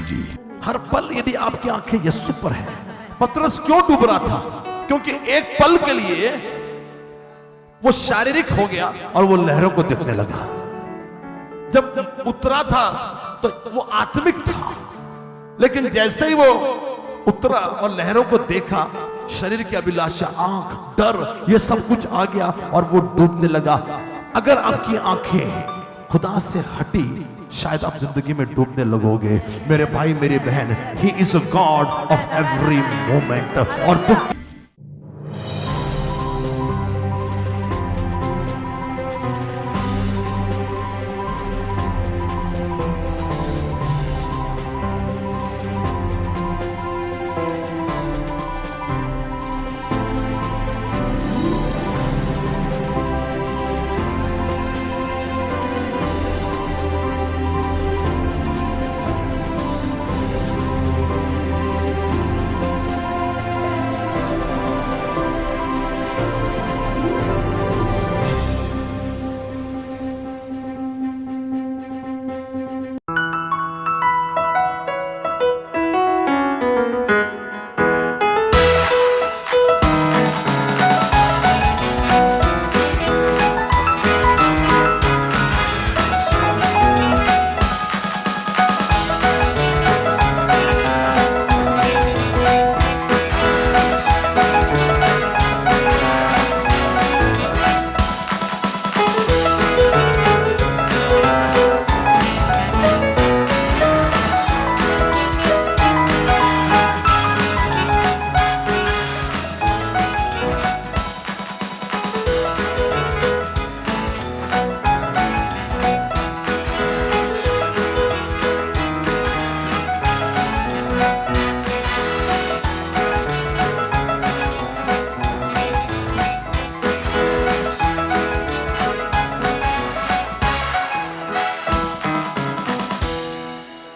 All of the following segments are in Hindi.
जी। हर पल यदि आपकी आंखें यीशु पर है। पतरस क्यों डूब रहा था? क्योंकि एक पल के लिए वो शारीरिक हो गया और वो लहरों को देखने लगा। जब उतरा था तो वो आत्मिक था, लेकिन जैसे ही वो उतरा और लहरों को देखा, शरीर की अभिलाषा, आंख, डर, ये सब कुछ आ गया और वो डूबने लगा। अगर आपकी आंखें खुदा से हटी, शायद आप जिंदगी में डूबने लगोगे। मेरे भाई, मेरी बहन, ही is a God of every moment. और दुख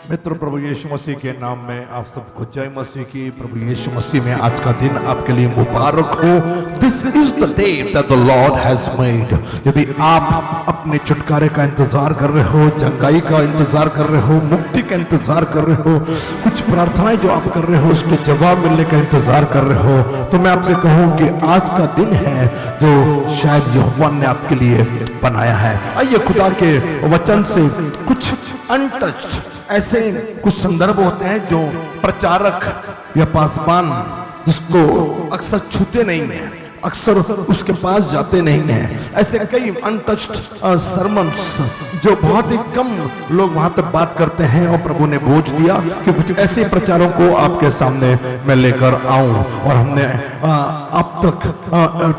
मित्र, प्रभु यीशु मसीह के नाम में आप सबको जय मसीह की। प्रभु यीशु मसीह में आज का दिन आपके लिए मुबारक हो। This is the day that the Lord has made. यदि आप अपने छुटकारे का इंतजार कर रहे हो, चंगाई का इंतजार कर रहे हो, मुक्ति का इंतजार कर रहे हो, कुछ प्रार्थनाएं जो आप कर रहे हो उसके जवाब मिलने का इंतजार कर रहे हो, तो मैं आपसे कहूं कि आज का दिन है जो शायद यहोवा ने आपके लिए बनाया है। आइए खुदा के वचन से कुछ अनटच्ड ऐसे कुछ संदर्भ होते हैं जो प्रचारक या पासबान जिसको अक्सर छूते नहीं हैं, अक्सर उसके पास जाते नहीं हैं। ऐसे कई अनटच्ड सरमन्स जो बहुत ही कम लोग वहां तक बात करते हैं, और प्रभु ने बोझ दिया कि कुछ ऐसे प्रचारों को आपके सामने मैं लेकर आऊं। और हमने अब तक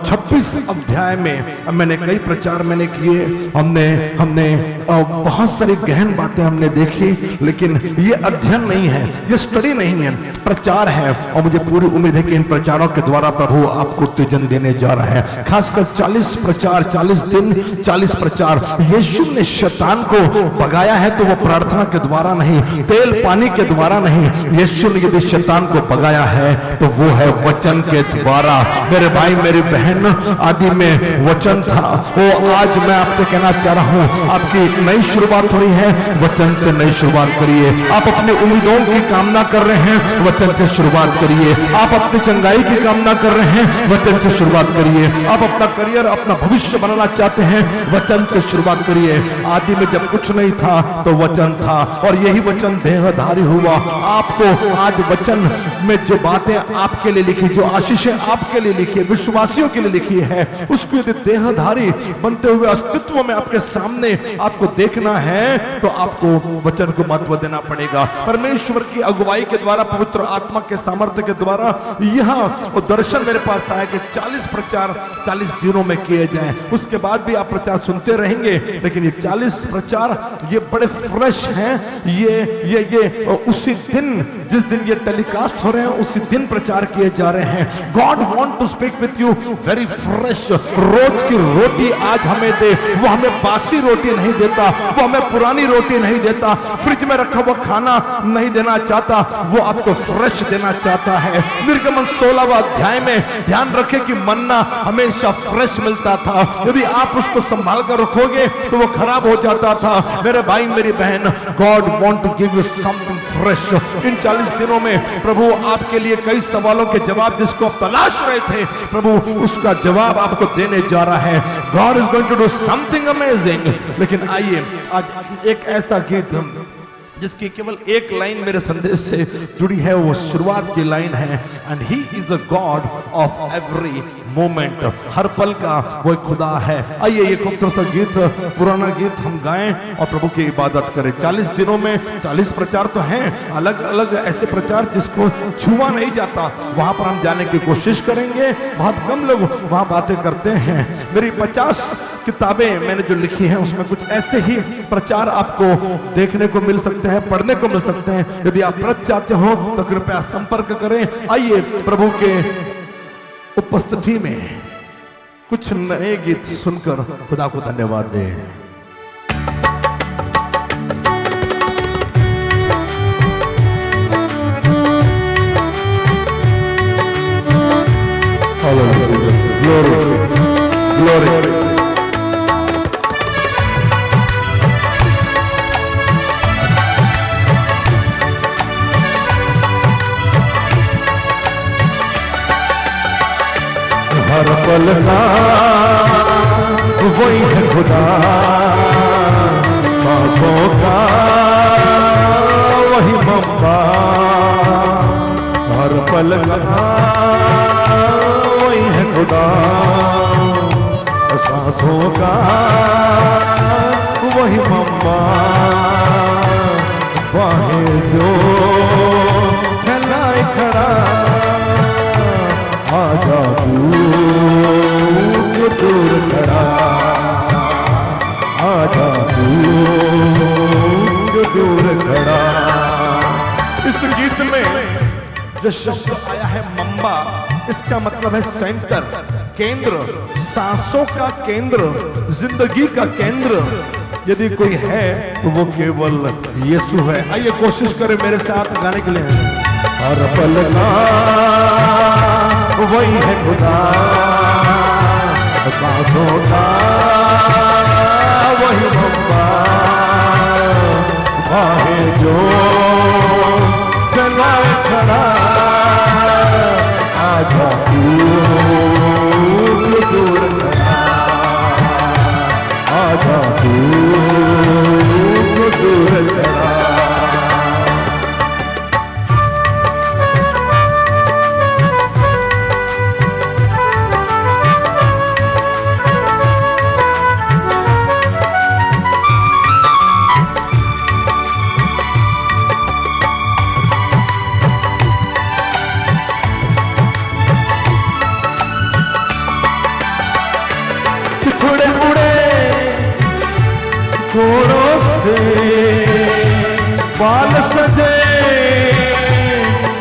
26 अध्याय में मैंने कई प्रचार मैंने किए, हमने बहुत सारी गहन बातें हमने देखी, लेकिन ये अध्ययन नहीं है, ये स्टडी नहीं है, प्रचार है। और मुझे पूरी उम्मीद है कि इन प्रचारों के द्वारा प्रभु आपको उत्तेजन देने जा रहा है। खासकर 40 प्रचार, 40 दिन, 40 प्रचार। यीशु ने शैतान को भगाया है तो वो प्रार्थना के द्वारा नहीं, तेल पानी के द्वारा नहीं। यीशु ने यदि शैतान को भगाया है तो वो है वचन के द्वारा। मेरे भाई, मेरी बहन, आदि में वचन था। वो आज मैं आपसे कहना चाह रहा हूं, आपकी नई शुरुआत हो रही है, वचन से नई शुरुआत करिए। आप अपनी उम्मीदों की कामना कर रहे हैं, वचन से शुरुआत करिए। आप अपनी चंगाई की कामना कर रहे हैं, वचन से शुरुआत करिए। आप अपना करियर, अपना भविष्य बनाना चाहते हैं, वचन से शुरुआत करिए। आदि में जब कुछ नहीं था तो वचन था, और यही वचन देहधारी हुआ। आपको आज वचन में जो बातें आपके लिए लिखी, जो आशीषें आपके लिए लिखी, विश्वासियों के लिए लिखी है, उसको यदि देहधारी बनते हुए अस्तित्व में आपके सामने आपको देखना है तो आपको वचन को महत्व देना पड़ेगा। परमेश्वर की अगुवाई के द्वारा, पवित्र आत्मा के सामर्थ्य के द्वारा यहाँ वो दर्शन मेरे पास आया कि 40 प्रचार 40 दिनों में किए जाएं। उसके बाद भी आप प्रचार सुनते रहेंगे, लेकिन ये 40 प्रचार ये बड़े फ्रेश हैं। ये उसी दिन जिस दिन ये टेलीकास्ट हो रहे हैं उसी दिन प्रचार किए जा रहे हैं। God want to speak with you very fresh. रोज की रोटी आज हमें दे। वो हमें बासी रोटी नहीं देता, वो हमें पुरानी रोटी नहीं देता, फ्रिज में रखा हुआ खाना नहीं देना चाहता, वो आपको फ्रेश देना चाहता है। निर्गमन 16वां अध्याय में ध्यान रखें कि मन्ना हमेशा फ्रेश मिलता था। यदि आप उसको संभाल कर रखोगे तो वो खराब हो जाता था। मेरे भाई मेरी बहन, God want to give you something fresh. इन 40 दिनों में प्रभु आपके लिए कई सवालों के जवाब जिसको आप तलाश रहे थे, प्रभु उसका जवाब आपको देने जा रहा है। God is going to do something amazing. लेकिन आइए आज एक ऐसा गीत जिसकी केवल एक लाइन मेरे संदेश से जुड़ी है, वो शुरुआत की लाइन है, and he is a God of every moment. हर पल का वो एक खुदा है। आइए ये खूबसूरत सा गीत, पुराना गीत हम गाएं और प्रभु की इबादत करें। 40 दिनों में 40 प्रचार तो हैं, अलग अलग ऐसे प्रचार जिसको छुआ नहीं जाता, वहां पर हम जाने की कोशिश करेंगे। बहुत कम लोग वहां बातें करते हैं। मेरी 50 किताबें मैंने जो लिखी हैं उसमें कुछ ऐसे ही प्रचार आपको देखने को मिल सकते हैं, पढ़ने को मिल सकते हैं। यदि आप प्रच चाहते हो तो कृपया संपर्क करें। आइए प्रभु के उपस्थिति में कुछ नए गीत सुनकर खुदा को धन्यवाद दें। Glory, glory. हर पल का वही है खुदा, सांसों का वही मम्मा। हर पल का वही है खुदा, सांसों का वही मम्मा। बाहें जो फैलाए खड़ा, आजा तू दूर खड़ा, आजा तू दूर खड़ा। इस गीत में जो शब्द आया है मम्बा, इसका मतलब है सेंटर, केंद्र, सांसों का केंद्र, जिंदगी का केंद्र। यदि कोई है तो वो केवल यीशु है। आइए कोशिश करें मेरे साथ गाने के लिए। हर पल का वही है खुदा, सांसों का वही मम्मा। बाहें जो जगाए खड़ा, आजा तू दूर खड़ा, आजा तू दूर खड़ा। बाल सजे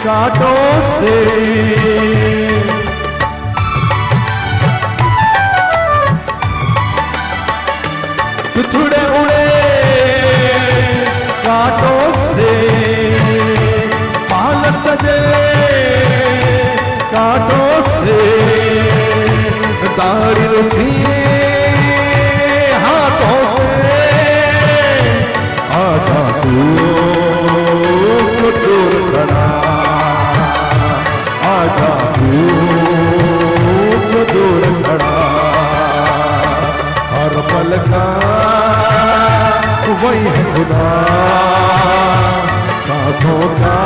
कांटों से, चिथड़े उड़े कांटों से, बाल सजे कांटों से, दाढ़ी रुकी हाथों से, आजा तू दूर खड़ा, आजा तू दूर खड़ा। हर पल का वही है खुदा, सांसों का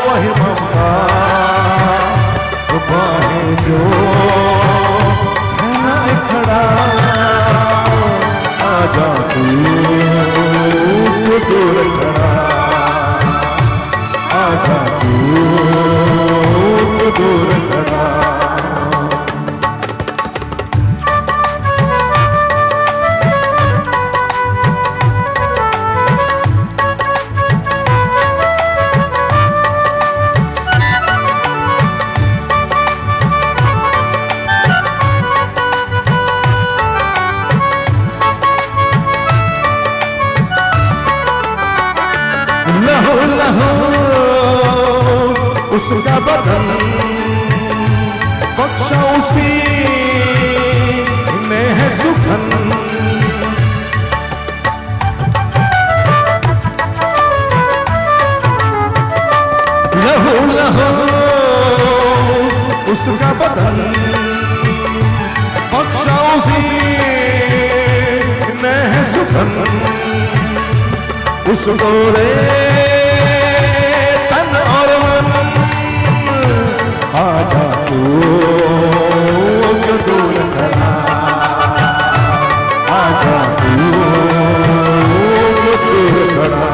वही मम्मा। बाहें जो फैलाए खड़ा, आजा तू दूर खड़ा, आजा तू दूर खड़ा। उसका बदन बख्शा उसी में है सुखन। लहू लहू उसका बदन बख्शा उसी में है सुखन। उस गोरे तन और मन आजा तू जो दूर खड़ा, आजा तू जो दूर खड़ा।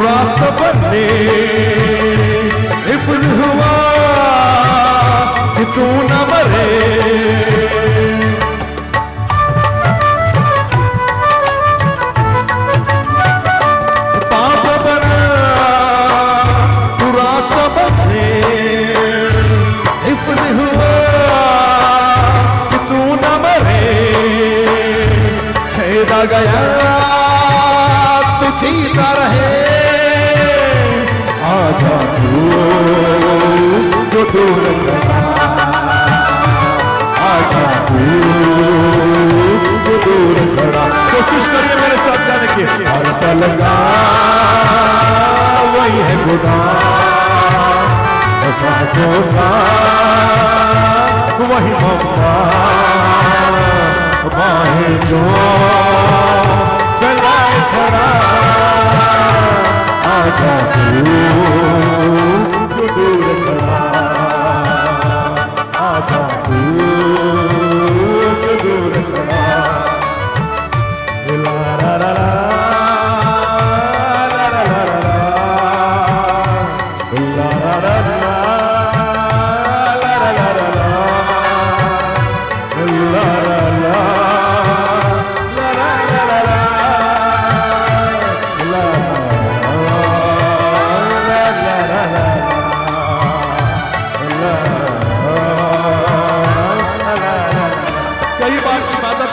रास्ता बनने हिफ्ज हुआ कि तू न मरे। पाप बना तू रास्ता बनने हिफ्ज हुआ कि तू न मरे। खेदा गया तू जीता रहे, आजा तू जो दूर खड़ा, आजा तू जो दूर खड़ा। कोशिश करिए मेरे साथ जाने की। हर पल का वही है खुदा, सांसों का वही मौका, बाहें जो फैलाए खड़ा, आजा तू जो दूर खड़ा, आजा तू जो दूर खड़ा। ला ला ला ला ला ला ला ला ला ला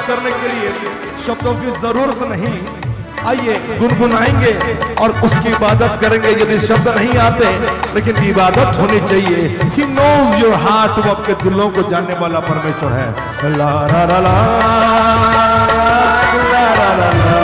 करने के लिए शब्दों की जरूरत नहीं। आइए गुनगुनाएंगे और उसकी इबादत करेंगे। यदि शब्द नहीं आते लेकिन इबादत होनी चाहिए। He knows your heart, वो आपके दिलों को जानने वाला परमेश्वर है। ला ला ला ला ला ला ला ला ला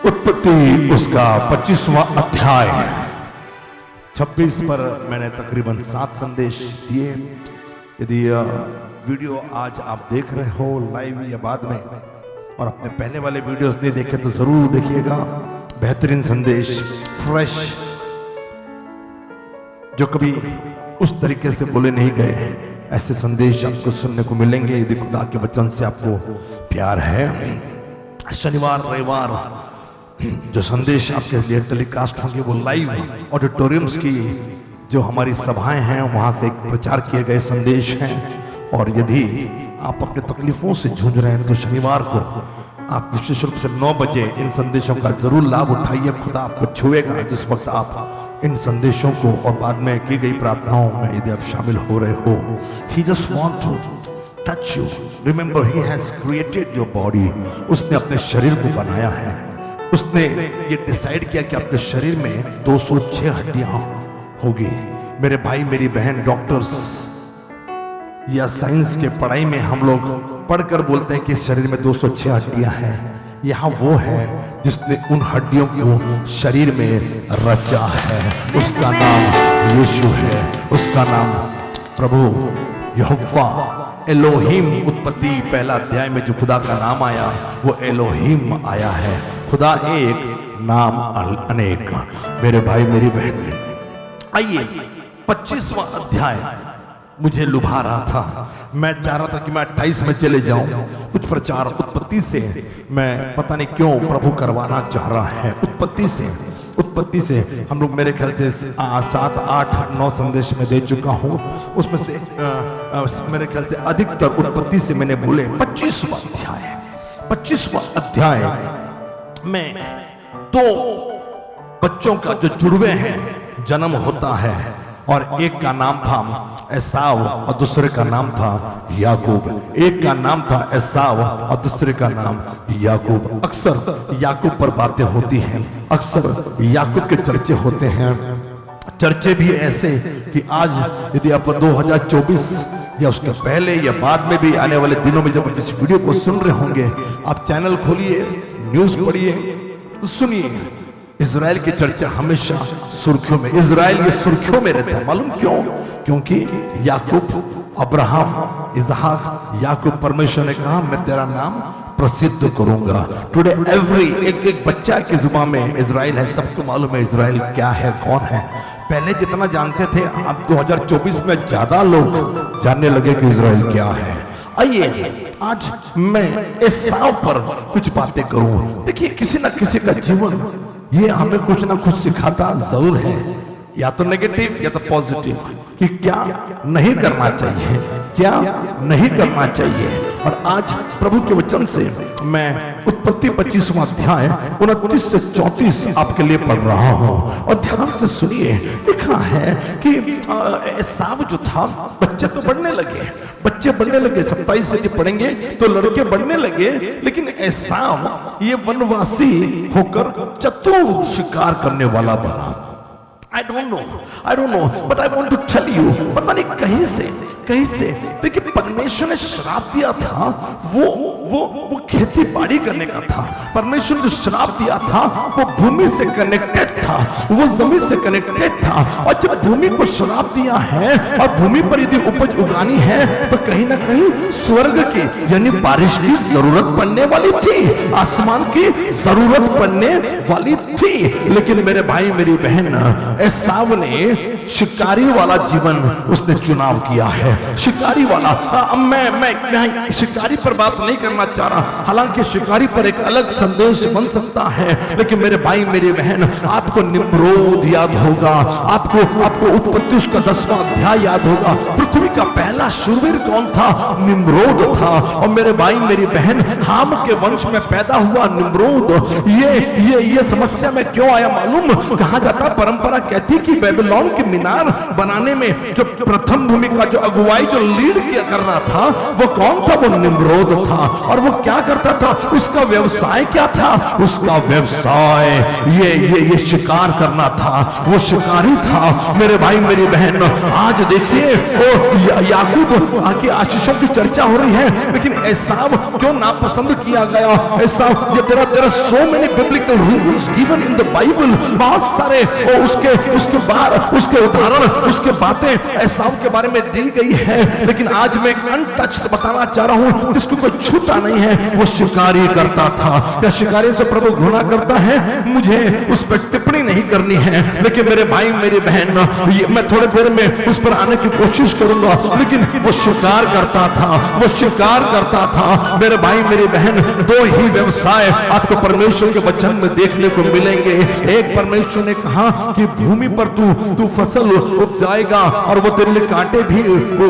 उत्पत्ति उसका 25वां अध्याय 26 पर मैंने तकरीबन 7 संदेश दिए। यदि वीडियो आज आप देख रहे हो लाइव या बाद में और अपने पहले वाले वीडियोस नहीं देखे तो जरूर देखिएगा। बेहतरीन संदेश, फ्रेश, जो कभी उस तरीके से बोले नहीं गए, ऐसे संदेश आपको सुनने को मिलेंगे यदि खुदा के वचन से आपको प्यार है। शनिवार रविवार जो संदेश आपके लिए टेलीकास्ट होंगे वो लाइव ऑडिटोरियम्स की जो हमारी सभाएं हैं वहां से प्रचार किए गए संदेश हैं। और यदि आप अपने तकलीफों से जूझ रहे हैं तो शनिवार को आप विशेष रूप से 9 बजे इन संदेशों का जरूर लाभ उठाइए। खुदा आपको छुएगा जिस वक्त आप इन संदेशों को और बाद में की गई प्रार्थनाओं में यदि आप शामिल हो रहे हो, he just want to touch you. Remember, he has created your body. उसने अपने शरीर को बनाया है। उसने ये डिसाइड किया कि आपके शरीर में 206 हड्डियां होगी। मेरे भाई मेरी बहन, डॉक्टर्स या साइंस के पढ़ाई में हम लोग पढ़कर बोलते हैं कि शरीर में 206 हड्डियां हैं। यहाँ वो है जिसने उन हड्डियों को शरीर में रचा है। उसका नाम यीशु है। उसका नाम प्रभु यहोवा एलोहिम। उत्पत्ति पहला अध्याय में जो खुदा का नाम आया वो एलोहिम आया है। खुदा एक, नाम अनेक। मेरे भाई मेरी बहन, आइए 25वां अध्याय मुझे लुभा रहा था। मैं चाह रहा था कि मैं 28 में चले जाऊं। कुछ प्रचार उत्पत्ति से मैं पता नहीं क्यों प्रभु करवाना चाह रहा है। उत्पत्ति से हम लोग मेरे ख्याल से 7, 8, 9 संदेश में दे चुका हूं। उसमें से मेरे ख्याल से अधिकतर उत्पत्ति से मैंने बोले। 25वां अध्याय में 2 बच्चों का जो जुड़वे हैं जन्म होता है, और एक का नाम था एसाव और दूसरे का नाम था याकूब। एक का नाम था एसाव और दूसरे का नाम याकूब। अक्सर याकूब पर बातें होती हैं, अक्सर याकूब के चर्चे होते हैं। चर्चे भी ऐसे कि आज यदि आप 2024 या उसके पहले या बाद में भी आने वाले दिनों में जब इस वीडियो को सुन रहे होंगे, आप चैनल खोलिए, न्यूज पढ़िए, सुनिए। इजराइल की चर्चा हमेशा सुर्खियों में, इजराइल ये सुर्खियों में रहता है। मालूम क्यों? क्योंकि याकूब, अब्राहम, इसहाक, याकूब, परमेश्वर ने कहा मैं तेरा नाम प्रसिद्ध करूंगा। टुडे एवरी एक बच्चा की जुबान में इजराइल है। सबको मालूम है इजराइल क्या है, कौन है। पहले जितना जानते थे, अब 2024 में ज्यादा लोग जानने लगे कि इजराइल क्या है। आइए आज मैं एसाव पर कुछ बातें करूं। देखिए, किसी ना किसी का जीवन ये हमें कुछ ना कुछ सिखाता जरूर है, या तो नेगेटिव या तो पॉजिटिव, कि क्या नहीं करना चाहिए, क्या नहीं करना चाहिए। और आज प्रभु के वचन से मैं उत्पत्ति 25वां अध्याय 29 से 34 आपके लिए पढ़ रहा हूं, और ध्यान से सुनिए। लिखा है कि एसाव जो था, बच्चे तो बढ़ने लगे, 27 से पढ़ेंगे तो लड़के बढ़ने लगे, लेकिन एसाव ये वनवासी होकर चतुर शिकार करने वाला बना। I don't know, but I want to tell you, पता नहीं कहीं से देखिए, परमेश्वर ने श्राप दिया था, वो खेती बाड़ी करने का था। परमेश्वर ने जो श्राप दिया था वो भूमि से कनेक्टेड था, वो जमीन से कनेक्टेड था। और जब भूमि को श्राप दिया है और भूमि पर यदि उपज उगानी है तो कहीं ना कहीं स्वर्ग की यानी बारिश की जरूरत पड़ने वाली थी, आसमान की जरूरत पड़ने वाली थी। लेकिन मेरे भाई मेरी बहन, एसाव ने शिकारी वाला जीवन उसने चुनाव किया है। शिकारी वाला, मैं शिकारी पर बात नहीं करना चाह रहा, हालांकि शिकारी पर एक अलग संदेश बन सकता है। लेकिन मेरे भाई मेरी बहन, आपको निम्रोद याद होगा, आपको उत्पत्ति उसका 10वां अध्याय याद होगा। पृथ्वी का पहला शूरवीर कौन था? निम्रोद था। और मेरे भाई मेरी बहन, हाम के वंश में पैदा हुआ निम्रोद। ये समस्या में क्यों आया मालूम? कहा जाता, परंपरा कहती कि बेबीलोन की मीनार बनाने में जो प्रथम भूमि का जो अगुवाई जो लीड किया कर रहा था वो कौन था? वो निम्रोद था। और वो क्या करता था? उसका व्यवसाय क्या था? उसका व्यवसाय ये शिकार करना था, वो शिकारी था। मेरे भाई मेरी बहन, आज देखिए याकूब आके आशीषों की चर्चा हो रही है, लेकिन एसाव क्यों नापसंद किया गया? एसाव, ये तेरा so many biblical reasons given in the Bible, बहुत सारे उसके उदाहरण, उसके बातें एसाव के बारे में दी गई है। लेकिन आज मैं एक अनटच्ड बताना चाह रहा हूं जिसको कोई छूता नहीं है। वो शिकारी करता था। क्या शिकारी से प्रभु घृणा करता है? मुझे उस पर टिप्पणी नहीं करनी है, लेकिन मेरे भाई मेरी बहन, मैं थोड़ी देर में उस पर आने की कोशिश करूंगा। लेकिन वो शिकार करता था। मेरे भाई मेरी बहन, 2 ही व्यवसाय आपको परमेश्वर के वचन में देखने को मिलेंगे। एक, परमेश्वर ने कहा कि भूमि पर तू फसल उपजाएगा और वो तेरे लिए कांटे भी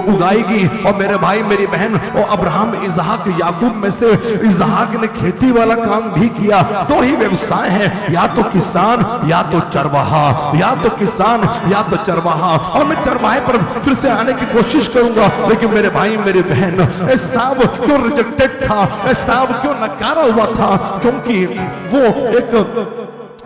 उगाएगी। और मेरे भाई मेरी बहन, और अब्राहम इसहाक याकूब में से इसहाक ने खेती वाला काम भी किया। दो ही व्यवसाय है, या तो किसान या तो चरवाहा, या तो किसान या तो चरवाहा। और मैं चरवाहे पर फिर से आने की कोशिश करूंगा, लेकिन मेरे भाई मेरी बहन, एसाव क्यों रिजेक्टेड था, एसाव क्यों नकारा हुआ था? क्योंकि वो एक,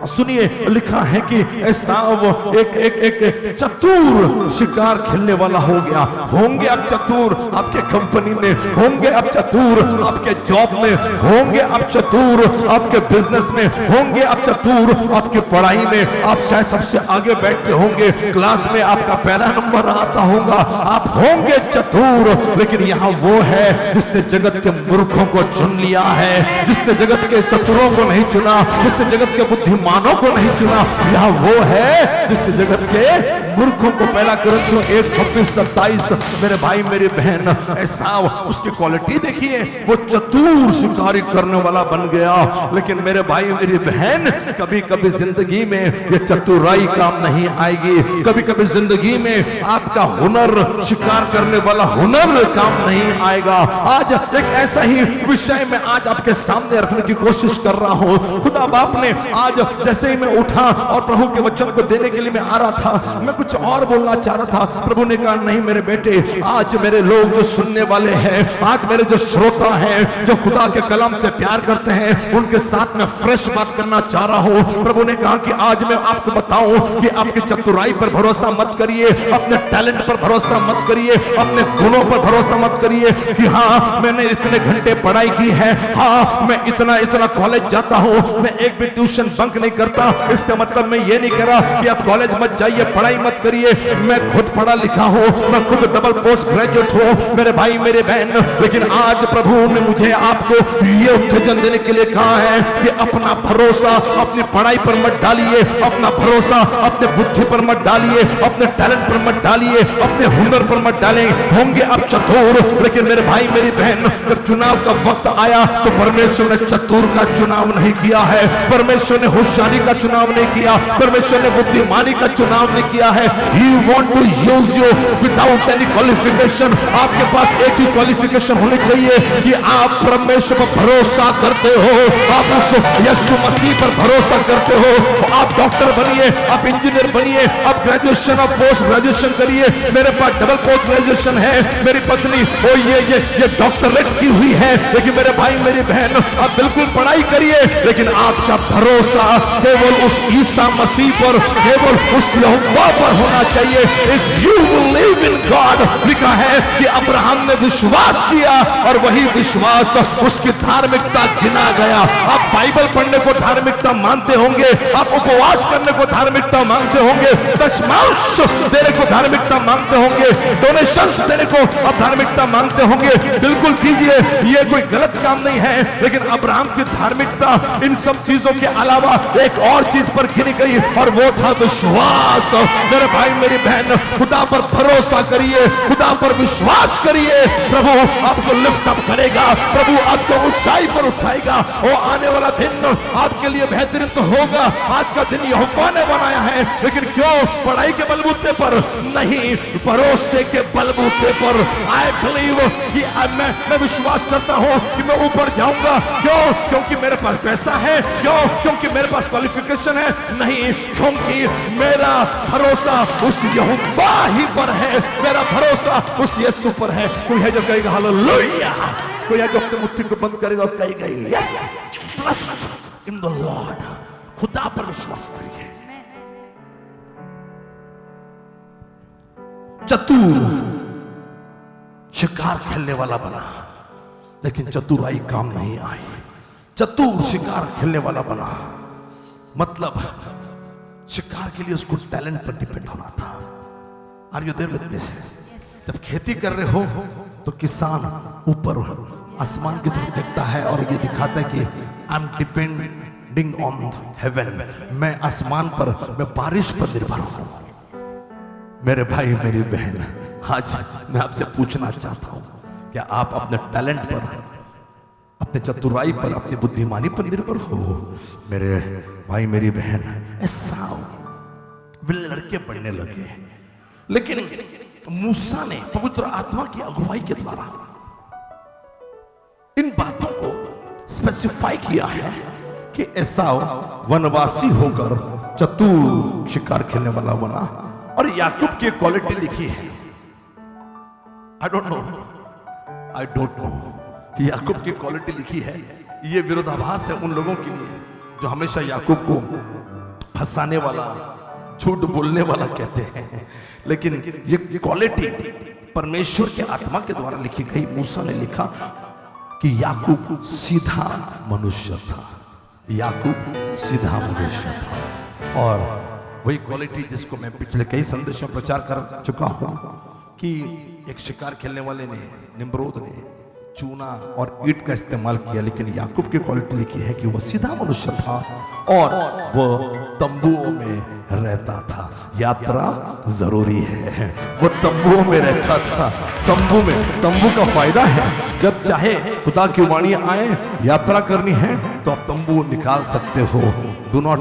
सुनिए, लिखा है कि एसाव एक चतुर शिकार खेलने वाला हो गया। होंगे अब चतुर आपके कंपनी में, होंगे अब चतुर आपके जॉब में, होंगे अब चतुर आपके बिजनेस में, होंगे अब चतुर आपकी पढ़ाई में। आप शायद सबसे आगे बैठते होंगे, क्लास में आपका पहला नंबर आता होगा, आप होंगे चतुर। लेकिन यहाँ वो है जिसने जगत के मूर्खों को चुन लिया है, जिसने जगत के चतुरों को नहीं चुना, जिसने जगत के बुद्धिमान मानों को नहीं चुना। यह वो है जिसने जगत के मूर्खों को, पहला कुरिन्थियों 1:26-27। मेरे भाई मेरी बहन, एसाव, उसकी क्वालिटी देखिए, वो चतुर शिकारी करने वाला बन गया। लेकिन मेरे भाई मेरी बहन, कभी कभी जिंदगी में ये चतुराई काम नहीं आएगी। कभी कभी जिंदगी में आपका हुनर, शिकार करने वाला हुनर काम नहीं आएगा। आज एक ऐसा ही विषय में आज आपके सामने रखने की कोशिश कर रहा हूं। खुदा बाप ने आज जैसे ही मैं उठा और प्रभु के वचन को देने के लिए मैं आ रहा था, मैं कुछ और बोलना चाह रहा था। प्रभु ने कहा, नहीं मेरे बेटे, आज मेरे लोग जो सुनने वाले हैं, आज मेरे जो श्रोता हैं, जो खुदा के कलाम से प्यार करते हैं, उनके साथ मैं फ्रेश बात करना चाह रहा हूं। प्रभु ने कहा कि आज मैं आपको बताऊं कि आपकी चतुराई पर भरोसा मत करिए, अपने टैलेंट पर भरोसा मत करिए, अपने गुणों पर भरोसा मत करिए कि हाँ मैंने इतने घंटे पढ़ाई की है, हाँ मैं इतना कॉलेज जाता हूं, मैं एक भी ट्यूशन बंक नहीं करता। इसका मतलब मैं ये नहीं कह रहा कि आप कॉलेज मत जाइए, पढ़ाई मत करिए। मैं खुद पढ़ा लिखा हूं, मैं खुद डबल पोस्ट ग्रेजुएट हूं मेरे भाई मेरे बहन। लेकिन आज प्रभु ने मुझे आपको ये उत्तेजन देने के लिए कहा है कि अपना भरोसा अपनी पढ़ाई पर मत डालिए, अपना भरोसा अपने बुद्धि पर मत डालिए, अपने टैलेंट पर मत डालिए, अपने हुनर पर मत डालें। होंगे अब चतुर, लेकिन मेरे भाई मेरी बहन, जब चुनाव का वक्त आया तो परमेश्वर ने चतुर का चुनाव नहीं किया है, परमेश्वर ने होशियारी का चुनाव नहीं किया, परमेश्वर ने बुद्धिमानी का चुनाव नहीं किया है। He want to use you without any qualification। आपके पास एक ही क्वालिफिकेशन होनी चाहिए कि आप परमेश्वर पर भरोसा करते हो, आप उस यीशु मसीह पर भरोसा करते हो। आप डॉक्टर बनिए, आप इंजीनियर बनिए, आप ग्रेजुएशन और पोस्ट ग्रेजुएशन करिए। मेरे पास डबल पोस्ट ग्रेजुएशन है, मेरी पत्नी वो ये डॉक्टरेट की हुई है। लेकिन मेरे भाई मेरी बहन, आप बिल्कुल पढ़ाई करिए, लेकिन आपका भरोसा केवल उस ईसा मसीह पर, केवल उस यहोवा पर होना चाहिए। If you believe in God, लिखा है कि अब्राहम ने विश्वास किया और वही विश्वास उसकी धार्मिकता गिना गया। आप बाइबल पढ़ने को धार्मिकता मानते होंगे, आप उपवास करने को धार्मिकता मानते होंगे, दशमांश देने को धार्मिकता मानते होंगे, डोनेशंस देने को आप धार्मिकता मानते होंगे। बिल्कुल कीजिए, ये कोई गलत काम नहीं है। लेकिन अब्राहम की धार्मिकता इन सब चीजों के अलावा एक और चीज पर गिनी गई और वो था विश्वास। मेरे भाई मेरी बहन, खुदा पर भरोसा करिए, खुदा पर विश्वास करिए। प्रभु आपको लिफ्ट अप करेगा, प्रभु आपको ऊंचाई पर उठाएगा। वो आने वाला दिन आपके लिए बेहतरीन तो होगा। आज का दिन यहोवा ने बनाया है, लेकिन क्यों? पढ़ाई के बलबूते पर नहीं, भरोसे के बलबूते पर। आई बिलीव कि मैं विश्वास करता हूं कि मैं ऊपर जाऊंगा। क्यों? क्योंकि मेरे पास पैसा है। क्यों? क्योंकि मेरे पास क्वालिफिकेशन है। नहीं, क्योंकि मेरा भरोसा उस यहोवा ही पर है, मेरा भरोसा उस यीशु पर है। कोई है जो कहेगा हालेलुया, कोई है जो अपनी मुट्ठी को बंद करेगा और कहेगा yes, trust in the Lord. खुदा पर विश्वास करिए। चतुर शिकार खेलने वाला बना, लेकिन चतुराई काम नहीं आई। चतुर शिकार खेलने वाला बना, मतलब शिकार के लिए उसको टैलेंट पर डिपेंड होना था। Are you there with me? जब खेती कर रहे हो तो किसान ऊपर आसमान की तरफ देखता है और ये दिखाता है कि I am depending on heaven, मैं आसमान पर, मैं बारिश पर निर्भर हूं। मेरे भाई मेरी बहन, आज मैं आपसे पूछना चाहता हूं, क्या आप अपने टैलेंट पर, अपने चतुराई पर, अपनी बुद्धिमानी पर निर्भर हो? मेरे भाई मेरी बहन, ऐसा वे लड़के पढ़ने लगे, लेकिन मूसा ने पवित्र आत्मा की अगुवाई के द्वारा इन बातों को स्पेसिफाई किया है कि एसाव वनवासी होकर चतुर शिकार खेलने वाला बना, और याकूब की क्वालिटी लिखी है। आई डोंट नो कि याकूब की क्वालिटी लिखी है। ये विरोधाभास है उन लोगों के लिए जो हमेशा याकूब को फंसाने वाला, झूठ बोलने वाला कहते हैं, लेकिन ये क्वालिटी परमेश्वर के आत्मा के द्वारा लिखी गई। मूसा ने लिखा कि याकूब सीधा मनुष्य था, याकूब सीधा मनुष्य था। और वही क्वालिटी जिसको मैं पिछले कई संदेशों में प्रचार कर चुका हूं कि एक शिकार खेलने वाले ने, निम्रोद ने चूना और ईंट का इस्तेमाल किया, लेकिन याकूब की क्वालिटी लिखी है कि वह सीधा मनुष्य था और वह तंबुओं में रहता था। यात्रा जरूरी है, वो तंबुओं में रहता था। तंबू का फायदा है, जब चाहे खुदा की वाणी आए, यात्रा करनी है तो आप तंबू निकाल सकते हो। डू नॉट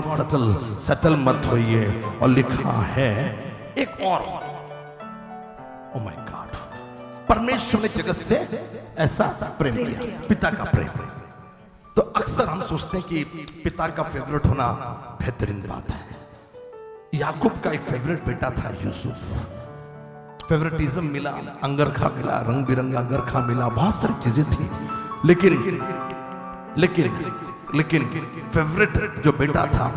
सटल मत होइए। और लिखा है एक और, ओ माय गॉड, परमेश्वर ने जगत से ऐसा प्रेम किया, पिता का प्रेम। तो अक्सर हम सोचते हैं कि पिता का फेवरेट होना बेहतरीन बात है। याकूब का एक फेवरेट बेटा था यूसुफ। फेवरेटिज्म मिला, अंगरखा मिला, रंग बिरंगा अंगरखा मिला, बहुत सारी चीजें थी, लेकिन फेवरेट जो बेटा था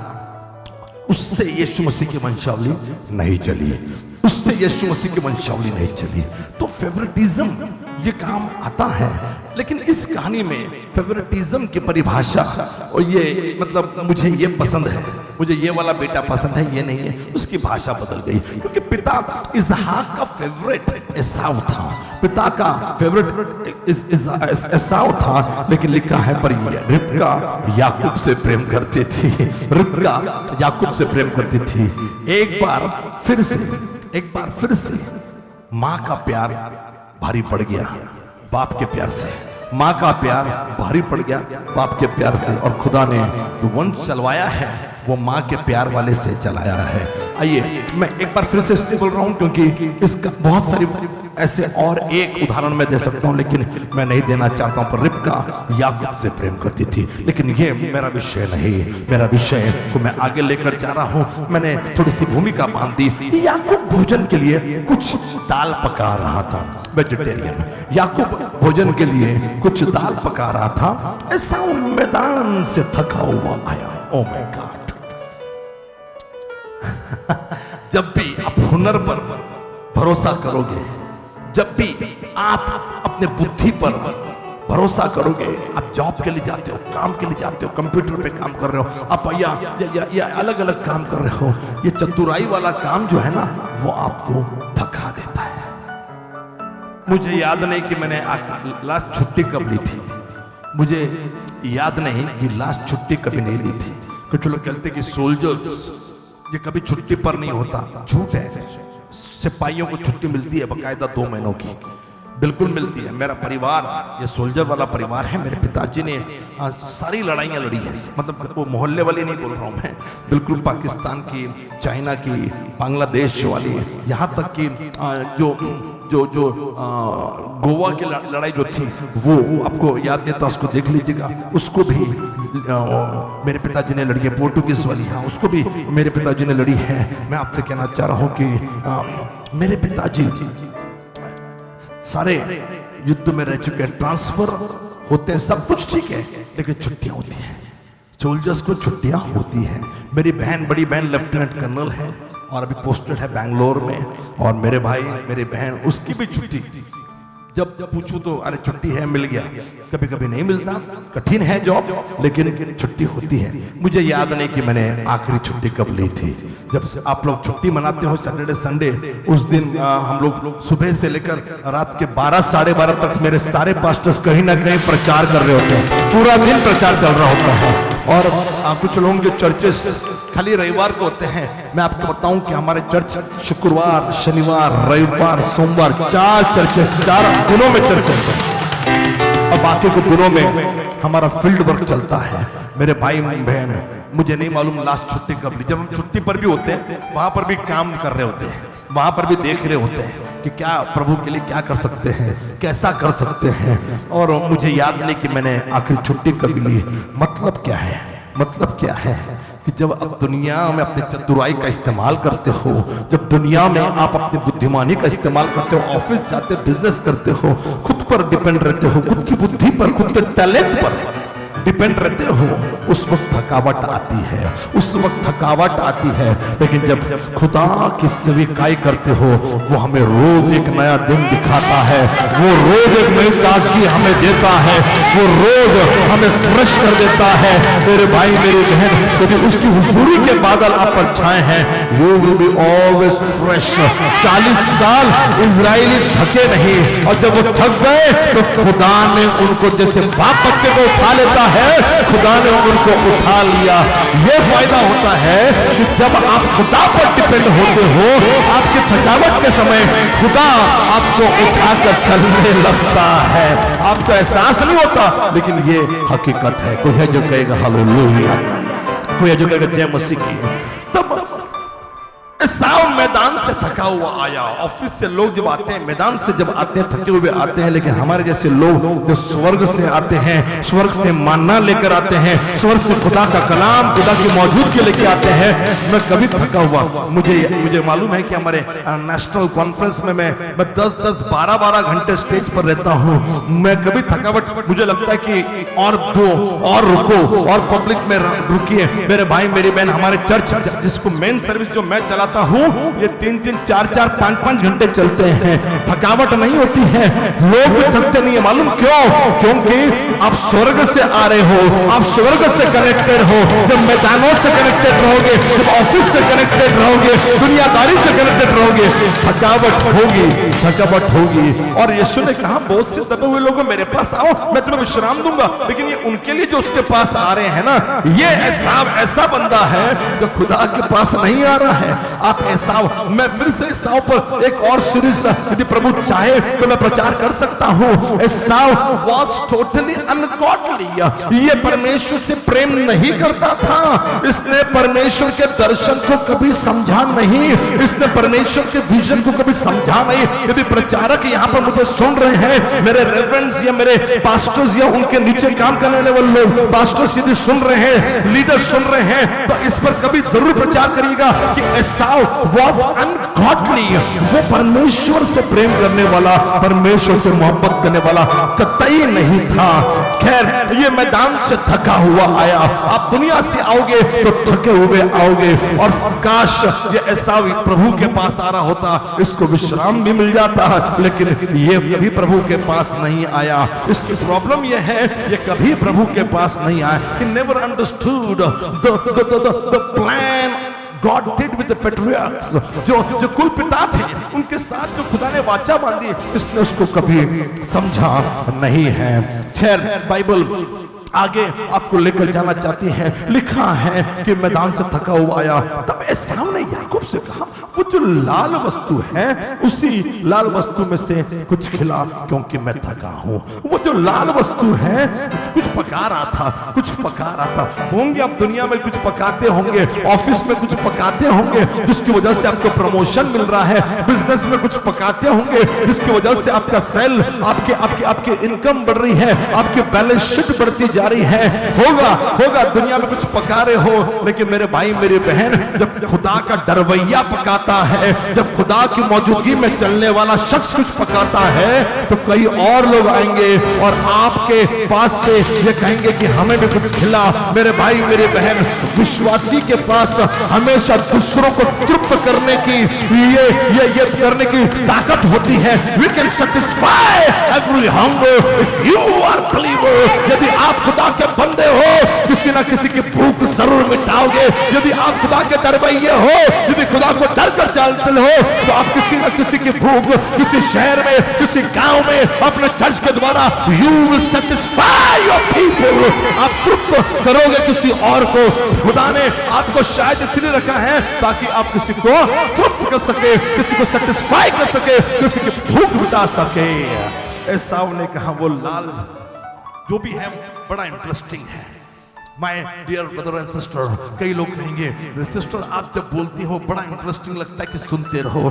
उससे यीशु मसीह की वंशावली नहीं चली, उससे यीशु मसीह की वंशावली नहीं चली। तो फेवरेटिज्म ये काम आता है, लेकिन इस कहानी में फेवरेटिज्म की परिभाषा, और ये मतलब मुझे ये पसंद है, मुझे ये वाला बेटा पसंद है, ये नहीं है, उसकी भाषा बदल गई। क्योंकि पिता इसहाक का फेवरेट एसाव था, पिता का फेवरेट एसाव था, लेकिन लिखा है पर रिबका याकूब से प्रेम करती थी, रिबका याकूब से प्रेम करती थी। एक बार फिर से मां का प्यार भारी पड़ गया बाप के प्यार से, मां का प्यार भारी पड़ गया बाप के प्यार से, और खुदा ने जो वंश चलवाया है वो मां के प्यार वाले से चलाया है। आइए मैं एक बार फिर से इसलिए बोल रहा हूं क्योंकि इसका बहुत सारी ऐसे और एक उदाहरण मैं दे सकता हूं, लेकिन मैं नहीं देना चाहता हूं। पर रिबका याकूब से प्रेम करती थी, लेकिन ये मेरा विषय नहीं, मेरा विषय को मैं आगे लेकर जा रहा हूं। मैंने थोड़ी सी भूमिका बांध दी। याकूब भोजन के लिए कुछ दाल पका रहा था, वेजिटेरियन। याकूब भोजन के लिए कुछ दाल पका रहा था, ऐसा मैदान से थका हुआ आया। ओ माय गॉड, जब भी आप हुनर पर भरोसा करोगे, जब भी आप अपने बुद्धि पर भरोसा करोगे, आप जॉब के लिए जाते हो, काम के लिए जाते हो, कंप्यूटर पे काम कर रहे हो आप, या अलग अलग काम कर रहे हो, ये चतुराई वाला काम जो है ना, वो आपको थका देता है। मुझे याद नहीं कि मैंने लास्ट छुट्टी कब ली थी, मुझे याद नहीं कि लास्ट छुट्टी कभी नहीं ली थी। कुछ लोग कहते कि सोल्जर्स ये कभी छुट्टी पर नहीं होता, झूठ है। सिपाहियों को छुट्टी मिलती है बकायदा 2 महीनों की, बिल्कुल मिलती है। मेरा परिवार ये सोल्जर वाला परिवार है। मेरे पिताजी ने सारी लड़ाइयाँ लड़ी है, मतलब वो मोहल्ले वाली नहीं बोल रहा हूँ मैं, बिल्कुल पाकिस्तान की, चाइना की, बांग्लादेश वाली, यहाँ तक कि जो गोवा की लड़ाई जो थी वो आपको याद नहीं तो उसको देख लीजिएगा, उसको भी मेरे पिताजी ने लड़ी है। पोर्टुगीज वाली, हाँ, उसको भी मेरे पिताजी ने लड़ी है। मैं आपसे कहना चाह रहा हूँ कि मेरे पिताजी सारे युद्ध में रह चुके हैं, ट्रांसफर होते हैं, सब कुछ ठीक है, लेकिन छुट्टियां होती हैं, सोल्जर्स को छुट्टियां होती हैं। मेरी बहन, बड़ी बहन लेफ्टिनेंट कर्नल है और अभी पोस्टेड है बैंगलोर में, और मेरे भाई, मेरी बहन, उसकी भी छुट्टी। जब पूछूं तो अरे छुट्टी है, मिल गया, कभी कभी नहीं मिलता, कठिन है जॉब, लेकिन छुट्टी होती है। मुझे याद नहीं कि मैंने आखिरी छुट्टी कब ली थी। जब से आप लोग छुट्टी मनाते हो सैटरडे संडे, उस दिन हम लोग सुबह से लेकर रात के 12 साढ़े 12 तक मेरे सारे पास्टर्स कहीं ना कहीं प्रचार कर रहे होते हैं, पूरा दिन प्रचार चल रहा होता है। और कुछ लोगों के चर्चेस खाली रविवार को होते हैं। मैं आपको बताऊं कि हमारे चर्च शुक्रवार, शनिवार, रविवार, सोमवार, 4 चर्चेस, 4 दिनों में चर्च चलते हैं, और बाकी के दिनों में हमारा फील्ड वर्क चलता है। मेरे भाई बहन, मुझे नहीं मालूम लास्ट छुट्टी कब ली। जब हम छुट्टी पर भी होते हैं वहां पर भी काम कर रहे होते हैं, वहां पर भी देख रहे होते हैं कि क्या प्रभु के लिए क्या कर सकते हैं, कैसा कर सकते हैं। और मुझे याद नहीं कि मैंने आखिर छुट्टी कभी ली। मतलब क्या है, मतलब क्या है कि जब आप दुनिया में अपनी चतुराई का इस्तेमाल करते हो, जब दुनिया में आप अपनी बुद्धिमानी का इस्तेमाल करते हो, ऑफिस जाते बिजनेस करते हो, खुद पर डिपेंड रहते हो, खुद की बुद्धि पर, खुद के टैलेंट पर डिपेंड रहते हो, उस वक्त थकावट आती है, उस वक्त थकावट आती है। लेकिन जब खुदा की सेविकाई करते हो, वो हमें रोज एक नया दिन दिखाता है, वो रोज एक नई ताजगी हमें देता है, वो रोज हमें फ्रेश कर देता है। मेरे भाई मेरी बहन, यदि उसकी हुजूरी के बादल आप पर छाए हैं, you will be always fresh. 40 साल इजरायली थके नहीं, और जब वो थक गए तो खुदा ने उनको जैसे बाप बच्चे को उठा लेता है, खुदा ने उनको उठा लिया। यह फायदा होता है कि जब आप खुदा पर डिपेंड होते हो, आपकी थकावट के समय खुदा आपको उठाकर चलने लगता है। आपको एहसास नहीं होता, लेकिन ये हकीकत है। कोई है जो कहेगा हालेलुया, कोई है जो कहेगा जय मसीह की। तब एसाव मैदान से थका हुआ आया। ऑफिस से लोग जब आते हैं, मैदान से जब आते हैं, थके हुए आते हैं। लेकिन हमारे जैसे लोग जो स्वर्ग से आते हैं, स्वर्ग से मानना लेकर आते हैं, स्वर्ग से खुदा का कलाम, खुदा की मौजूदगी लेके आते हैं। मैं कभी थका हुआ, मुझे मालूम है कि हमारे नेशनल कॉन्फ्रेंस में मैं 10-10, 12-12 घंटे स्टेज पर रहता हूँ। मैं कभी थकावट, मुझे लगता है कि और दो और रुको, और पब्लिक में रुकिए। मेरे भाई मेरी बहन, हमारे चर्च जिसको मेन सर्विस जो मैं चलाता हूं, ये 3-3, 4-4, 5-5 घंटे चलते हैं। थकावट नहीं होती है, लोग भी थकते नहीं है। मालूम क्यों? क्योंकि आप स्वर्ग से आ रहे हो, आप स्वर्ग से कनेक्टेड हो। जब मैदानों से कनेक्टेड रहोगे, जब ऑफिस से कनेक्टेड रहोगे, दुनियादारी से कनेक्टेड रहोगे, थकावट होगी, थकावट होगी। और यीशु ने कहा, बहुत से दबे हुए लोगों मेरे पास आओ, मैं तुम्हें विश्राम दूंगा। लेकिन ये उनके लिए जो उसके पास आ रहे हैं ना, ये ऐसा बंदा है जो खुदा के पास नहीं आ रहा है। आप एसाव, मैं फिर से एसाव पर एक और सीरीज यदि प्रभु चाहे तो मैं प्रचार कर सकता हूं। एसाव वाज टोटली अनगॉडली, ये परमेश्वर से प्रेम नहीं करता था। इसने परमेश्वर के दर्शन को कभी समझा नहीं, इसने परमेश्वर के विजन को कभी समझा नहीं। यदि प्रचारक यहाँ पर मुझे सुन रहे हैं, मेरे रेवरेंड्स या मेरे पास्टर्स या उनके नीचे काम करने वाले लोग, पास्टर्स यदि सुन रहे हैं, लीडर्स सुन रहे हैं, तो इस पर कभी जरूर प्रचार करिएगा कि एसाव was ungodly, वो परमेश्वर से प्रेम करने वाला, परमेश्वर से मोहब्बत करने वाला कतई नहीं था। खैर, ये मैदान से थका हुआ आया। आप दुनिया से आओगे तो थके हुए आओगे, और काश ये एसाव प्रभु के पास आ रहा होता, इसको विश्राम भी मिल जाता। लेकिन ये कभी प्रभु के पास नहीं आया। इसकी प्रॉब्लम ये है, ये कभी प्रभु के पास नहीं आया। He never understood the plan God did with the patriarchs, जो कुल पिता थे, उनके साथ जो खुदा ने वाचा बांधी, इसने उसको कभी समझा नहीं है। खैर, बाइबल आगे आपको लेकर जाना चाहती है। लिखा है कि मैदान से थका हुआ आया, तब एसाव ने याकूब से कहा, वो जो लाल वस्तु है, उसी लाल वस्तु में से कुछ खिला, क्योंकि मैं थका हूं। वो जो लाल वस्तु है, कुछ पका रहा था, कुछ पका रहा था। होंगे आप दुनिया में कुछ पकाते होंगे, ऑफिस में कुछ पकाते होंगे, जिसकी वजह से आपको प्रमोशन मिल रहा है। बिजनेस में कुछ पकाते होंगे, जिसकी वजह से आपका सेल, आपकी इनकम बढ़ रही है, आपकी बैलेंस शीट बढ़ती जा रही है। होगा दुनिया में कुछ पका रहे हो। लेकिन मेरे भाई मेरी बहन, जब खुदा का डरवैया पकाता है, जब खुदा की मौजूदगी में चलने वाला शख्स कुछ पकाता है, तो कई और लोग आएंगे और आपके पास से ये कहेंगे कि हमें भी कुछ खिला। मेरे भाई मेरी बहन, विश्वासी के पास हमेशा दूसरों को तृप्त करने की ये करने की ताकत होती है। We can satisfy every hunger if you are believer। यदि आप खुदा के बंदे हो, किसी ना किसी की भूख जरूर मिटाओगे। यदि आप खुदा के दरबारिये हो, यदि खुदा को डर कर चलते हो, तो आप किसी ना किसी की भूख, किसी शहर में, किसी गांव में, अपने चर्च के द्वारा you will satisfy your people। आप तृप्त करोगे किसी और को। खुदा ने आपको शायद इसलिए रखा है ताकि आप किसी को तृप्त कर सके, किसी को सेटिस्फाई कर सके, किसी की भूख मिटा सके। एसाव ने कहा, वो लाल जो भी है बड़ा इंटरेस्टिंग है, my dear brother and sister, कई लोग कहेंगे सिस्टर आप जब बोलती हो बड़ा इंटरेस्टिंग लगता है कि सुनते रहो,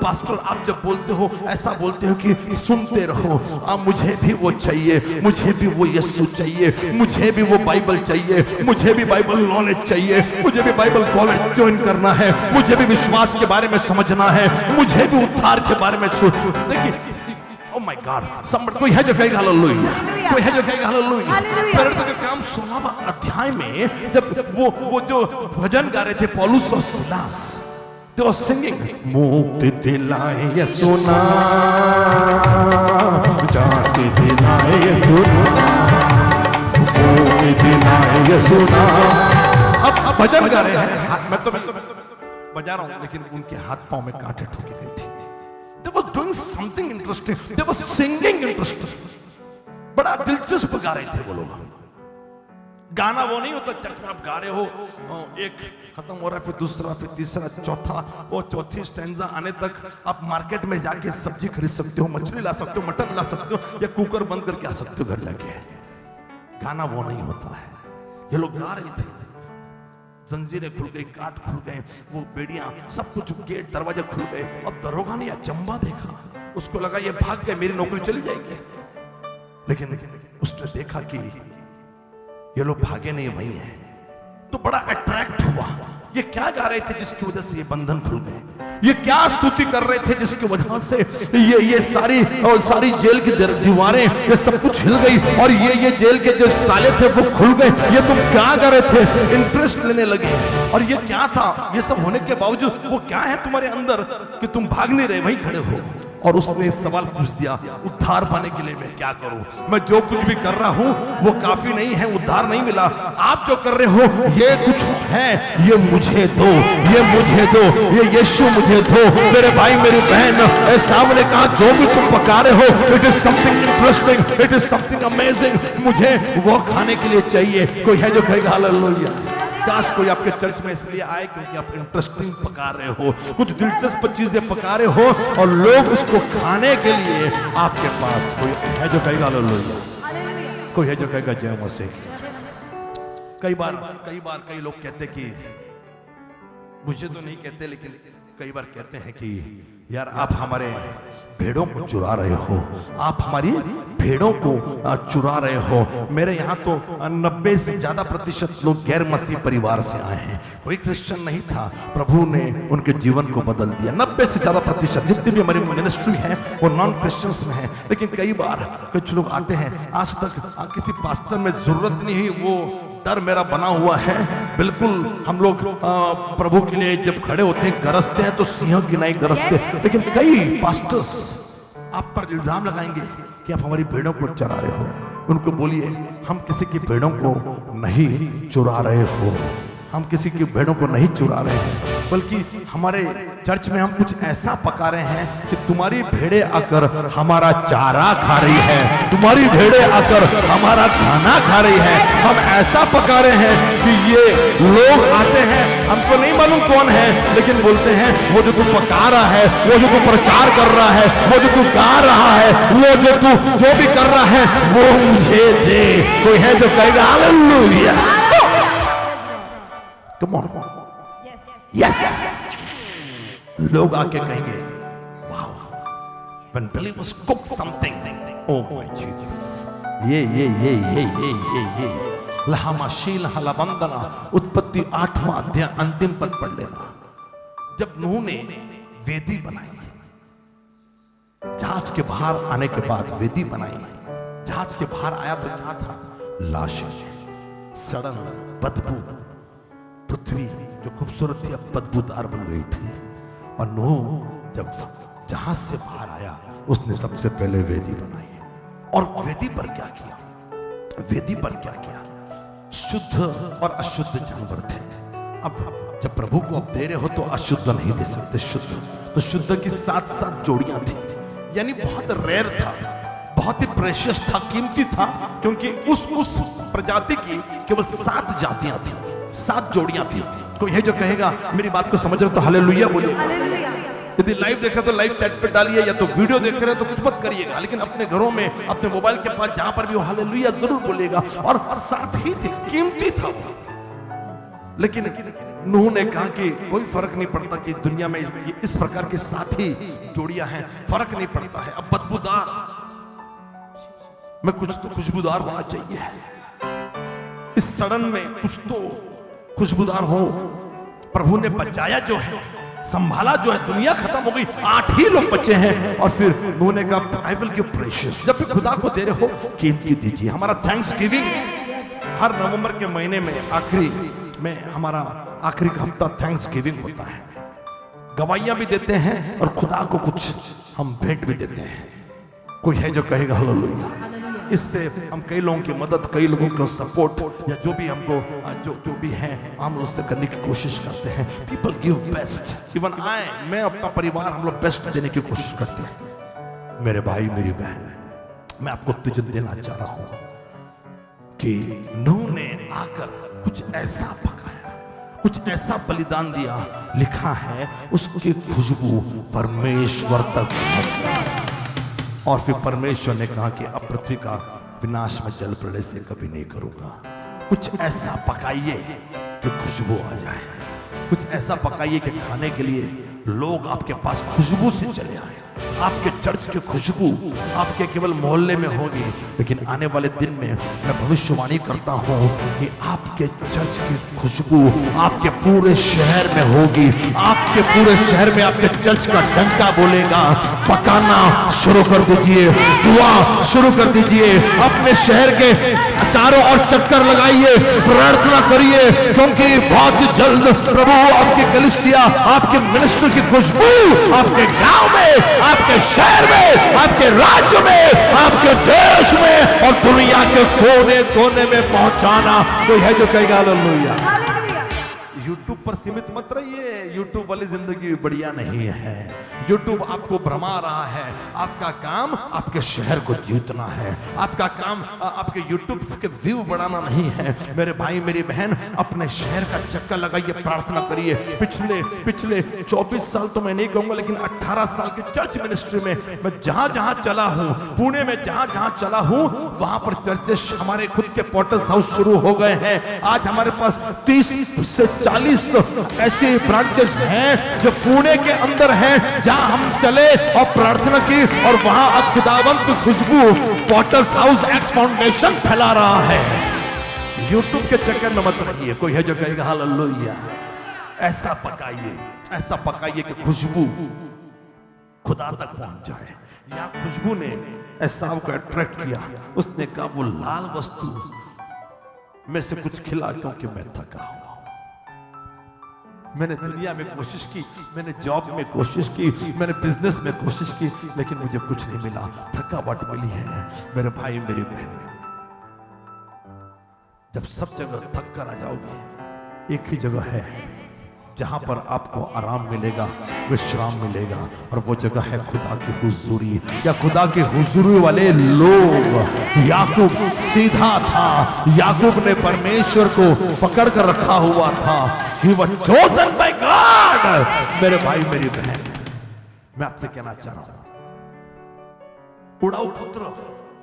पास्टर आप जब बोलते हो ऐसा बोलते हो कि सुनते रहो। मुझे भी वो चाहिए, मुझे भी वो यीशु चाहिए, मुझे भी वो बाइबल चाहिए, मुझे भी बाइबल नॉलेज चाहिए, मुझे भी बाइबल कॉलेज ज्वाइन करना है, मुझे भी विश्वास के बारे में समझना है, मुझे भी उद्धार के बारे में देखिए। Oh my God, somebody, कोई है जो कहेगा हालेलुया, कोई है जो कहेगा हालेलुया। प्रेरितों के काम 16वां अध्याय में जब वो जो भजन गा रहे थे पौलुस और सिलास, they were singing, मुक्ति दिलाए यीशु नाम, जाति दिलाए यीशु नाम, मुक्ति दिलाए यीशु नाम। अब भजन गा रहे हैं, मैं तो बजा रहा हूं लेकिन उनके हाथ पांव में कांटे ठोकी गई थी। They were doing something interesting. They were singing interesting. बड़ा दिलचस्प गा रहे थे वो लोग। गाना वो नहीं होता चर्च में आप गा रहे हो, एक खत्म हो रहा है फिर दूसरा फिर तीसरा चौथा, वो चौथी स्टैंजा आने तक आप मार्केट में जाके सब्जी खरीद सकते हो, मछली ला सकते हो, मटन ला सकते हो, या कुकर बंद करके आ सकते हो घर जाके। गाना वो नहीं होता है। ये लोग गा रहे थे, जंजीरें खुल गई, काट खुल गए, वो बेड़ियां सब कुछ, गेट दरवाजे खुल गए। अब दरोगा ने अचंबा देखा, उसको लगा ये भाग गए, मेरी नौकरी चली जाएगी। लेकिन उसने देखा कि ये लोग भागे नहीं, वही हैं। तो बड़ा अट्रैक्ट हुआ, ये क्या गा रहे थे जिसकी वजह से ये बंधन खुल गए, ये क्या स्तुति कर रहे थे जिसकी वजह से ये सारी जेल की दीवारें, ये सब कुछ हिल गई, और ये जेल के जो ताले थे वो खुल गए। ये तुम क्या कर रहे थे? इंटरेस्ट लेने लगे। और ये क्या था? ये सब होने के बावजूद वो क्या है तुम्हारे अंदर कि तुम भाग नहीं रहे, वहीं खड़े हो। और उसने इस सवाल पूछ दिया, उद्धार पाने के लिए मैं क्या करूं? मैं जो कुछ भी कर रहा हूं वो काफी नहीं है, उद्धार नहीं मिला। आप जो कर रहे हो ये कुछ है, ये मुझे दो, ये मुझे दो, ये यीशु मुझे दो। मेरे भाई मेरी बहन, एसाव ने कहा जो भी तुम पका रहे हो, it is something interesting, it is something amazing, मुझे वो खाने के लिए चाहिए। कोई है जो कहेगा हालेलुया? काश कोई आपके चर्च में इसलिए आए क्योंकि आप इंटरेस्टिंग पका रहे हो, कुछ दिलचस्प चीजें पका रहे हो, और लोग उसको खाने के लिए आपके पास। कोई है जो कहेगा हालेलुया? कोई है जो कहेगा जय मसीह? कई बार कई लोग कहते कि, मुझे तो नहीं कहते लेकिन कई बार कहते हैं कि यार आप हमारे भेड़ों को चुरा रहे हो, आप हमारी भेड़ों को चुरा रहे हो। मेरे यहाँ तो 90 से ज्यादा प्रतिशत लोग गैर मसीह परिवार से आए हैं, कोई क्रिश्चियन नहीं था, प्रभु ने उनके जीवन को बदल दिया। 90 से ज्यादा प्रतिशत जितनी भी हमारी मिनिस्ट्री है वो नॉन क्रिश्चियंस में है। लेकिन कई बार कुछ लोग आते हैं, आज तक किसी पास्टर में जरूरत नहीं हुई, वो डर मेरा बना हुआ है। बिल्कुल हम लोग प्रभु के लिए जब खड़े होते हैं, गरजते हैं तो सिंहों की नहीं गरजते। लेकिन कई पास्टर्स आप पर इल्जाम लगाएंगे कि आप हमारी भेड़ों को चरा रहे हो। उनको बोलिए हम किसी की भेड़ों को नहीं चुरा रहे हो, हम किसी की भेड़ों को नहीं चुरा रहे हैं, बल्कि हमारे चर्च में हम कुछ ऐसा पका रहे हैं कि तुम्हारी भेड़े आकर हमारा चारा खा रही है, तुम्हारी भेड़े आकर हमारा खाना खा रही है। हम ऐसा पका रहे हैं कि ये लोग आते हैं, हमको नहीं मालूम कौन है, लेकिन बोलते हैं वो जो तू पका रहा है, वो जो तू प्रचार कर रहा है, वो जो तू गा रहा है, वो जो तू जो भी कर रहा है वो मुझे दे। कोई है जो कहेगा हालेलुया? Come on. Yes. लोग आके कहेंगे, wow, when believers cook something, oh my Jesus, ये लहामाशील हलाबंदना, उत्पत्ति 8वां अध्याय अंतिम पद पढ़ लेना। जब नूह ने वेदी बनाई, जहाज के बाहर आने के बाद वेदी बनाई, जहाज के बाहर आया तो क्या था? लाशें, सड़न, बदबू, पृथ्वी जो खूबसूरत थी अब बदबूदार बन गई थी। और नूह जब जहाज से बाहर आया, उसने सबसे पहले वेदी बनाई। और वेदी पर क्या किया? वेदी पर क्या किया? शुद्ध और अशुद्ध जानवर थे। अब जब प्रभु को आप दे रहे हो तो अशुद्ध नहीं दे सकते, शुद्ध। तो शुद्ध की 7 जोड़ियां थी, यानी बहुत रेयर था, बहुत ही प्रेशियस था, कीमती था, क्योंकि उस प्रजाति की केवल 7 जातियां थी, 7 जोड़ियां थी। कोई है जो कहेगा मेरी बात को समझ रहे तो हालेलुया बोलिए। यदि लाइव देख रहे तो लाइव चैट पे डालिए, या तो वीडियो देख रहे तो कुछ मत करिएगा, लेकिन अपने घरों में अपने मोबाइल के पास जहां पर भी वो हालेलुया जरूर बोलेगा। और साथी थे, कीमती था वो। लेकिन नूह ने कहा कि कोई फर्क नहीं पड़ता कि दुनिया में इस प्रकार के साथी जोड़ियां हैं, फर्क नहीं पड़ता है। अब बदबूदार में कुछ तो खुशबूदार होना चाहिए, इस सड़न में कुछ तो खुशबूदार हो। प्रभु ने बचाया जो है, संभाला जो है, दुनिया खत्म हो गई, 8 ही लोग बचे हैं। और फिर नूह ने कहा आई विल गिव प्रेशियस। जब भी खुदा को दे रहे हो कीमती दीजिए। हमारा थैंक्स गिविंग हर नवंबर के महीने में आखिरी में हमारा आखिरी का हफ्ता थैंक्स गिविंग होता है। गवाहियां भी देते हैं और खुदा को कुछ हम भेंट भी देते हैं। कोई है जो कहेगा हालेलुया। इससे हम कई लोगों की मदद, कई लोगों को सपोर्ट, या जो भी हमको जो भी है हम उससे करने की कोशिश करते हैं। पीपल गिव बेस्ट, इवन मैं अपना परिवार, हम लोग बेस्ट देने की कोशिश करते हैं। मेरे भाई मेरी बहन, मैं आपको तुझे देना चाह रहा हूं कि नूह ने आकर कुछ ऐसा पकाया, कुछ ऐसा बलिदान दिया, लिखा है उसकी खुशबू परमेश्वर तक। और फिर परमेश्वर ने कहा कि अब पृथ्वी का विनाश में जल प्रलय से कभी नहीं करूंगा। कुछ ऐसा पकाइए कि खुशबू आ जाए, कुछ ऐसा पकाइए कि खाने के लिए लोग आपके पास खुशबू से चले आए। आपके चर्च की खुशबू आपके केवल मोहल्ले में होगी, लेकिन आने वाले दिन में मैं भविष्यवाणी करता हूं कि आपके चर्च की खुशबू आपके पूरे शहर में होगी। आपके पूरे शहर में आपके चर्च का डंका बोलेगा। पकाना शुरू कर दीजिए, दुआ शुरू कर दीजिए, अपने शहर के चारों ओर चक्कर लगाइए, प्रार्थना करिए, क्योंकि बहुत जल्द प्रभु आपकी कलीसिया, आपके मिनिस्टर की खुशबू आपके गांव में, आपके शहर में, आपके राज्य में, आपके देश में और दुनिया के कोने कोने में पहुंचाना। कोई है जो कहेगा हालेलुया। यूट्यूब पर सीमित मत रहिए, यूट्यूब वाली जिंदगी बढ़िया नहीं है। यूट्यूब आपको भरमा रहा है। आपका काम आपके शहर को जीतना है, आपका काम आपके यूट्यूब के व्यू बढ़ाना नहीं है। मेरे भाई मेरी बहन, अपने शहर का चक्कर लगाइए, प्रार्थना करिए। पिछले 24 साल तो मैं नहीं कहूंगा, लेकिन 18 साल की चर्च मिनिस्ट्री में मैं जहां जहां चला हूं, पुणे में जहां जहां चला हूं, वहां पर चर्चेस, हमारे खुद के पॉटर्स हाउस शुरू हो गए हैं। आज हमारे पास 30 से 40 ऐसे ब्रांचेस हैं जो पुणे के अंदर हैं, जहां हम चले और प्रार्थना की, और वहां अब खुदावंत की खुशबू पॉटर्स हाउस एक्ट फाउंडेशन फैला रहा है। यूट्यूब के चक्कर में मत रहिए। कोई है जो कहेगा हालेलुया। ऐसा पकाइए कि खुशबू खुदा तक पहुंच जाए। या खुशबू ने एसाव को अट्रैक्ट किया। उसने कहा वो लाल वस्तु में से कुछ खिला, क्योंकि मैं थका हूं। मैंने दुनिया में कोशिश की, मैंने जॉब में कोशिश की, मैंने बिजनेस में कोशिश की, लेकिन मुझे कुछ नहीं मिला। थकावट मिली है। मेरे भाई मेरी बहन, जब सब जगह थक कर आ जाओगे, एक ही जगह है जहां पर आपको आराम मिलेगा, विश्राम मिलेगा, और वो जगह है खुदा की हुजूरी, या खुदा की हुजूरी वाले लोग। याकूब सीधा था, याकूब ने परमेश्वर को पकड़ कर रखा हुआ था। He was chosen by God। मेरे भाई मेरी बहन, मैं आपसे कहना चाह रहा हूं, उड़ाऊ पुत्र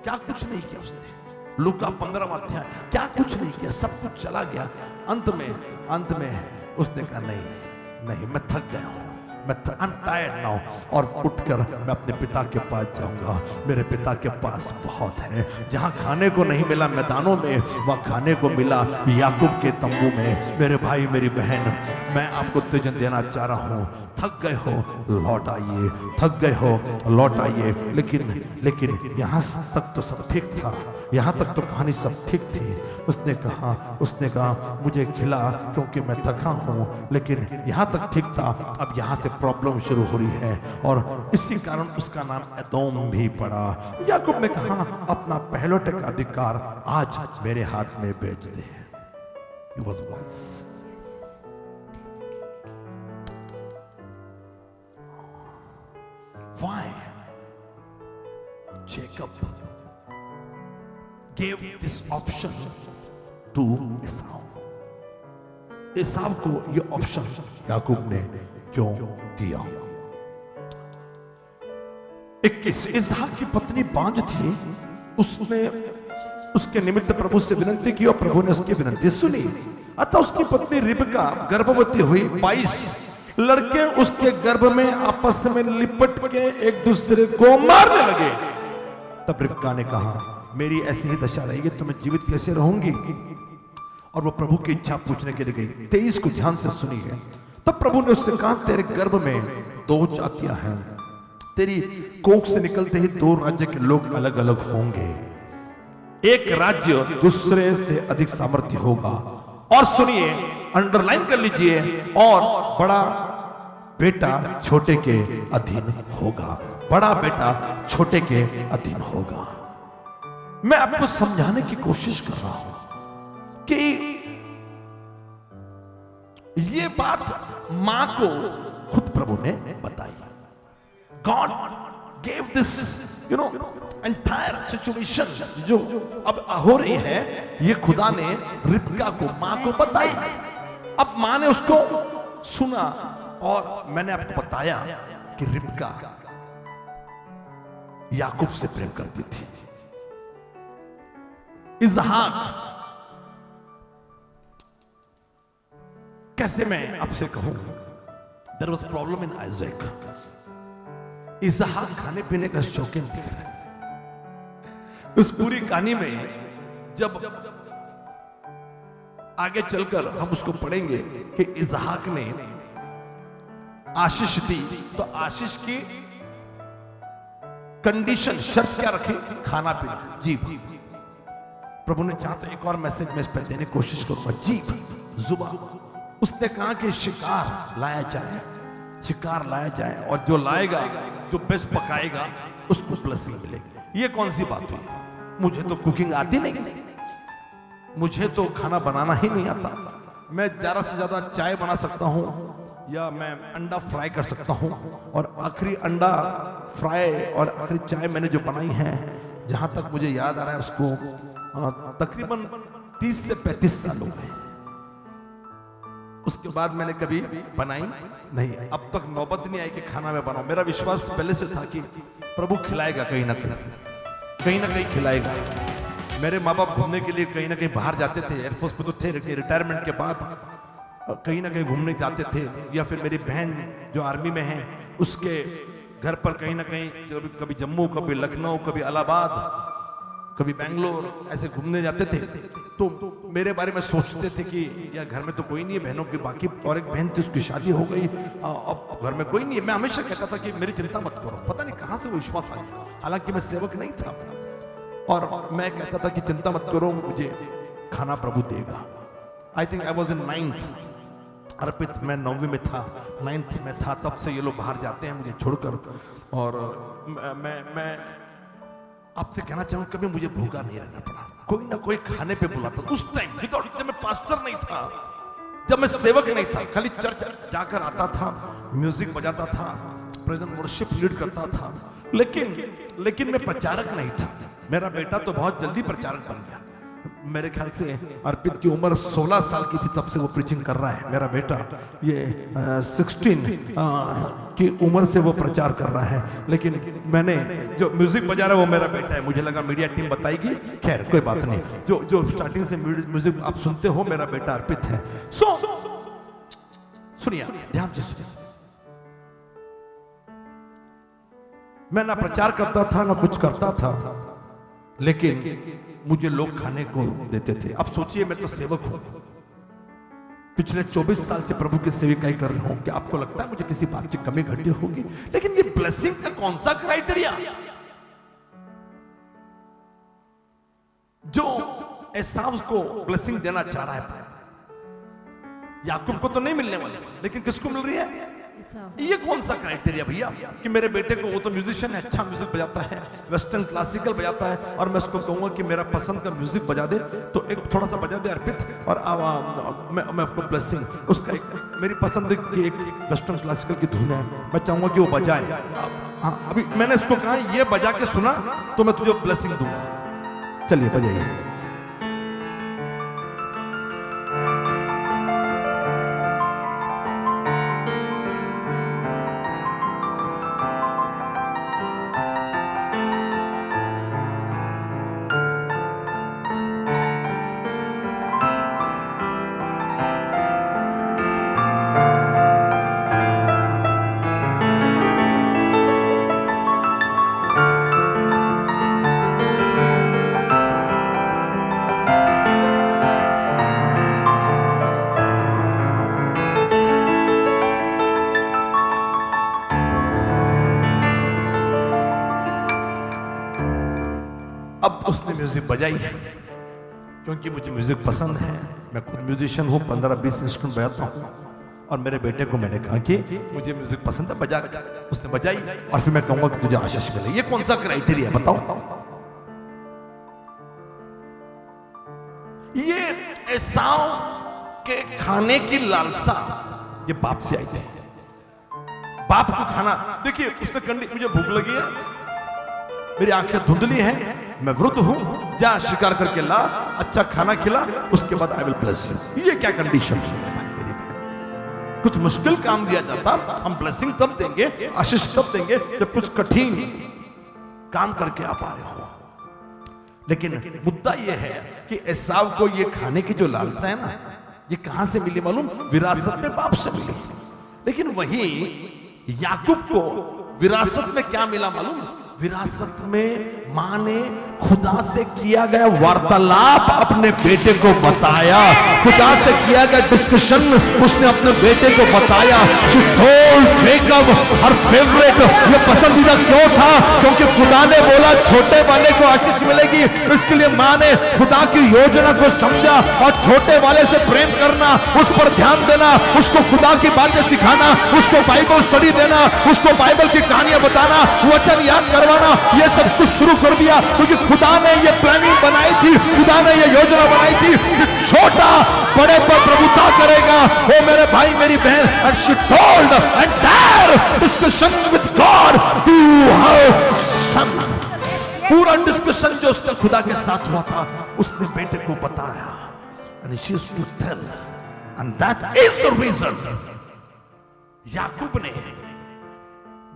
क्या कुछ नहीं किया उसने। लूका 15वां अध्याय, क्या कुछ नहीं किया, सब कुछ चला गया। अंत में उसने कहा नहीं, मैं थक गया हूं, मैं टायर्ड नाउ, और उठकर मैं अपने पिता के पास जाऊंगा। मेरे पिता के पास बहुत है। जहां खाने को नहीं मिला मैदानों में, वहां खाने को मिला याकूब के तंबू में। मेरे भाई मेरी बहन, मैं आपको उत्तेजन देना चाह रहा हूं, थक गए हो लौट आइए, थक गए हो लौट आइए। लेकिन यहां तक तो सब ठीक था, यहां तक तो कहानी सब ठीक थी। उसने कहा मुझे खिला, क्योंकि मैं थका हूं। लेकिन यहां तक ठीक था, अब यहां से प्रॉब्लम शुरू हो रही है, और इसी कारण उसका नाम एदोम भी पड़ा। याकूब ने कहा अपना पहलौठे का अधिकार आज मेरे हाथ में बेच दे। He was wise. Why? Jacob gave this option to Esau. एसाव को ये ऑप्शन याकूब ने क्यों दिया? 21 इसहाक की पत्नी बांझ थी, उसने उसके निमित्त प्रभु से विनती की और प्रभु ने उसकी विनती सुनी। अतः उसकी पत्नी रिबका गर्भवती हुई। 22 लड़के उसके गर्भ में आपस में लिपट के एक दूसरे को मारने लगे। तब रिबका ने कहा, मेरी ऐसी ही दशा रहेगी तो मैं जीवित कैसे रहूंगी? और वो प्रभु की इच्छा पूछने के लिए गई। 23 को ध्यान से सुनिए। तब प्रभु ने उससे कहा, तेरे गर्भ में 2 जातियां हैं, तेरी कोख से निकलते ही 2 राज्य के लोग अलग अलग होंगे, एक राज्य दूसरे से अधिक सामर्थ्य होगा। और सुनिए, अंडरलाइन कर लीजिए, और बड़ा बेटा छोटे के अधीन होगा, बड़ा बेटा छोटे के अधीन होगा। मैं आपको समझाने की कोशिश कर रहा हूं कि ये बात मां को खुद प्रभु ने बताई। God gave this entire situation जो अब हो रही है, ये खुदा ने रिबका को, मां को बताई। अब मां ने उसको सुना, और मैंने आपको बताया कि रिबका याकूब से प्रेम करती थी। इसहाक, कैसे मैं आपसे कहूं, there was problem in Isaac. इसहाक खाने पीने का शौकीन दिख रहा है। उस पूरी कहानी में जब आगे चलकर हम उसको पढ़ेंगे कि इसहाक ने आशीष दी, तो आशीष की कंडीशन, शर्त क्या रखी? खाना पीना, जीभ। प्रभु ने चाहा तो एक और मैसेज में इस पर देने की कोशिश करूंगा, जीभ, जुबान। उसने कहा कि शिकार लाया जाए, शिकार लाया जाए, और जो लाएगा, जो बेस्ट पकाएगा, उसको ब्लेसिंग मिलेगी। ये कौन सी बात हुई? मुझे तो कुकिंग आती नहीं, मुझे तो खाना बनाना ही नहीं आता। मैं ज्यादा से ज्यादा चाय बना सकता हूं, या मैं अंडा फ्राई कर सकता हूं, और आखिरी अंडा फ्राई और आखिरी चाय मैंने जो बनाई है, जहां तक मुझे याद आ रहा है, उसको तकरीबन 30 से 35 साल हो गए। उसके बाद मैंने कभी बनाई नहीं। अब तक नौबत नहीं आई कि खाना मैं बनाऊं। मेरा विश्वास पहले से था कि प्रभु खिलाएगा, कहीं ना कहीं खिलाएगा। मेरे माँ बाप घूमने के लिए कहीं ना कहीं बाहर जाते थे, एयरफोर्स में तो थे, रिटायरमेंट के बाद कहीं ना कहीं घूमने जाते थे, या फिर मेरी बहन जो आर्मी में है, उसके घर पर कहीं ना कहीं, कभी जम्मू, कभी लखनऊ, कभी इलाहाबाद, कभी बेंगलोर, ऐसे घूमने जाते थे। तो मेरे बारे में सोचते थे कि यार घर में तो कोई नहीं है, बहनों की बाकी, और एक बहन थी उसकी शादी हो गई, अब घर में कोई नहीं है। मैं हमेशा कहता था कि मेरी चिंता मत करो। पता नहीं कहां से वो विश्वास आ गया, हालांकि मैं सेवक नहीं था, और मैं कहता था कि चिंता मत करो, मुझे खाना प्रभु देगा। I think I was in 9th, अर्पित मैं 9वीं में था, 9th में था, तब से ये लोग बाहर जाते हैं मुझे छोड़कर। और मैं आपसे कहना चाहूँ, कभी मुझे भूखा नहीं रहना पड़ा, कोई ना कोई खाने पे बुलाता। उस टाइम जब मैं पास्टर नहीं था, जब मैं सेवक नहीं था, खाली चर्च जाकर आता था, म्यूजिक बजाता था, प्रेजेंट वर्शिप लीड करता था, लेकिन मैं प्रचारक नहीं था। मेरा बेटा तो बहुत जल्दी प्रचारक बन गया। मेरे ख्याल से अर्पित की उम्र 16 साल की थी, तब से वो प्रीचिंग कर रहा है। मेरा बेटा ये 16 की उम्र से वो प्रचार कर रहा है। लेकिन मैंने जो म्यूजिक बजा रहा है वो मेरा बेटा है। मुझे लगा मीडिया टीम बताएगी, खैर कोई बात नहीं। जो स्टार्टिंग से म्यूजिक आप सुनते हो, मेरा बेटा अर्पित है। सुनिए, ध्यान से सुनिए। मैं ना प्रचार करता था ना कुछ करता था, लेकिन मुझे लोग खाने को देते थे। अब सोचिए, मैं तो सेवक हूं, पिछले 24 साल से प्रभु की सेविकाई कर रहा हूं। क्या आपको लगता है मुझे किसी बात की कमी घटी होगी? लेकिन ये ब्लेसिंग का कौन सा क्राइटेरिया जो एसाव को ब्लेसिंग देना चाह रहा है? याकूब को तो नहीं मिलने वाली, लेकिन किसको मिल रही है? ये कौन सा क्राइटेरिया भैया कि मेरे बेटे को, वो तो म्यूजिशियन है, अच्छा म्यूजिक बजाता है, वेस्टर्न क्लासिकल बजाता है, और मैं उसको कहूंगा कि मेरा पसंद का म्यूजिक बजा दे, तो एक थोड़ा सा बजा दे अर्पित, और मैं आपको ब्लेसिंग, उसका मेरी पसंद की एक वेस्टर्न क्लासिकल की धुन है, मैं चाहूंगा कि वो बजाए। हाँ, अभी मैंने उसको कहा ये बजा के सुना तो मैं तुझे ब्लेसिंग दूंगा। चलिए बजाइए। म्यूजिक बजाई है, क्योंकि मुझे म्यूजिक पसंद है। मैं खुद म्यूजिशियन हूँ, 15-20 इंस्ट्रूमेंट बजाता हूँ। और मेरे बेटे को मैंने कहा कि मुझे म्यूजिक पसंद है, बजा। उसने बजाई और फिर मैं कहूंगा कि तुझे आशीष मिले। ये कौन सा क्राइटेरिया बताओ? ये एसाव के खाने की लालसा ये बाप से आई थी। बाप को खाना, देखिए उसने मुझे भूख लगी है, मेरी आंखें धुंधली हैं, मैं वृद्ध हूं, जा शिकार करके ला, अच्छा खाना खिला, उसके बाद आई विल ब्लेस यू। ये क्या कंडीशन है? कुछ मुश्किल काम दिया जाता, हम ब्लेसिंग तब देंगे, आशीष तब देंगे जब कुछ कठिन काम करके आप आ रहे हो। लेकिन मुद्दा यह है कि एसाव को ये खाने की जो लालसा है ना, ये कहां से मिली मालूम? विरासत में बाप से मिली। लेकिन वही याकूब को विरासत में क्या मिला मालूम? विरासत में मां ने खुदा से किया गया वार्तालाप अपने बेटे को बताया, खुदा से किया गया डिस्कशन उसने अपने बेटे को बताया। She told Jacob her favorite। ये पसंदीदा क्यों था? क्योंकि खुदा ने बोला छोटे वाले को आशीष मिलेगी। इसके लिए मां ने खुदा की योजना को समझा और छोटे वाले से प्रेम करना, उस पर ध्यान देना, उसको खुदा की बातें सिखाना, उसको बाइबल स्टडी देना, उसको बाइबल की कहानियां बताना, वचन याद करवाना, ये सब कुछ शुरू कर दिया। क्योंकि खुदा ने ये प्लानिंग बनाई थी, खुदा ने ये योजना बनाई थी कि छोटा बड़े पर प्रभुता करेगा। ओ मेरे भाई मेरी बहन, and she told entire discussion with God to her son। पूरा डिस्कशन जो उसका खुदा के साथ हुआ था, उसने बेटे को बताया। and she used to tell, and that is the reason याकूब ने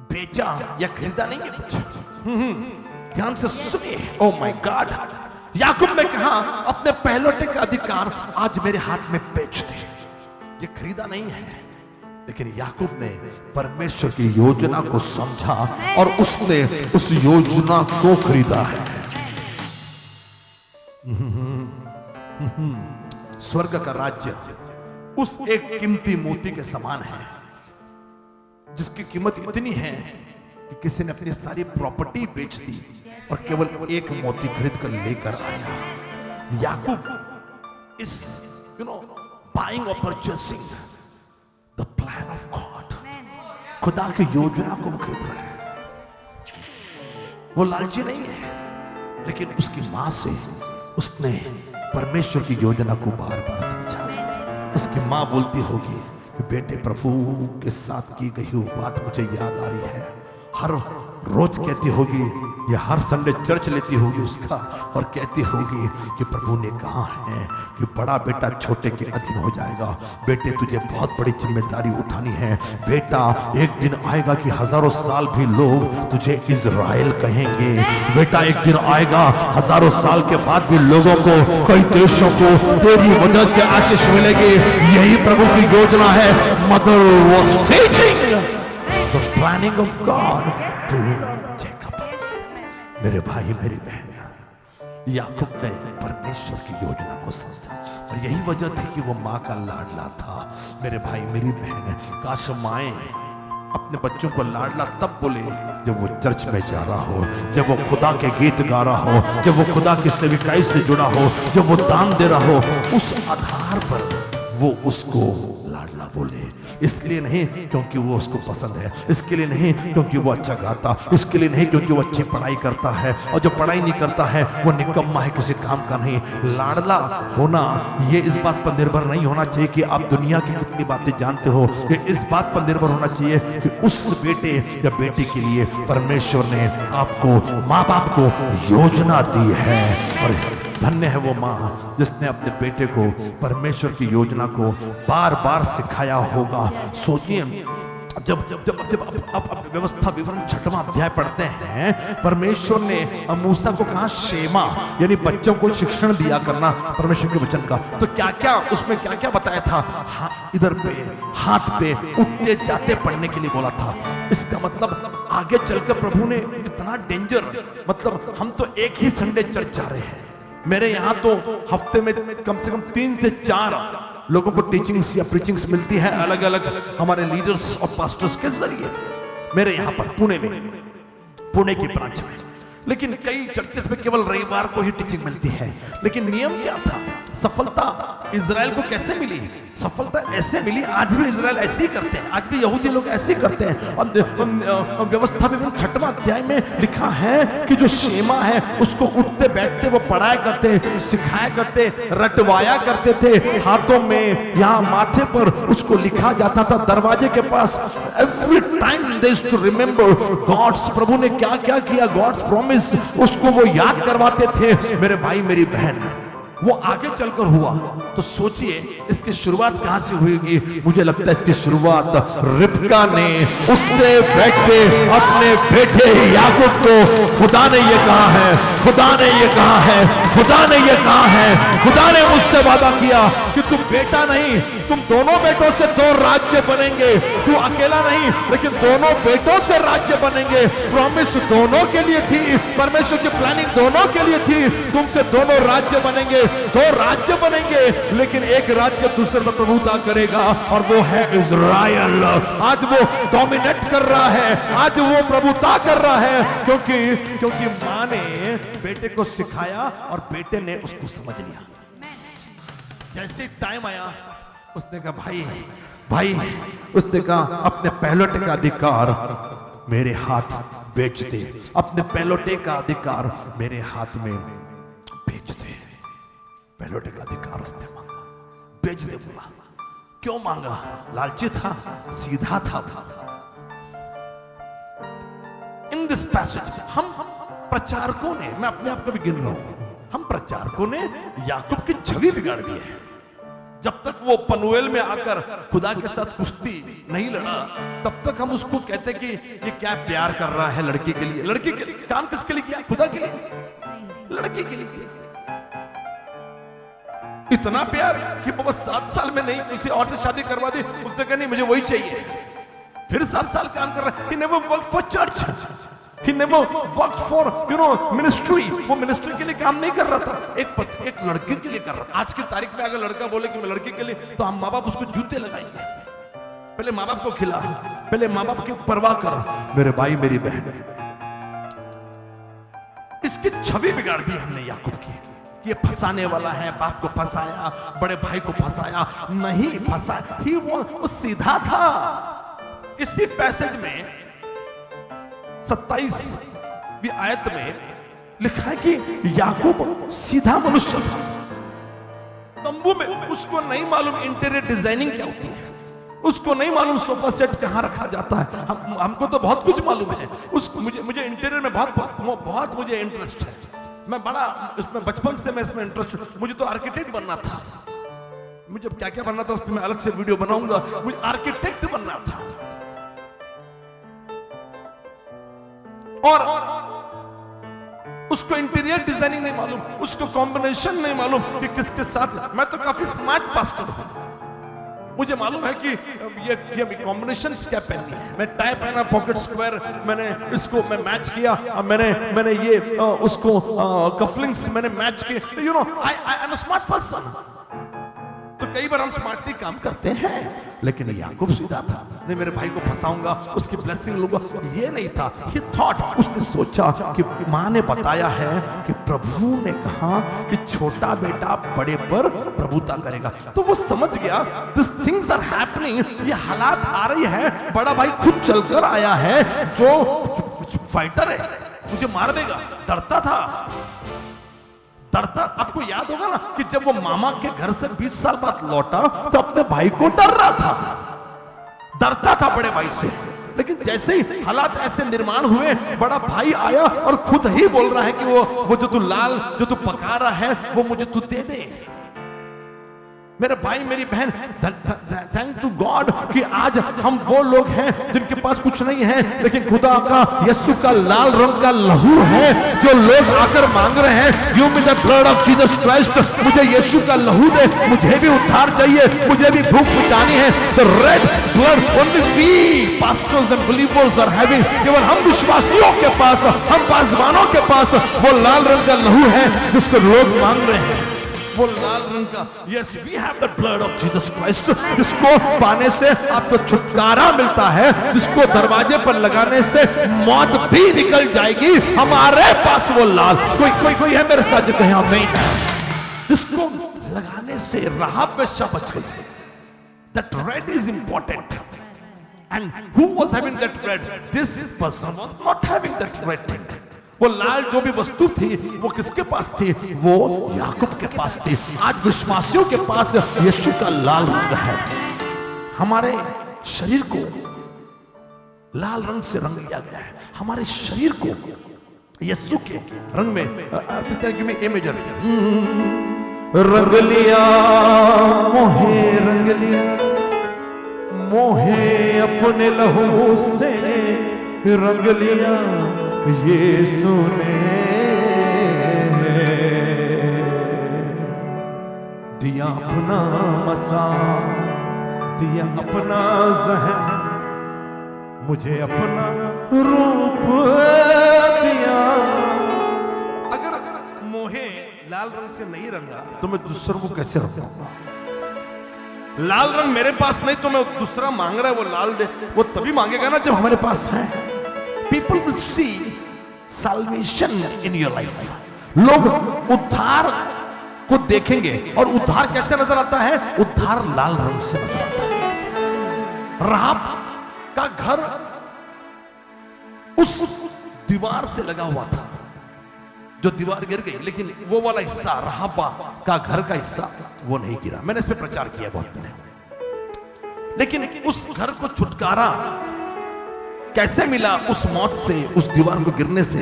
बेचा या खरीदा नहीं है कुछ। ध्यान से सुनिए, ओ माय गॉड। याकूब ने कहा अपने पहलौठे का अधिकार आज मेरे हाथ में बेच दे। ये खरीदा नहीं है, लेकिन याकूब ने परमेश्वर की योजना को समझा और उसने उस योजना को खरीदा है। स्वर्ग का राज्य उस एक कीमती मोती के समान है, जिसकी कीमत इतनी है कि किसी ने अपनी सारी प्रॉपर्टी बेच दी और केवल एक मोती खरीद कर लेकर आया। याकूब इस बाइंग और purchasing the plan of God. खुदा की योजना को वो खरीद रहा है। वो लालची नहीं है, लेकिन उसकी मां से उसने परमेश्वर की योजना को बार बार समझा। उसकी मां बोलती होगी, बेटे प्रभु के साथ की गई वो बात मुझे याद आ रही है। हर रोज कहती होगी या हर संडे चर्च लेती होगी उसका और कहती होगी कि प्रभु ने कहा है कि बड़ा बेटा छोटे के अधीन हो जाएगा। बेटे तुझे बहुत बड़ी जिम्मेदारी उठानी है। बेटा एक दिन आएगा कि हजारों साल भी लोग तुझे इज़राइल कहेंगे। बेटा एक दिन आएगा हजारों साल के बाद भी लोगों को, कई देशों को तेरी वजह से आशीष मिलेगी। यही प्रभु की योजना है। Mother was teaching the planning of God to Jacob। मेरे भाई मेरी बहन, याकूब ने परमेश्वर की योजना को समझा और यही वजह थी कि वो माँ का लाडला था। मेरे भाई मेरी बहन, काश माएं अपने बच्चों को लाडला तब बोले जब वो चर्च में जा रहा हो, जब वो खुदा के गीत गा रहा हो, जब वो खुदा की सेविकाई से जुड़ा हो, जब वो दान दे रहा हो। उस आधार पर वो उसको लाडला बोले। इसलिए नहीं क्योंकि वो उसको पसंद है, इसके लिए नहीं क्योंकि वो अच्छा गाता, इसके लिए नहीं क्योंकि वो अच्छी पढ़ाई करता है, और जो पढ़ाई नहीं करता है वो निकम्मा है, किसी काम का नहीं। लाडला होना ये इस बात पर निर्भर नहीं होना चाहिए कि आप दुनिया की कितनी बातें जानते हो। ये इस बात पर निर्भर होना चाहिए कि उस बेटे या बेटी के लिए परमेश्वर ने आपको, माँ बाप को योजना दी है। और धन्य है वो माँ जिसने अपने बेटे को परमेश्वर की योजना को बार बार सिखाया होगा। सोचिए, जब व्यवस्था विवरण 6वां अध्याय पढ़ते हैं, परमेश्वर ने मूसा को कहा शेमा, यानी बच्चों को शिक्षण दिया करना परमेश्वर के वचन का। तो क्या क्या उसमें क्या क्या बताया था? इधर पे हाथ पे उठते जाते पढ़ने के लिए बोला था। इसका मतलब आगे चलकर प्रभु ने इतना डेंजर, मतलब हम तो एक ही संडे चर्च जा रहे हैं, मेरे यहाँ तो हफ्ते में कम से कम 3 से 4 लोगों को टीचिंग्स या प्रीचिंग्स मिलती है अलग अलग हमारे लीडर्स और पास्टर्स के जरिए। मेरे यहाँ पर पुणे की ब्रांच में लेकिन कई चर्चेस में केवल रविवार को ही टीचिंग मिलती है। लेकिन नियम क्या था? सफलता इजराइल को कैसे मिली? सफलता ऐसे मिली, आज भी इजराइल ऐसे ही करते हैं, आज भी यहूदी लोग ऐसे ही करते हैं। और व्यवस्था में 6वां अध्याय में लिखा है कि जो शेमा है उसको उठते बैठते वो पढ़ाया करते, सिखाया करते, रटवाया करते थे, हाथों में यहाँ माथे पर उसको लिखा जाता था, दरवाजे के पास। Every time they used to remember God's, प्रभु ने क्या क्या किया, गॉड्स प्रॉमिस, उसको वो याद करवाते थे। मेरे भाई मेरी बहन, वो आगे चलकर हुआ तो सोचिए इसकी शुरुआत कहां से हुई? मुझे लगता है इसकी शुरुआत रिबका ने उठते बैठते अपने बेटे याकूब को, खुदा ने ये कहा है, खुदा ने ये कहा है, खुदा ने ये कहा है, खुदा ने मुझसे वादा किया कि तुम बेटा नहीं, तुम दोनों बेटों से 2 राज्य बनेंगे, तू अकेला नहीं लेकिन दोनों बेटों से राज्य बनेंगे। प्रॉमिस दोनों के लिए थी, परमेश्वर की प्लानिंग दोनों के लिए थी, तुमसे दोनों राज्य बनेंगे, 2 राज्य बनेंगे, लेकिन एक राज्य दूसरे पर प्रभुता करेगा और वो है इजराइल। आज वो डोमिनेट कर रहा है, आज वो प्रभुता कर रहा है, क्योंकि मां ने बेटे को सिखाया और बेटे ने उसको समझ लिया। जैसे टाइम आया उसने कहा भाई, उसने कहा अपने पहलौठे का अधिकार मेरे हाथ बेच दे, अपने पहलौठे का अधिकार मेरे हाथ में बेच दे। पहलौठे का अधिकार उसने मांगा, बेच दे बोला। क्यों मांगा? लालची था, सीधा था। इन दिस पैसेज हम प्रचारकों ने, मैं अपने आप को भी गिन रहा हूं, हम प्रचारकों ने याकूब की छवि बिगाड़ दी है। जब तक वो पनुएल में आकर खुदा के साथ कुश्ती नहीं लड़ा, तब तक हम उसको कहते कि ये क्या प्यार कर रहा है लड़की के लिए। लड़की के लिए काम किसके लिए किया? खुदा के लिए, लड़की के लिए। इतना प्यार कि बाबा 7 साल में नहीं किसी और से शादी करवा दी, उसने कहा नहीं मुझे वही चाहिए। फिर 7 साल काम कर रहा है। He never worked for church. He never worked for ministry. वो मिनिस्ट्री के लिए काम नहीं कर रहा था, एक लड़के के लिए कर रहा था। आज की तारीख में अगर लड़का बोले कि मैं लड़की के लिए, तो हम माँ बाप उसको जूते लगाएंगे। पहले माँ बाप को खिला, पहले माँ बाप की परवाह कर। मेरे भाई मेरी बहन, इसकी छवि बिगाड़ दी हमने याकूब की। ये फंसाने वाला है, बाप को फंसाया, बड़े भाई को फंसाया, नहीं फंसाया, वो सीधा था। इसी पैसेज में 27वीं आयत में लिखा है कि याकूब सीधा मनुष्य था। तंबू में उसको नहीं मालूम इंटीरियर डिजाइनिंग क्या होती है, उसको नहीं मालूम सोफा सेट कहां रखा जाता है। हमको तो बहुत कुछ मालूम है। उसको मुझे इंटीरियर में बहुत मुझे इंटरेस्ट है। मैं बड़ा इसमें बचपन से मैं इसमें इंटरेस्ट, मुझे तो आर्किटेक्ट बनना था। मुझे क्या क्या बनना था उस पर मैं अलग से वीडियो बनाऊंगा। मुझे आर्किटेक्ट बनना था और उसको इंटीरियर डिजाइनिंग नहीं मालूम, उसको कॉम्बिनेशन नहीं मालूम कि किसके साथ। मैं तो काफी स्मार्ट पास्टर हूं, मुझे मालूम है कि ये कॉम्बिनेशन क्या पहननी है। मैं टाई पहना, पॉकेट स्क्वायर, मैंने इसको मैं मैच किया, मैंने ये उसको कफलिंग्स मैंने मैच किए। I am a smart person. तो कई बार हम स्मार्टली काम करते हैं, लेकिन याकूब सीधा था। नहीं मेरे भाई को फंसाऊंगा, उसकी ब्लेसिंग लूंगा, ये नहीं था। He thought, उसने सोचा कि माँ ने बताया है कि प्रभु ने कहा कि छोटा बेटा बड़े पर प्रभुता करेगा, तो वो समझ गया दिस थिंग्स आर हैपनिंग, ये हालात आ रही है। बड़ा भाई खुद चलकर आया है, जो फाइटर है, मुझे मार देगा। डरता था, डरता। आपको याद होगा ना कि जब वो मामा के घर से 20 साल बाद लौटा तो अपने भाई को डर रहा था, डरता था बड़े भाई से। लेकिन जैसे ही हालात ऐसे निर्माण हुए, बड़ा भाई आया और खुद ही बोल रहा है कि वो जो तू पका रहा है वो मुझे तू दे दे। मेरे भाई मेरी बहन, थैंक टू गॉड कि आज हम वो लोग हैं जिनके पास कुछ नहीं है, लेकिन खुदा का यीशु का लाल रंग का लहू है, जो लोग आकर मांग रहे हैं, give me the blood of Jesus Christ, मुझे यीशु का लहू दे, मुझे भी उद्धार चाहिए, मुझे भी भूख मिटानी है। The red blood only we pastors and believers are having, केवल हम विश्वासियों के पास, हम पासवानों के पास वो लाल रंग का लहू है जिसको लोग मांग रहे हैं। वो लाल रंग का, yes we have the blood of Jesus Christ, जिसको पाने से आपको छुटकारा मिलता है, जिसको दरवाजे पर लगाने से मौत भी निकल जाएगी। हमारे पास वो लाल, कोई है मेरे साथ जो कहे आमीन, जिसको लगाने से राहब वेश्या बच गई। That red is important. And who was having that red? This person was not having that red thing. वो लाल जो भी वस्तु थी वो किसके पास थी? वो याकूब के पास थी। आज विश्वासियों के पास यीशु का लाल रंग है। हमारे शरीर को लाल रंग से रंग लिया गया है। हमारे शरीर को यीशु के रंग में इमेजर रंग लिया, मोहे रंग लिया, मोहे अपने लहू से रंग लिया यीशु ने। दिया अपना मसा, दिया अपना ज़हन, मुझे अपना रूप दिया। अगर मोहे लाल रंग से नहीं रंगा तो मैं दूसरों को कैसे रंगाऊंगा? लाल रंग मेरे पास नहीं तो मैं दूसरा मांग रहा है वो लाल दे, वो तभी मांगेगा ना जब हमारे पास है। People will see salvation in your life. लोग उद्धार को देखेंगे, और उद्धार कैसे नजर आता है? उद्धार लाल रंग से नजर आता है। राहब का घर उस दीवार से लगा हुआ था, जो दीवार गिर गई, लेकिन वो वाला हिस्सा राहब का घर का हिस्सा वो नहीं गिरा। मैंने इस पे प्रचार किया बहुत पहले। लेकिन उस घर को छुटकारा कैसे मिला? उस मौत से, उस दीवार को गिरने से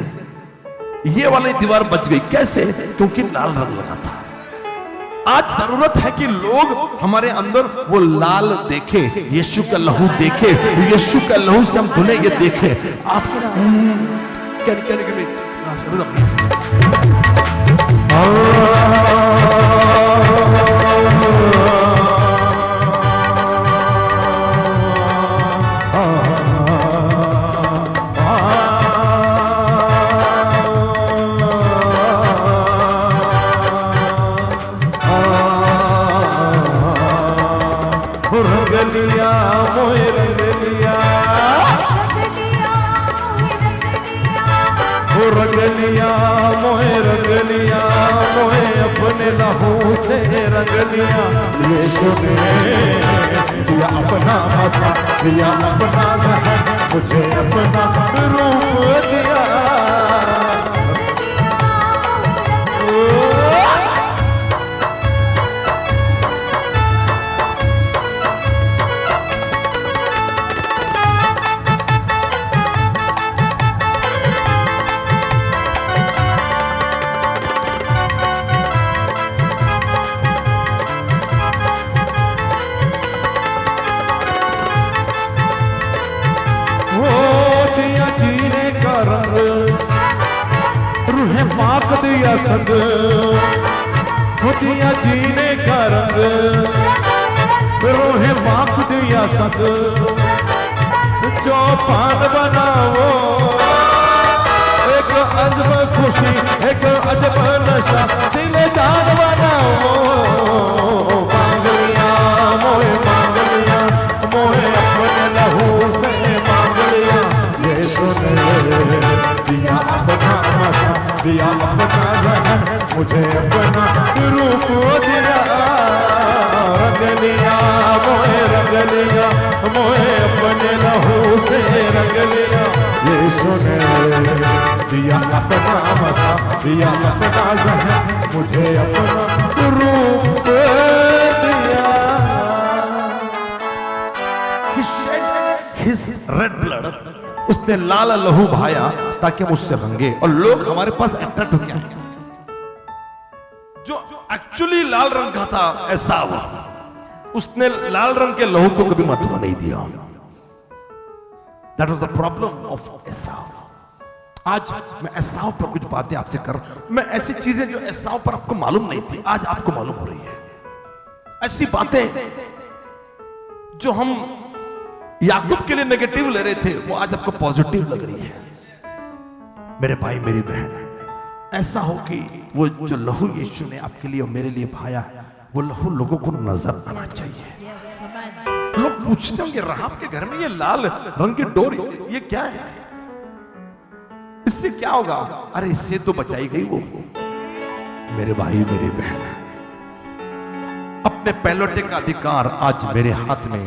ये वाली दीवार बच गई। कैसे? क्योंकि लाल रंग लगा था। आज जरूरत है कि लोग हमारे अंदर वो लाल देखे, यीशु का लहू देखे, यीशु का लहू से हम धुले ये देखे। आप रंग लिया यीशु ने। दिया अपना मसा, दिया अपना ज़हन, मुझे अपना रूप दिया। दिया संग, दिया जीने का रंग, रोहे माख दिया संग, जो पान बनाओ एक अजब खुशी, एक अजब नशा, दिल जान बनाओ। मांग लिया मोहे, मांग लिया मोहे, अपने लहू से मांग लिया यीशु ने। दिया अपना मसा, दिया अपना ज़हन, मुझे अपना रूप दिया। रंग लिया मोहे, रंग लिया मोहे, अपने लहू से रंग लिया यीशु ने। दिया अपना मसा, दिया अपना ज़हन, मुझे अपना रूप दिया। He shed his red blood, उसने लाल लहू बहाया ताकि हम उससे रंगे और लोग हमारे पास अट्रैक्ट होके आए। जो एक्चुअली लाल रंग का था एसाव, उसने लाल रंग के लहू को कभी महत्व नहीं दिया। That was the problem of Esau. आज मैं एसाव पर कुछ बातें आपसे कर, मैं ऐसी चीजें जो एसाव पर आपको मालूम नहीं थी आज आपको मालूम हो रही है। ऐसी बातें जो हम याकूब के लिए नेगेटिव ले रहे थे वो आज आपको पॉजिटिव लग रही है। मेरे भाई मेरी बहन, ऐसा हो कि वो जो लहू यीशु ने आपके लिए और मेरे लिए बहाया, वो लहू लोगों को नजर आना चाहिए। लोग पूछते होंगे राहब के घर में ये लाल रंग की डोर ये क्या है, इससे क्या होगा? अरे इससे तो बचाई गई वो। मेरे भाई मेरे बहन, अपने पहलौठे का अधिकार आज मेरे हाथ में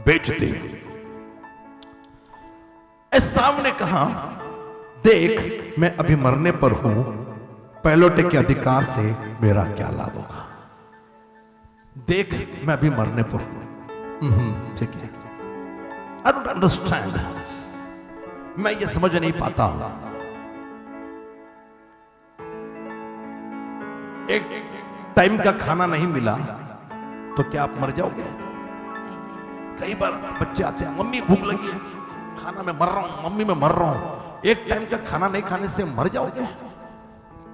बेच दे। एसाव ने कहा, देख मैं अभी मरने पर हूं, पहलौठे के अधिकार से मेरा क्या लाभ होगा? देख मैं अभी मरने पर हूं। ठीक है, आई डोंट अंडरस्टैंड, मैं ये समझ नहीं पाता। एक टाइम का खाना नहीं मिला तो क्या आप मर जाओगे? कई बार बच्चे आते हैं, मम्मी भूख लगी है, खाना में मर रहा हूं, मम्मी मैं मर रहा हूं। एक टाइम का खाना नहीं खाने से मर जाओगे?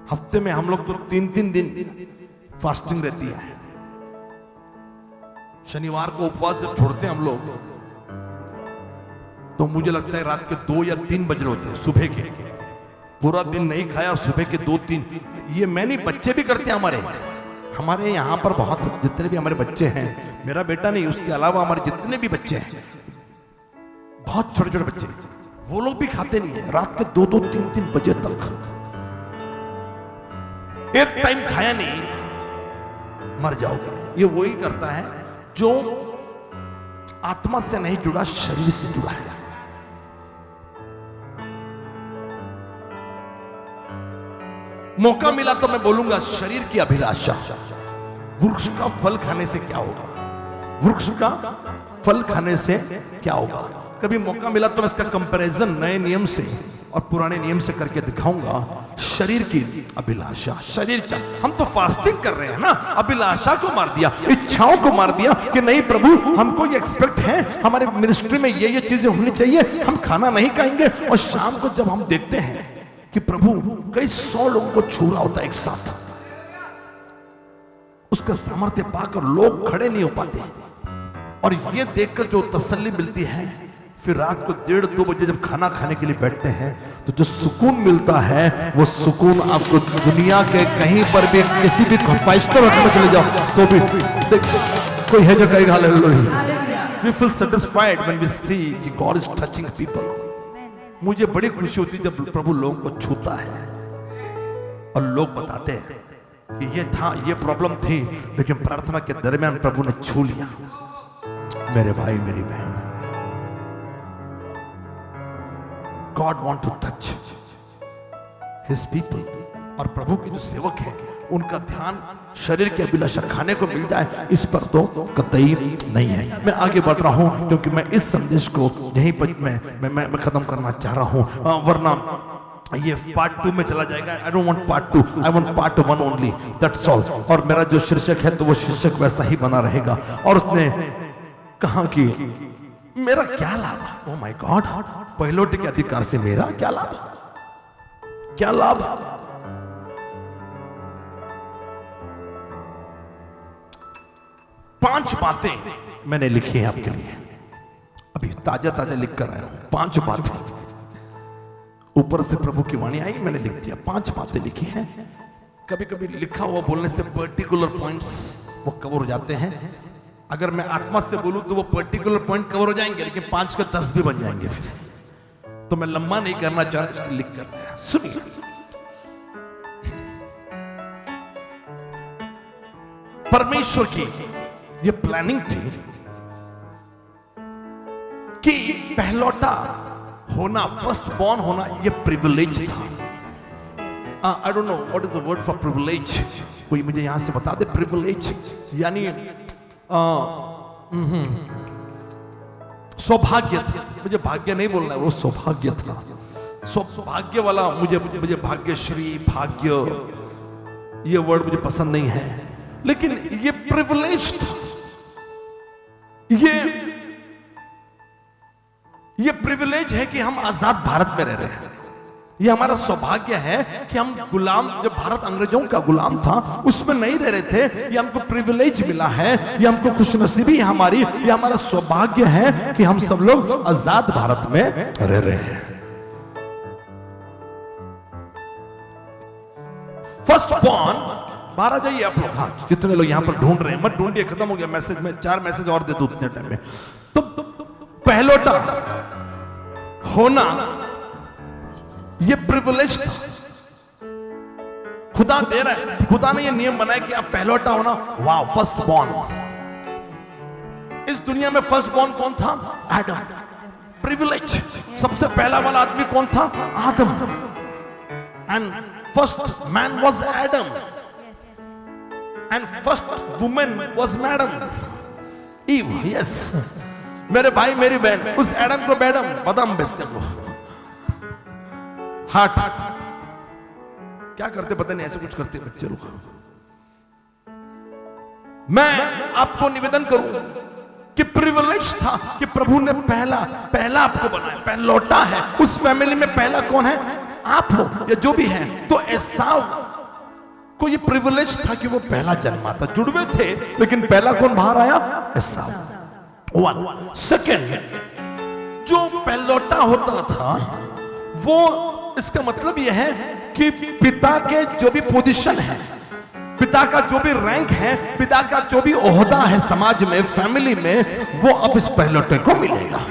हफ्ते में हम लोग तो 3-3 दिन फास्टिंग रहती है। शनिवार को उपवास जब छोड़ते हैं हम लोग, तो मुझे लगता है रात के 2 या 3 बज रहे होते हैं सुबह के। पूरा दिन नहीं खाया और सुबह के 2-3, ये मैं नहीं, बच्चे भी करते हैं। हमारे यहाँ पर बहुत, जितने भी हमारे बच्चे हैं, मेरा बेटा नहीं, उसके अलावा हमारे जितने भी बच्चे हैं, बहुत छोटे छोटे बच्चे, वो लोग भी खाते नहीं है रात के 2-2, 3-3 बजे तक। एक टाइम खाया नहीं, मर जाओगे। ये वही करता है जो आत्मा से नहीं जुड़ा, शरीर से जुड़ा है। मौका मिला तो मैं बोलूंगा, शरीर की अभिलाषा। वृक्ष का फल खाने से क्या होगा? वृक्ष का फल खाने से क्या होगा? कभी मौका मिला तो मैं इसका कंपैरिजन नए नियम से और पुराने नियम से करके दिखाऊंगा। शरीर की अभिलाषा, शरीर हम तो फास्टिंग कर रहे हैं ना, अभिलाषा को मार दिया, इच्छाओं को मार दिया कि नहीं प्रभु हमको ये एक्सपेक्ट है, हमारे मिनिस्ट्री में ये चीजें होनी चाहिए, हम खाना नहीं खाएंगे। और शाम को जब हम देखते हैं कि प्रभु कई 100 लोगों को छू रहा होता है एक साथ, उसका सामर्थ्य पाकर लोग खड़े नहीं हो पाते, और ये देखकर जो तसल्ली मिलती है, फिर रात को 1:30-2 बजे जब खाना खाने के लिए बैठते हैं तो जो सुकून मिलता है, वो सुकून आपको दुनिया के कहीं पर भी, किसी भी 5 स्टार होटल में चले जाओ तो भी कोई है जो कहेगा hallelujah. We feel satisfied when we see कि गॉड इज टचिंग पीपल। मुझे बड़ी खुशी होती है जब प्रभु लोगों को छूता है और लोग बताते हैं कि ये था, ये प्रॉब्लम थी, लेकिन प्रार्थना के दरमियान प्रभु ने छू लिया। मेरे भाई मेरी बहन, God want to touch His people, और प्रभु के जो सेवक हैं उनका ध्यान शरीर की अभिलाषा खाने को मिल जाए, इस पर तो कतई नहीं है। मैं आगे बढ़ रहा हूं क्योंकि मैं इस संदेश को यहीं पर मैं खत्म करना चाह रहा हूं, वरना ये पार्ट 2 में चला जाएगा। I don't want part 2, I want part 1 only, that's all. और मेरा जो शीर्षक है तो वो शीर्षक वैसा ही बना रहेगा। और उसने कहा कि मेरा क्या लाभ? ओह माय गॉड, पहलौठे के अधिकार से मेरा क्या लाभ? क्या लाभ? पांच बातें मैंने लिखी हैं आपके लिए, अभी ताजा ताजा लिख कर आया हूं। 5 बातें ऊपर से प्रभु की वाणी आई, मैंने लिख दिया। 5 बातें लिखी हैं। कभी कभी लिखा हुआ बोलने से पर्टिकुलर पॉइंट्स वो कवर हो जाते हैं। अगर मैं आत्मा से बोलूं तो वो पर्टिकुलर पॉइंट कवर हो जाएंगे, लेकिन 5 के 10 भी बन जाएंगे। फिर तो मैं लंबा नहीं करना चाह रहा, इसको लिख कर आया। सुनिए, परमेश्वर की ये प्लानिंग थी कि पहलौठा होना, फर्स्ट बॉर्न होना, ये प्रिविलेज था। I don't know what is the word for privilege, कोई मुझे यहां से बता दे। प्रिविलेज यानी सौभाग्य था। मुझे भाग्य नहीं बोलना है, वो सौभाग्य था। सौभाग्य वाला मुझे भाग्यश्री, भाग्य, ये वर्ड मुझे पसंद नहीं है, लेकिन ये प्रिविलेज था। ये प्रिविलेज है कि हम आजाद भारत में रह रहे हैं। ये हमारा सौभाग्य है कि हम गुलाम, जब भारत अंग्रेजों का गुलाम था उसमें नहीं रह रहे थे। ये हमको प्रिविलेज मिला है, ये हमको खुशनसीबी है हमारी, ये हमारा सौभाग्य है कि हम सब लोग आजाद भारत में रह रहे हैं। First born. 12 जाइए आप लोग, हाँ जितने लोग यहां पर ढूंढ रहे हैं, मत ढूंढिए, खत्म हो गया मैसेज में, 4 मैसेज और दे दूं उतने टाइम में। तो पहलौटा होना ये प्रिविलेज था, खुदा दे रहा है, खुदा ने ये नियम बनाया कि आप पहलौटा होना। वाह, फर्स्ट बॉर्न। इस दुनिया में फर्स्ट बॉर्न कौन था? आदम। प्रिविलेज, सबसे पहला वाला आदमी कौन था? आदम। And first man was Adam and first woman was madam Eve. Yes मेरे भाई मेरी बहन, उस एडम को मैडम बादाम बेचते हैं लोग, हाट क्या करते पता नहीं, ऐसे कुछ करते बच्चे लोग। मैं आपको निवेदन करूं कि प्रिविलेज था कि प्रभु ने पहला आपको बनाया, पहलौटा है। उस फैमिली में पहला कौन है? आप हो या जो भी है। तो एसाव को ये प्रिविलेज था कि वो पहला जन्मा था, जुड़वे थे, लेकिन पहला कौन बाहर आया? एसाव। 1 सेकेंड, जो पहलौटा होता था वो, इसका मतलब यह है कि पिता के जो भी पोजीशन है, पिता का जो भी रैंक है, पिता का जो भी ओहदा है समाज में, फैमिली में, वो अब इस पहलौटे को मिलेगा,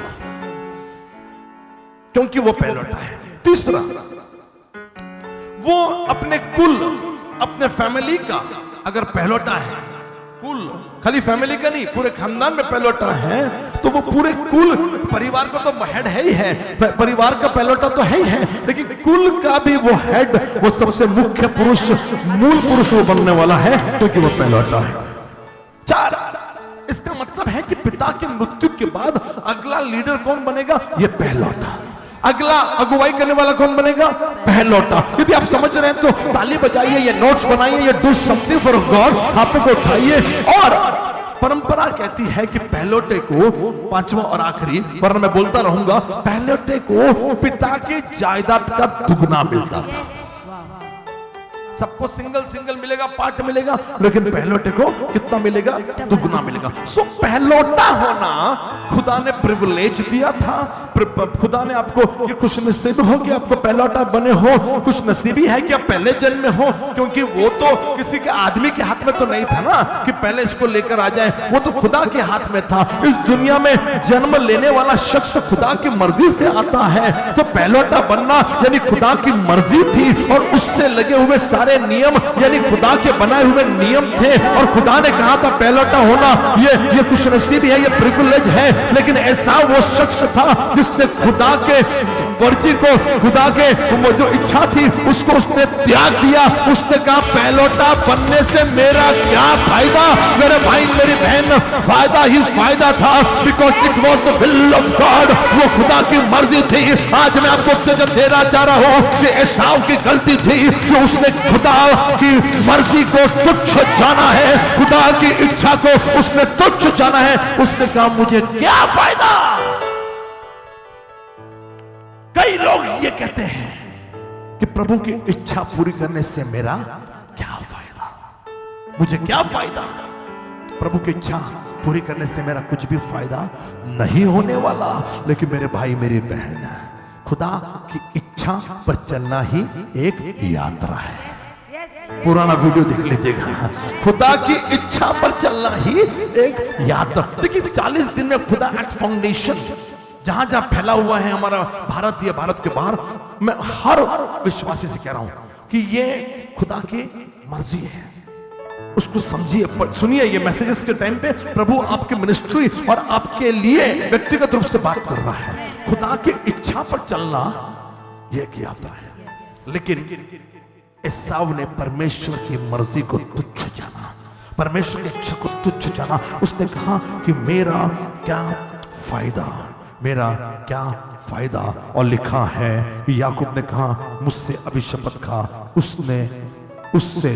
क्योंकि वो पहलौटा है। तीसरा, वो अपने कुल, अपने फैमिली का अगर पहलौटा है, कुल खाली फैमिली का नहीं, पूरे खानदान में पहलौटा है, तो वो पूरे कुल, परिवार का तो हेड है ही है, परिवार का पहलौटा तो है ही है, लेकिन कुल का भी वो हेड, वो सबसे मुख्य पुरुष, मूल पुरुष वो बनने वाला है, क्योंकि वो पहलौटा है। 4, इसका मतलब है कि पिता के मृत्यु के बाद अगला लीडर कौन बनेगा? ये पहलौटा। अगला अगुवाई करने वाला कौन बनेगा? पहलौटा। यदि आप समझ रहे हैं तो ताली बजाइए, ये नोट्स बनाइए, ये डू समथिंग फॉर गॉड, हाथों को उठाइए। और परंपरा कहती है कि पहलौटे को, 5वां और आखिरी, वरना मैं बोलता रहूंगा, पहलौटे को पिता की जायदाद का दुगना मिलता था। सबको सिंगल मिलेगा, पार्ट मिलेगा, लेकिन पहलौटे को कितना मिलेगा? दुगना मिलेगा। सो पहलौटा होना खुदा ने प्रिविलेज दिया था। खुदा ने आपको ये खुश नसीब हो कि आपको पहलौटा बने हो, खुश नसीबी है कि आप पहले जन्म में हो, क्योंकि वो तो किसी के आदमी के हाथ में तो नहीं था ना कि पहले इसको लेकर आ जाए, वो तो खुदा के हाथ में था। इस दुनिया में जन्म लेने वाला शख्स खुदा की मर्जी से आता है, तो पहलौटा बनना यानी खुदा की मर्जी थी, और उससे लगे हुए सारे नियम यानी खुदा के बनाए हुए नियम थे, और खुदा ने कहा था पहलौटा होना ये खुशनसीबी है, ये प्रिविलेज है। लेकिन ऐसा वो शख्स था जिसने खुदा के मर्जी को, खुदा के वो जो इच्छा थी उसको उसने त्याग दिया। उसने कहा पहलौटा बनने से मेरा क्या फायदा? मेरे भाई मेरी बहन, फायदा ही फायदा था, because it was the will of God, वो खुदा की मर्जी थी। आज मैं आपको उत्तेजन देना चाह रहा हूं कि एसाव की गलती थी कि उसने खुदा की मर्जी को तुच्छ जाना है, खुदा की इच्छा को उसने तुच्छ जाना है। उसने कहा मुझे क्या फायदा? कई लोग ये कहते हैं कि प्रभु की इच्छा पूरी करने से मेरा क्या फायदा, मुझे क्या फायदा? प्रभु की इच्छा पूरी करने से मेरा कुछ भी फायदा नहीं होने वाला। लेकिन मेरे भाई मेरी बहन, खुदा की इच्छा पर चलना ही एक यात्रा है। पुराना वीडियो देख लीजिएगा, खुदा की इच्छा पर चलना ही एक यात्रा। देखिए 40 दिन में खुदा एक्ट फाउंडेशन जहां जहां फैला हुआ है हमारा भारत या भारत के बाहर, मैं हर विश्वासी से कह रहा हूं कि ये खुदा की मर्जी है, उसको समझिए, सुनिए। ये मैसेजेस के टाइम पे प्रभु आपके मिनिस्ट्री और आपके लिए व्यक्तिगत रूप से बात कर रहा है। खुदा की इच्छा पर चलना यह एक यात्रा है। लेकिन एसाव ने परमेश्वर की मर्जी को तुच्छ जाना, परमेश्वर की इच्छा को तुच्छ जाना। उसने कहा कि मेरा क्या फायदा, मेरा क्या फायदा? और लिखा है कि याकूब ने कहा मुझसे अभी शपथ खा। उसने उससे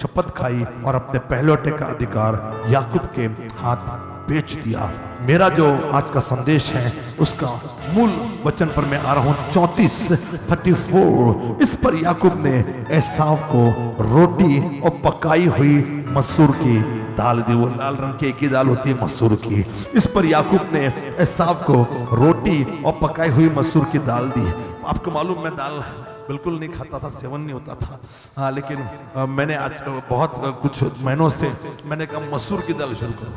शपथ खाई और अपने पहलौटे का अधिकार याकूब के हाथ बेच दिया। मेरा जो आज का संदेश है उसका मूल वचन पर मैं आ रहा हूं 34 इस पर याकूब ने एसाव को रोटी और पकाई हुई मसूर की दाल दी। वो लाल रंग की एक ही दाल होती है मसूर की। इस पर याकूब ने एसाव को रोटी और पकाई हुई मसूर की दाल दी। आपको मालूम, मैं दाल बिल्कुल नहीं खाता था, सेवन नहीं होता था। हाँ, लेकिन मैंने आज बहुत कुछ महीनों से मैंने कहा मसूर की दाल शुरू करो,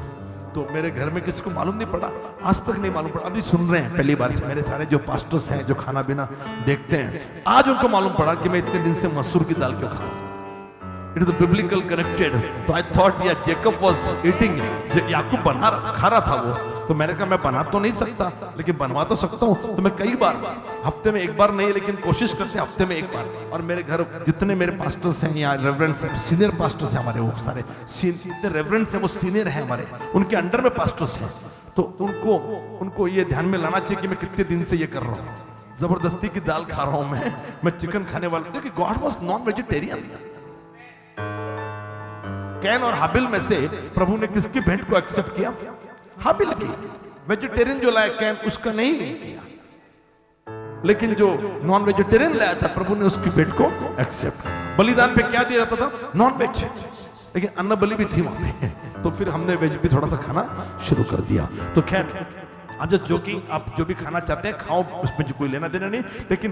तो मेरे घर में किसी को मालूम नहीं पड़ा, आज तक नहीं मालूम पड़ा। अभी सुन रहे हैं पहली बार से मेरे सारे जो पास्टर्स हैं, जो खाना पीना देखते हैं, आज उनको मालूम पड़ा कि मैं इतने दिन से मसूर की दाल क्यों खा रहा हूँ। It is biblical connected. तो आई थॉट या जेकब वाज ईटिंग, याकूब खा रहा था वो, तो मैंने कहा मैं बना तो नहीं सकता लेकिन बनवा तो सकता हूँ। तो मैं कई बार, हफ्ते में एक बार नहीं लेकिन कोशिश करते हफ्ते में एक बार। और मेरे घर जितने मेरे पास्टर्स हैं या रेवरेंड्स हैं, सीनियर पास्टर्स हैं हमारे, वो सारे जितने रेवरेंड्स हैं वो सीनियर हैं हमारे, उनके अंडर में पास्टर्स हैं। तो उनको ये ध्यान में लाना चाहिए कि मैं कितने दिन से ये कर रहा हूँ, जबरदस्ती की दाल खा रहा हूँ मैं चिकन खाने वाला। क्योंकि God was non vegetarian. Can और हाबिल में से प्रभु ने किसकी भेंट को एक्सेप्ट किया? हाबिल की। वेजिटेरियन जो लाया कैन, उसका नहीं किया, लेकिन जो नॉन वेजिटेरियन लाया था प्रभु ने उसकी भेंट को एक्सेप्ट। बलिदान पे क्या दिया जाता था? नॉन वेज, लेकिन अन्न बलि भी थी वहां पे, तो फिर हमने वेज भी थोड़ा सा खाना शुरू कर दिया। तो खैर, अब जो कि आप जो भी खाना चाहते हैं खाओ, उसमें जो कोई लेना देना नहीं, लेकिन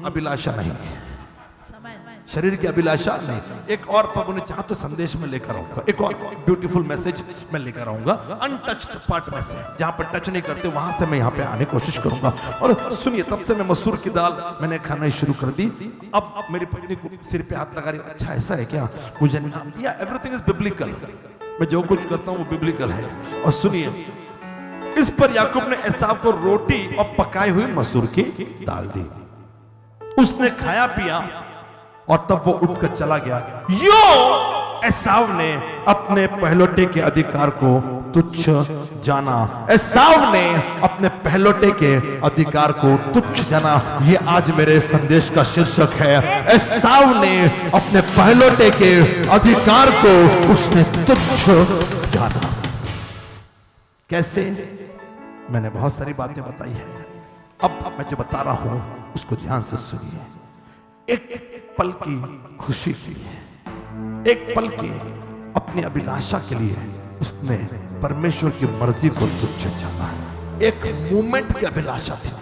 अभिलाषा नहीं, शरीर की अभिलाषा नहीं। एक और प्रभु ने चाहा तो संदेश में लेकर आऊंगा, एक और ब्यूटीफुल मैसेज मैं लेकर आऊंगा, अनटच्ड पार्ट में से, जहां पर टच नहीं करते वहां से मैं यहाँ पे आने की कोशिश करूंगा। और सुनिए, तब से मैं मसूर की दाल मैंने खाना शुरू कर दी। अब मेरी पत्नी को सिर पे हाथ लगा रही, अच्छा ऐसा है क्या? मुझे एवरीथिंग इज बिब्लिकल, मैं जो कुछ करता हूँ वो बिब्लिकल है। और सुनिए, इस पर याकूब ने एसाव को रोटी और पकाई हुई मसूर की दाल दी। उसने खाया पिया और तब वो उठकर चला गया। यो एसाव ने अपने पहलौठे के अधिकार को तुच्छ जाना। एसाव ने अपने पहलौठे के अधिकार को तुच्छ जाना। ये आज मेरे संदेश का शीर्षक है, एसाव ने अपने पहलौठे के अधिकार को उसने तुच्छ जाना। कैसे? मैंने बहुत सारी बातें बताई है, अब मैं जो बता रहा हूं उसको ध्यान से सुनिए। एक पल की खुशी के लिए, एक पल की अपनी अभिलाषा के लिए उसने परमेश्वर की मर्जी को तुच्छ जाना। एक मोमेंट की अभिलाषा थी,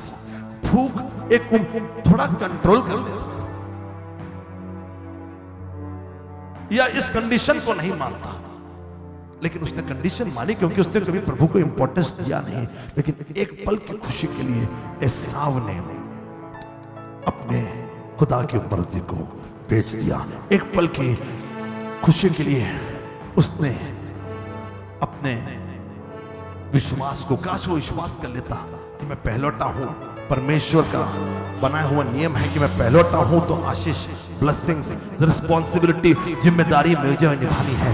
भूख, एक थोड़ा कंट्रोल कर लेता या इस कंडीशन को नहीं मानता, लेकिन उसने कंडीशन मानी क्योंकि उसने कभी प्रभु को इंपॉर्टेंस दिया नहीं। लेकिन एक पल की खुशी के लिए एसाव ने अपने खुदा की मर्जी को बेच दिया। एक पल की खुशी के लिए उसने अपने विश्वास को, काश वो विश्वास कर लेता कि मैं पहलौठा हूं, परमेश्वर का बनाया हुआ नियम है कि मैं पहलौठा हूं तो आशीष, ब्लेसिंग्स, रिस्पॉन्सिबिलिटी, जिम्मेदारी मुझे निभानी है।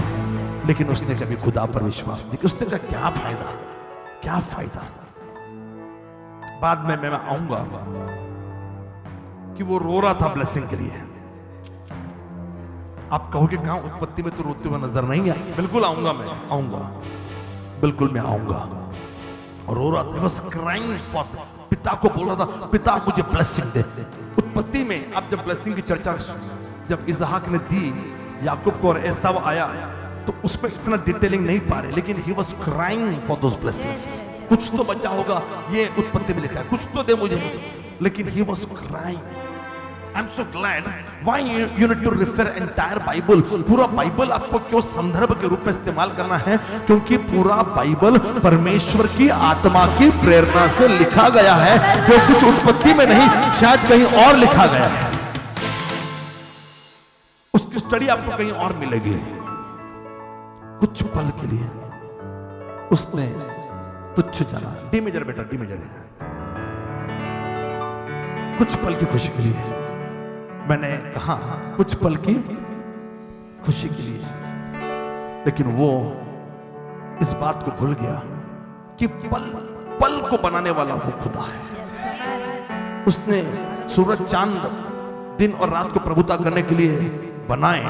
लेकिन उसने कभी खुदा पर विश्वास नहीं किया। उसने कहा क्या फायदा, क्या फायदा। बाद में मैं आऊंगा कि वो रो रहा था ब्लेसिंग के लिए। आप कहोगे कहां उत्पत्ति में तो रोते हुए नजर नहीं आया? बिल्कुल आऊंगा, मैं आऊंगा, बिल्कुल मैं आऊंगा। रो रहा था, बस क्राइंग फॉर, पिता को बोल रहा था पिता मुझे ब्लेसिंग दे। उत्पत्ति में आप जब ब्लेसिंग की चर्चा जब इसहाक ने दी याकूब को और एसाव आया तो उसमें इतना डिटेलिंग नहीं पा रहे, लेकिन he was crying for those blessings. कुछ तो बचा होगा, ये उत्पत्ति में लिखा है, कुछ तो दे मुझे, लेकिन he was crying. I'm so glad. Why you need to refer entire Bible? पूरा बाइबल आपको क्यों संदर्भ के रूप में इस्तेमाल करना है? क्योंकि पूरा बाइबल परमेश्वर की आत्मा की प्रेरणा से लिखा गया है, जो कुछ उत्पत्ति में नहीं, शायद कहीं और लिखा गया है। उसकी स्टडी आपको कहीं और मिलेगी। कुछ पल के लिए उसने तुच्छ जाना। डी मेजर बेटा, डी मेजर है। कुछ पल की खुशी के लिए, मैंने कहा कुछ पल की खुशी के लिए, लेकिन वो इस बात को भूल गया कि पल पल को बनाने वाला वो खुदा है। उसने सूरज, चांद, दिन और रात को प्रभुता करने के लिए बनाए,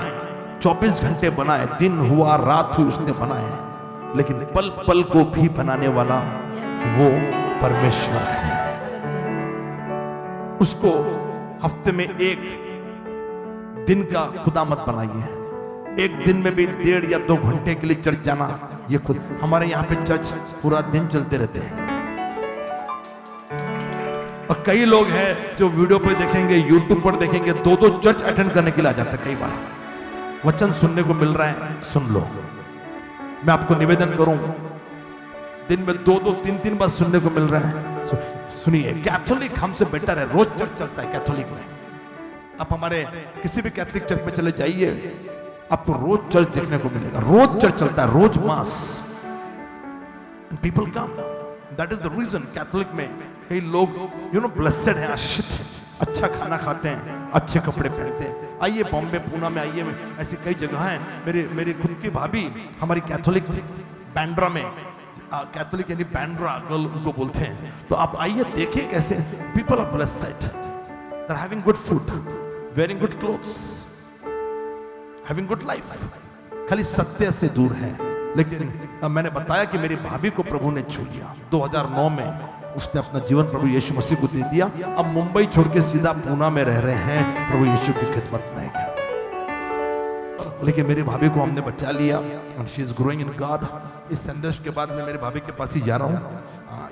24 घंटे बनाए, दिन हुआ रात हुई, उसने बनाए, लेकिन पल पल को भी बनाने वाला वो परमेश्वर है। उसको हफ्ते में एक दिन का खुदा मत बनाइए। एक दिन में भी 1.5 या 2 घंटे के लिए चर्च जाना, ये खुद, हमारे यहाँ पे चर्च पूरा दिन चलते रहते हैं। और कई लोग हैं जो वीडियो पे देखेंगे, यूट्यूब पर देखेंगे, 2-2 चर्च अटेंड करने के लिए आ जाते हैं। कई बार वचन सुनने को मिल रहा है, सुन लो। मैं आपको निवेदन करूं, दिन में 2-2, 3-3 बार सुनने को मिल रहा है, सुनिए। कैथोलिक हमसे बेटर है, रोज चर्च चलता है कैथोलिक में। आप हमारे किसी भी कैथोलिक चर्च में चले जाइए, आपको रोज चर्च देखने को मिलेगा, रोज चर्च चलता है, रोज mass, people come. That is the reason Catholic में कई लोग ब्लेस्ड हैं, आशीषित हैं, अच्छा खाना खाते हैं, अच्छे कपड़े पहनते हैं। आइए बॉम्बे, पूना में आइए, ऐसी कई जगह हैं। मेरी खुद की भाभी हमारी कैथोलिक थी, बैंड्रा में, कैथोलिक यानी बैंड्रा गर्ल उनको बोलते हैं। तो आप आइए, देखिए कैसे people are blessed, they are having good food, wearing good clothes, having good life. खाली सत्य से दूर है। लेकिन मैंने बताया कि मेरी भाभी को प्रभु ने छू लिया। 2009 में उसने अपना जीवन प्रभु यीशु मसीह को दे दिया। अब मुंबई छोड़ के सीधा पूना में रह रहे हैं, प्रभु यीशु की खिदमत में। लेकिन मेरी भाभी को हमने बचा लिया, and she is growing in God। इस संदेश के बाद मैं मेरी भाभी के पास ही जा रहा हूँ,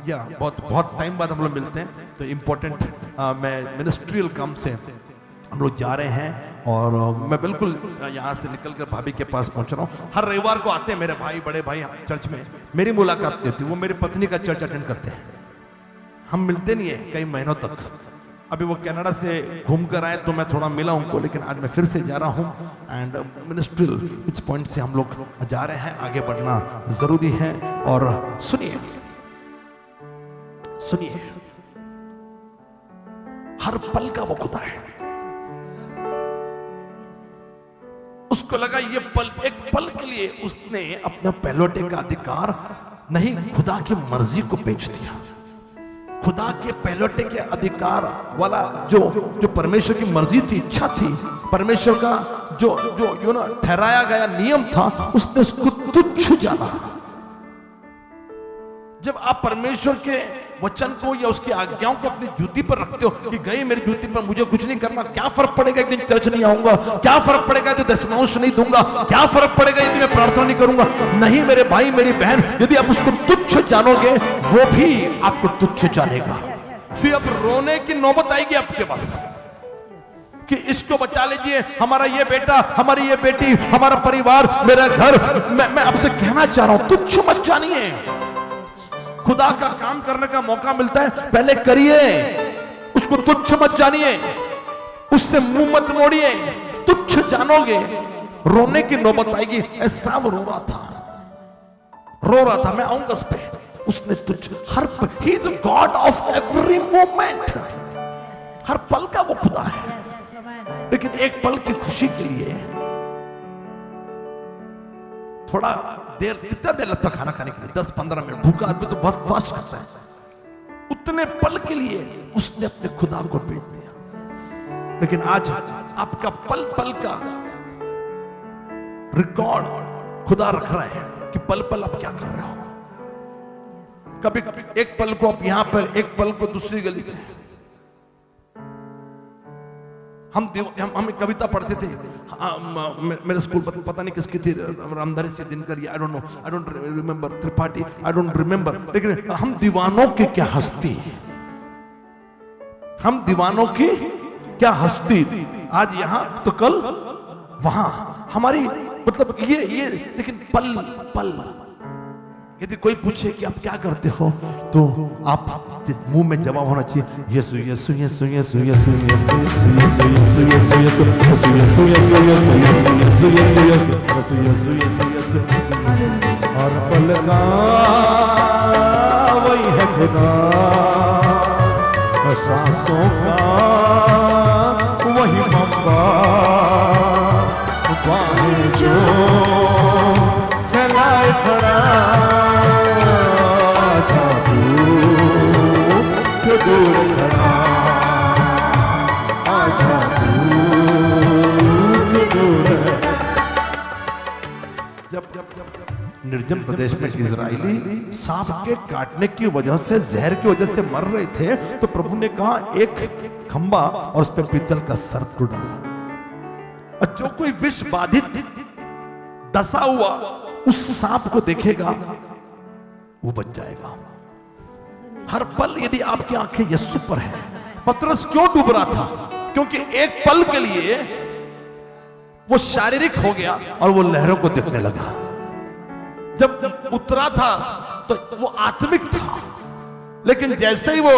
या बहुत टाइम बाद हम लोग मिलते हैं। तो इम्पोर्टेंट मैं मिनिस्ट्रियल काम से हम लोग जा रहे हैं, और मैं बिल्कुल यहाँ से निकलकर भाभी के पास पहुँच रहा हूँ। हर रविवार को आते हैं मेरे भाई, बड़े भाई चर्च में, मेरी मुलाकात नहीं होती। वो मेरी पत्नी का चर्च अटेंड करते हैं, हम मिलते नहीं है कई महीनों तक। अभी वो कनाडा से घूम कर आए तो मैं थोड़ा मिला उनको, लेकिन आज मैं फिर से जा रहा हूँ। एंड मिनिस्ट्रियल कुछ पॉइंट से हम लोग जा रहे हैं, आगे बढ़ना जरूरी है। और सुनिए, हर पल का वो खुदा है। उसको लगा ये पल, एक पल के लिए उसने अपना पहलौठे का अधिकार नहीं, खुदा की मर्जी को बेच दिया। खुदा के पहलौठे के अधिकार वाला जो परमेश्वर की मर्जी थी, इच्छा थी, परमेश्वर का जो ठहराया गया नियम था, उसने उसको तुच्छ जाना। जब आप परमेश्वर के वचन को या उसकी आज्ञाओं को अपनी जूती पर रखते हो कि गई मेरी जूती पर, मुझे कुछ नहीं करना, क्या फर्क पड़ेगा एक दिन चर्च नहीं आऊंगा, क्या फर्क पड़ेगा यदि दशमांश नहीं दूंगा, क्या फर्क पड़ेगा यदि मैं प्रार्थना नहीं करूंगा। नहीं मेरे भाई, मेरी बहन, यदि आप उसको तुच्छ जानोगे, वो भी आपको तुच्छ जानेगा। फिर अब रोने की नौबत आएगी आपके पास कि इसको बचा लीजिए, हमारा ये बेटा, हमारी ये बेटी, हमारा परिवार, मेरा घर। मैं आपसे कहना चाह रहा हूं, तुच्छ मत जानिए। खुदा का काम करने का मौका मिलता है, पहले करिए, उसको तुच्छ मत जानिए, उससे मुंह मत मोड़िए। तुच्छ जानोगे, रोने की नौबत आएगी। ऐसा वो रो रहा था, मैं आऊंगा उस पे। उसने तुच्छ, हर he is God of every moment, हर पल का वो खुदा है। लेकिन एक पल की खुशी के लिए थोड़ा देर, कितना देर लगता खाना खाने के लिए? 10-15 मिनट। भूखा आदमी तो बहुत फास्ट खाता है। उतने पल के लिए उसने अपने खुदा को बेच दिया। लेकिन आज आपका पल पल का रिकॉर्ड खुदा रख रहा है कि पल पल आप क्या कर रहे हो। कभी एक पल को आप यहां पर, एक पल को दूसरी गली में। हम कविता पढ़ते थे, मेरे स्कूल पता नहीं किसकी थी, रामधारी से Dinkar, I don't remember, Tripathi, I don't remember. लेकिन हम दीवानों की क्या हस्ती, हम दीवानों की क्या हस्ती, आज यहां तो कल वहां। हमारी मतलब ये लेकिन पल पल। यदि कोई पूछे कि आप क्या करते हो, तो आप मुंह में जवाब होना चाहिए, यीशु यीशु यीशु यीशु यीशु यीशु यीशु यीशु यीशु यीशु यीशु यीशु यीशु। और पल का वही है खुदा, सांसों का वही मम्बा, बाहें जो फैलाए खड़ा, दूर खड़ा, आजा दूर। जब निर्जन प्रदेश में इजराइली सांप के काटने की वजह से, जहर की वजह से मर रहे थे, तो प्रभु ने कहा एक खंबा और उस पर पीतल का सर्प टूटा, और जो कोई विष बाधित दशा हुआ उस सांप को देखेगा वो बच जाएगा। हर पल यदि आपकी आंखें यीशु पर है। पतरस क्यों डूब रहा था? क्योंकि एक पल के लिए वो शारीरिक हो गया और वो लहरों को देखने लगा। जब उतरा था तो वो आत्मिक था, लेकिन जैसे ही वो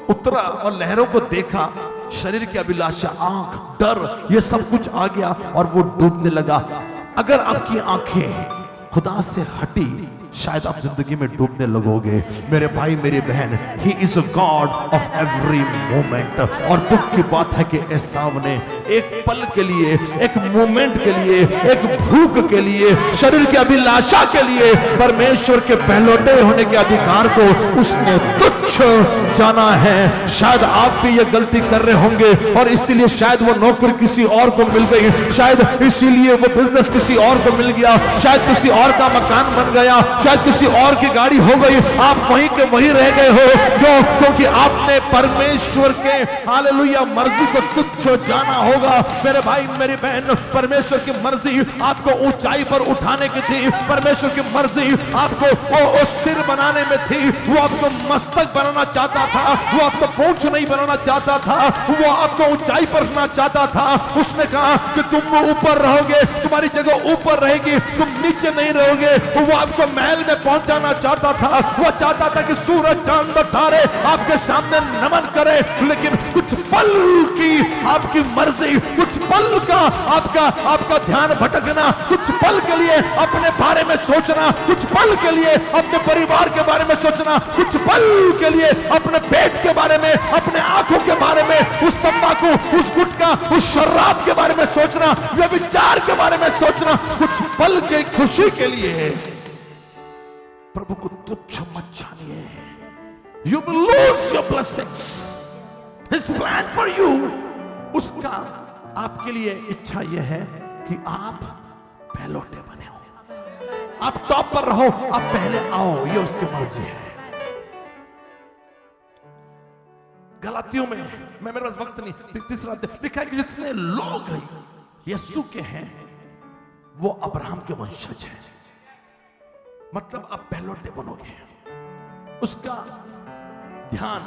उतरा और लहरों को देखा, शरीर की अभिलाषा, आंख, डर, ये सब कुछ आ गया और वो डूबने लगा। अगर आपकी आंखें खुदा से हटी, शायद आप जिंदगी में डूबने लगोगे। मेरे भाई मेरी बहन, ही is a God of every moment. और दुख की बात है कि एसाव ने एक पल के लिए, एक मोमेंट के लिए, एक भूख के लिए, शरीर की अभिलाषा के लिए परमेश्वर के पहलौठे होने के अधिकार को उसने तुच्छ जाना है। शायद आप भी ये गलती कर रहे होंगे और इसीलिए शायद वो नौकरी किसी और को मिल गई, शायद इसीलिए वो बिजनेस किसी और को मिल गया, शायद किसी और का मकान बन गया, शायद किसी और की गाड़ी हो गई, आप वहीं के वहीं रह गए हो। क्यों? क्योंकि आपने परमेश्वर के हालेलुया मर्जी को तुच्छ जाना होगा। मेरे भाई मेरी बहन, परमेश्वर की मर्जी आपको ऊंचाई पर उठाने की थी, परमेश्वर की मर्जी आपको वो सिर बनाने में थी, वो आपको मस्तक बनाना चाहता था, वो आपको पूंछ नहीं बनाना चाहता था, वो आपको ऊंचाई पर रखना चाहता था। उसने कहा कि तुम ऊपर रहोगे, तुम्हारी जगह ऊपर रहेगी, तुम नीचे नहीं रहोगे। वो आपको महल में पहुंचाना चाहता था, वो चाहता था कि सूरज चांद तारे आपके सामने नमन करे, लेकिन कुछ पल की आपकी मर्जी, कुछ पल का आपका ध्यान भटकना, कुछ पल के लिए अपने बारे में सोचना, कुछ पल के लिए अपने परिवार के बारे में सोचना, कुछ पल के लिए अपने पेट के बारे में, अपने आंखों के बारे में, उस तंबाकू, उस गुटखा, उस शराब के बारे में सोचना, व्यभिचार के बारे में सोचना, कुछ पल के खुशी के लिए प्रभु को तुच्छ मत जानिए। You will lose your blessings. His plan for you, उसका आपके लिए इच्छा यह है कि आप पहलौठे बने हो, आप टॉप पर रहो, आप पहले आओ, ये उसकी मर्जी है। गलातियों में, मैं मेरे पास वक्त नहीं, तीसरा लिखा है कि जितने लोग यीशु के हैं वो अब्राहम के वंशज हैं। मतलब आप पहलौठे बनोगे, उसका ध्यान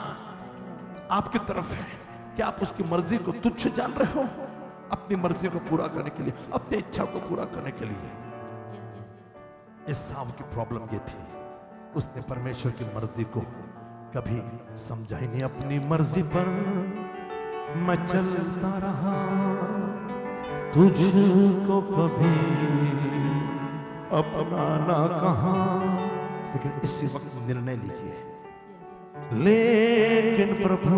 आपकी तरफ है कि आप उसकी मर्जी को तुच्छ जान रहे हो, अपनी मर्जी को पूरा करने के लिए, अपनी इच्छा को पूरा करने के लिए। एसाव की प्रॉब्लम ये थी, उसने परमेश्वर की मर्जी को कभी समझा ही नहीं। अपनी मर्जी पर मैं चलता रहा, तुझको कभी अपना ना कहा। लेकिन इसी वक्त निर्णय लीजिए, लेकिन प्रभु,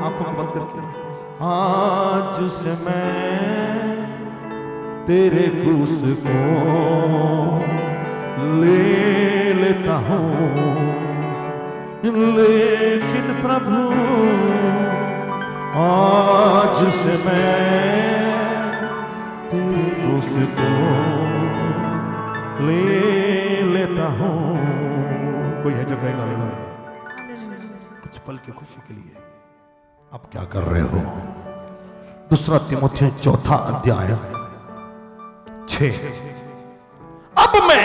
आंखों को बंद करके, आज से मैं तेरे क्रूस को ले लेता हूं, लेकिन प्रभु आज से मैं तेरे क्रूस को ले लेता हूं। कोई है जो कहेगा ले कुछ पल की खुशी के लिए आप क्या कर रहे हो? दूसरा तीमुथियुस चौथा अध्याय 6। अब मैं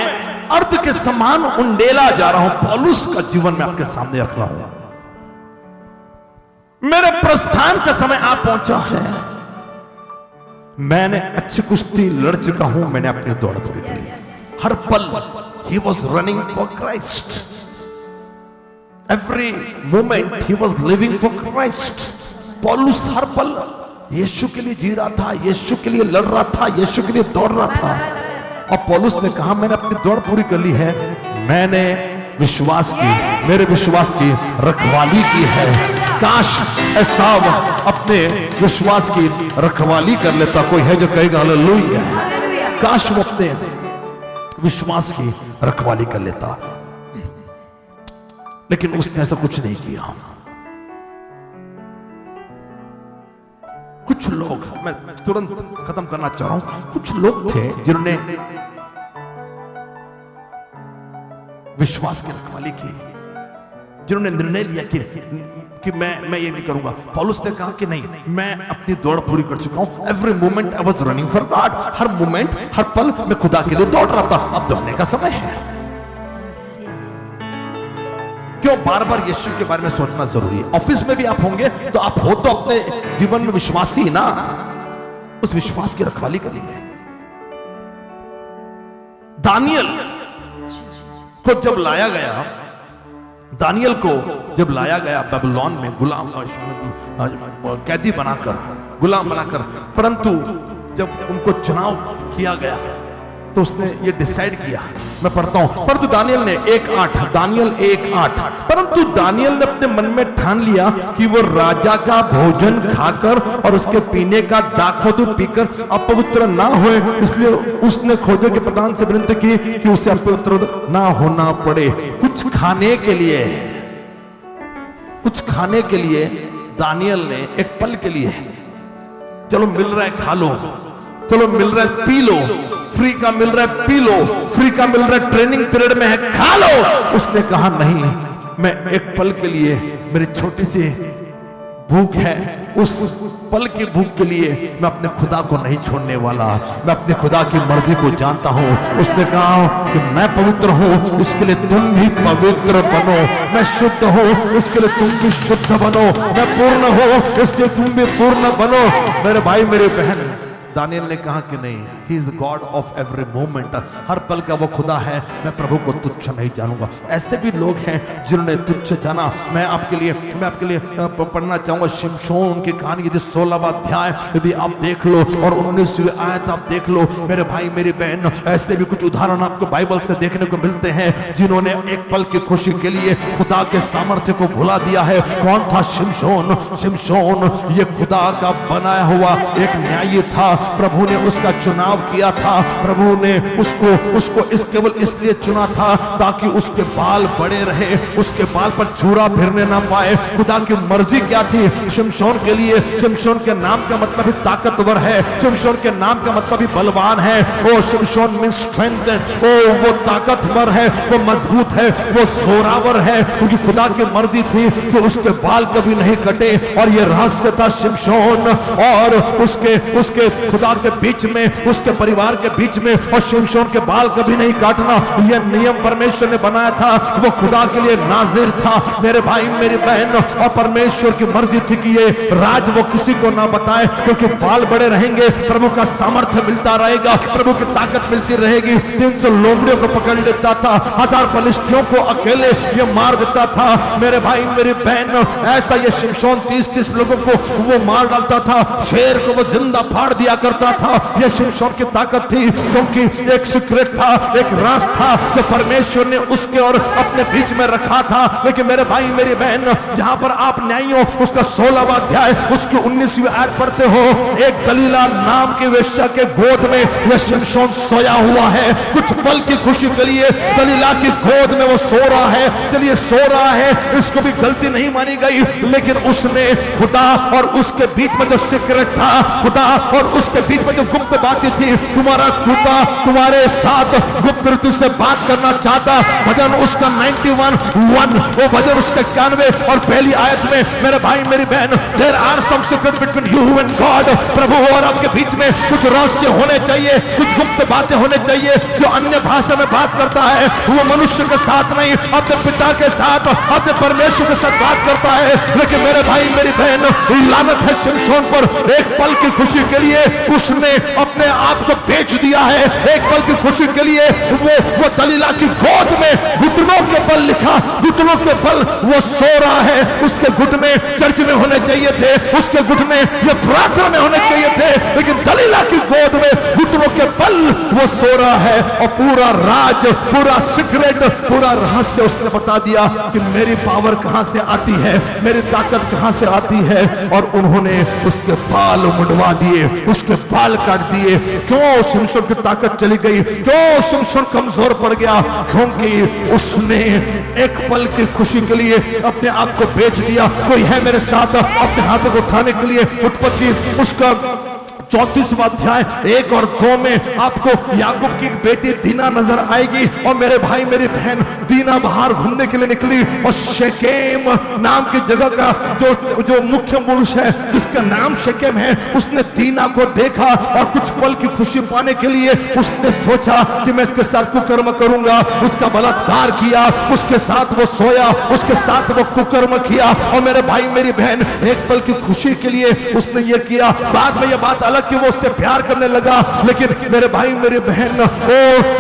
अर्थ के समान उंडेला जा रहा हूं, पौलुस का जीवन में आपके सामने रख रहा हूं। मेरे प्रस्थान का समय आ पहुंचा है, मैंने अच्छी कुश्ती लड़ चुका हूं, मैंने अपनी दौड़ पूरी कर ली। हर पल he was running for Christ. Every moment he was living for Christ. पौलुस हर पल यीशु के लिए जी रहा था, यीशु के लिए लड़ रहा था, यीशु के लिए दौड़ रहा था। और पौलुस ने कहा मैंने अपनी दौड़ पूरी कर ली है, मैंने विश्वास की, मेरे विश्वास की रखवाली की है। काश एसाव अपने विश्वास की रखवाली कर लेता। कोई है जो कहेगा हालेलुया। काश वो अपने विश्वास की रखवाली कर लेता, लेकिन उसने ऐसा कुछ नहीं किया। कुछ लोग, मैं तुरंत खत्म करना चाह रहा हूं, कुछ लोग थे जिन्होंने विश्वास की रखवाली की, जिन्होंने निर्णय लिया कि मैं ये नहीं करूंगा। पौलुस ने कहा कि नहीं, मैं अपनी दौड़ पूरी कर चुका हूं। Every moment I was running for God. हर मोमेंट, हर पल मैं खुदा के लिए दौड़ रहा था। अब दौड़ने का समय है। क्यों बार बार यीशु के बारे में सोचना जरूरी है? ऑफिस में भी आप होंगे तो आप हो तो अपने जीवन में विश्वासी ना, उस विश्वास की रखवाली करिए। दानियल को जब लाया गया, दानियल को जब लाया गया बेबीलोन में गुलाम कैदी बनाकर, गुलाम बनाकर, परंतु जब उनको चुनाव किया गया तो उसने ये डिसाइड किया, मैं पढ़ता हूं, परंतु दानियल ने 1:8, दानियल 1:8, परंतु दानियल ने अपने मन में ठान लिया कि वो राजा का भोजन खाकर और उसके पीने का दाखमधु पीकर अपवित्र ना होए, इसलिए उसने खोजों के प्रधान से विनती की कि उसे अपवित्र ना होना पड़े। कुछ खाने के लिए दानियल ने एक पल के लिए, चलो मिल रहा है खा लो, चलो मिल रहा है पी लो, फ्री का मिल रहा है पी लो, फ्री का मिल रहा है ट्रेनिंग पीरियड में है खा लो, उसने कहा नहीं, मैं एक पल के लिए, मेरी छोटी सी भूख है, उस पल की भूख के लिए मैं अपने खुदा को नहीं छोड़ने वाला, मैं अपने खुदा की मर्जी को जानता हूं। उसने कहा कि मैं पवित्र हूं, इसके लिए तुम भी पवित्र बनो, मैं शुद्ध हूं, इसके लिए तुम भी शुद्ध बनो, मैं पूर्ण हूं, इसलिए तुम भी पूर्ण बनो। मेरे भाई मेरे बहन, दानियल ने कहा कि नहीं, he is God of every moment, हर पल का वो खुदा है, मैं प्रभु को तुच्छ नहीं जानूंगा। ऐसे भी लोग हैं जिन्होंने तुच्छ जाना। मैं आपके लिए पढ़ना चाहूंगा शिमशोन की कहानी, यदि 16वां अध्याय यदि आप देख लो और 19वीं आयत आप देख लो। मेरे भाई मेरी बहन, ऐसे भी कुछ उदाहरण आपको बाइबल से देखने को मिलते हैं जिन्होंने एक पल की खुशी के लिए खुदा के सामर्थ्य को भुला दिया है। कौन था शिमशोन? शिमशोन ये खुदा का बनाया हुआ एक न्यायी था, प्रभु ने उसका चुनाव किया था, प्रभु ने उसको केवल इसलिए चुना था ताकि उसके बाल बड़े रहे, उसके बाल पर छुरा फिरने ना पाए। खुदा की मर्जी क्या थी शिमशोन के लिए? शिमशोन के नाम का मतलब ही ताकतवर है, शिमशोन के नाम का मतलब ही बलवान है। ओ शिमशोन मींस स्ट्रेंथ, ओ वो ताकतवर है, वो मजबूत है, वो जोरावर है, क्योंकि खुदा की मर्जी थी कि उसके बाल कभी नहीं कटे। और ये रहस्य था शिमशोन और उसके खुदा के बीच में, उसके परिवार के बीच में, और शिमशोन के बाल कभी नहीं काटना, यह नियम परमेश्वर ने बनाया था। वो खुदा के लिए नाजिर था मेरे भाई मेरी बहन, और परमेश्वर की मर्जी थी कि ये राज वो किसी को ना बताए, क्योंकि बाल बड़े रहेंगे, प्रभु का सामर्थ्य मिलता रहेगा, प्रभु की ताकत मिलती रहेगी। 300 लोमड़ियों को पकड़ लेता था, 1000 फलिश्तियों को अकेले ये मार देता था। मेरे भाई मेरी बहन, ऐसा ये शिमशोन 30 लोगों को वो मार डालता था, शेर को वो जिंदा फाड़ दिया करता था। यह शिमशोन की ताकत थी, क्योंकि एक सीक्रेट था, एक राज था जो परमेश्वर ने उसके और अपने बीच में रखा था। लेकिन मेरे भाई मेरी बहन, जहां पर आप न्यायियों उसका 16वां अध्याय उसकी 19वीं आयत पढ़ते हो, एक दलीला नाम की वेश्या के गोद में यह शिमशोन सोया हुआ है। कुछ पल की खुशी के लिए दलीला की गोद में वो सो रहा है। चलिए सो रहा है, इसको भी गलती नहीं मानी गई, लेकिन उसने खुदा और उसके बीच में जो सीक्रेट था, खुदा और उसके बीच में जो गुप्त बातें थी, तुम्हारा खुदा तुम्हारे साथ गुप्त रीति से बात करना चाहता। भजन उसका 91 वो भजन उसका 91 और पहली आयत में मेरे भाई मेरी बहन, there are some secret between you and God, प्रभु और आपके बीच में कुछ रहस्य होने चाहिए, कुछ गुप्त बातें होने चाहिए। जो अन्य भाषा में बात करता है वो मनुष्य के साथ नहीं, अपने पिता के साथ, अपने परमेश्वर के साथ बात करता है। लेकिन मेरे भाई मेरी बहन, लानत है शिमशोन पर, एक पल की खुशी के लिए उसने अपने आप को बेच दिया है। एक पल की खुशी के लिए वो दलीला की गोद में घुटनों के बल लिखा, घुटनों के बल वो सो रहा है। उसके घुटने चर्च में होने चाहिए थे, उसके घुटने ये प्रार्थना में होने चाहिए थे, लेकिन दलीला की गोद में घुटनों के बल वो सो रहा है। और पूरा राज, पूरा सीक्रेट, पूरा रहस्य उसने बता दिया कि मेरी पावर कहां से आती है, मेरी ताकत कहां से आती है। और उन्होंने उसके बाल मुंडवा दिए, उसके बाल काट दिए। क्यों शिमशोन की ताकत चली गई? क्यों शिमशोन कमजोर पड़ गया? क्योंकि उसने एक पल की खुशी के लिए अपने आप को बेच दिया। कोई है मेरे साथ अपने हाथों को उठाने के लिए? उत्पत्ति उसका 34वां अध्याय 1 और 2 में आपको याकूब की बेटी दीना नजर आएगी। और मेरे भाई मेरी बहन, दीना बाहर घूमने के लिए निकली और शेकेम नाम की जगह का जो मुख्य पुरुष है जिसका नाम शेकेम है, उसने दीना को देखा और कुछ पल की खुशी पाने के लिए उसने सोचा कि मैं इसके साथ कुकर्म करूंगा। उसका बलात्कार किया, उसके साथ वो सोया, उसके साथ वो कुकर्म किया। और मेरे भाई मेरी बहन, एक पल की खुशी के लिए उसने ये किया। बाद में ये बात अलग कि वो उससे प्यार करने लगा, लेकिन मेरे भाई मेरी बहन,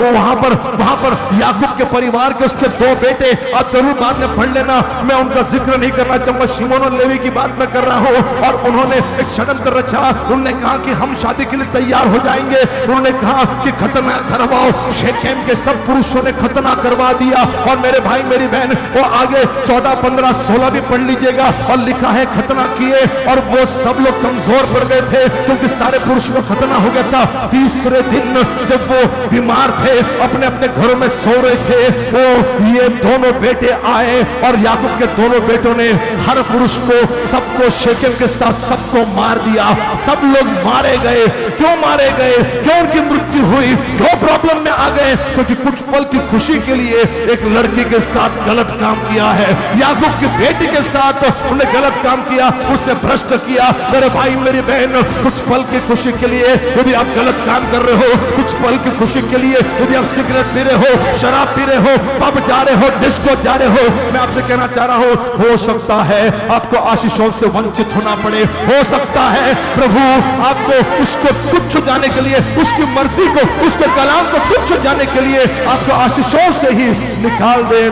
वहां पर याकूब के परिवार के उसके 2 बेटे, आप जरूर बाद में पढ़ लेना, मैं उनका जिक्र नहीं करना चाहूंगा, शिमोन और लेवी की बात मैं कर रहा हूं। और उन्होंने एक षड्यंत्र रचा। उन्होंने कहा कि हम शादी के लिए तैयार हो जाएंगे। उन्होंने कहा कि खतना करवाओ। शेकेम के सब पुरुषों ने खतना करवा दिया। और मेरे भाई मेरी बहन, वो आगे 14, 15, 16 भी पढ़ लीजिएगा, और लिखा है खतना किए और वो सब लोग कमजोर पड़ गए थे क्योंकि सारे पुरुषों को खतना हो गया था। तीसरे दिन जब वो बीमार थे, अपने अपने घरों में सो रहे थे, वो ये दोनों बेटे आए और याकूब के दोनों बेटों ने हर पुरुष को, सबको शेकेम के साथ सबको मार दिया। सब लोग मारे गए। क्यों मारे गए? क्यों उनकी मृत्यु हुई? क्यों प्रॉब्लम में आ गए? क्योंकि कुछ पल की खुशी के लिए एक लड़की के साथ गलत काम किया है। याकूब की बेटी के साथ उन्हें गलत काम किया, उससे भ्रष्ट किया। मेरे भाई मेरी बहन, कुछ पल की खुशी के लिए यदि आप गलत काम कर रहे हो, कुछ पल की खुशी के लिए यदि आप सिगरेट पी रहे हो, शराब पी रहे हो, पब जा रहे हो, डिस्को जा रहे हो, मैं आपसे कहना चाह रहा हूं, हो सकता है आपको आशीषों से वंचित होना पड़े। हो सकता है प्रभु आपको उसको तुच्छ जाने के लिए, उसकी मर्जी को, उसके कलाम को तुच्छ जाने के लिए आपको आशीषों से ही निकाल दे।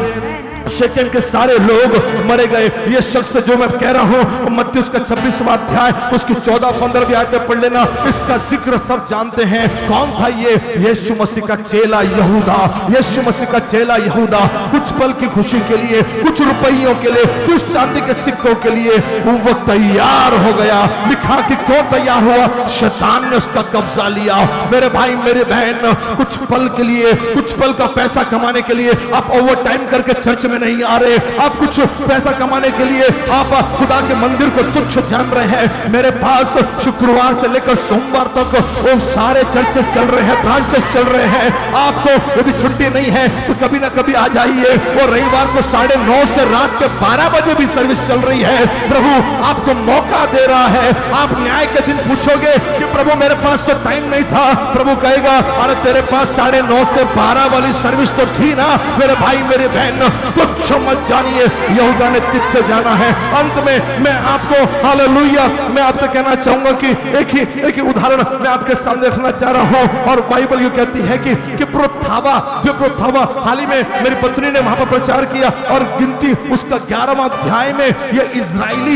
शेकेम के सारे लोग मरे गए। ये शख्स जो मैं कह रहा हूं, मत्ती उसका 26वां अध्याय उसकी 14-15 आयत में पढ़ लेना। इसका जिक्र सब जानते हैं। कौन था ये? यीशु मसीह का चेला यहूदा। यीशु मसीह का चेला यहूदा कुछ पल की खुशी के लिए, कुछ रुपयों के लिए, कुछ चांदी के सिक्कों के लिए वो तैयार हो गया। लिखा कि क्यों तैयार हुआ? शैतान ने उसका कब्जा लिया। मेरे भाई मेरे बहन, कुछ पल के लिए, कुछ पल का पैसा कमाने के लिए आप ओवर टाइम करके चर्च में नहीं आ रहे। आप कुछ पैसा कमाने के लिए आप खुदा के मंदिर को तुच्छ जान रहे हैं। मेरे पास शुक्रवार से लेकर सोमवार तक वो सारे चर्चेस चल रहे हैं, ब्रांचेस चल रहे हैं। आपको यदि छुट्टी नहीं है तो कभी ना कभी आ जाइए। वो रविवार को 9:30 से रात के 12 बजे भी सर्विस चल रही है। प्रभु आपको मौका दे रहा है। आप न्याय के दिन पूछोगे कि प्रभु मेरे पास तो टाइम नहीं था। प्रभु कहेगा अरे तेरे पास 9:30 से 12 वाली सर्विस तो थी ना। मेरे भाई मेरी बहन, तुच्छ मत जानिए, यहूदा ने तुच्छ जाना है। अंत में मैं आपको हालेलुया, मैं आपसे कहना चाहूंगा कि एक ही उदाहरण मैं आपके सामने रखना चाह रहा हूं। और बाइबल ये कहती है कि प्रोत्थावा हाल ही में मेरी पत्नी ने वहां पर प्रचार किया और गिनती उसका 11वां अध्याय में ये इजरायली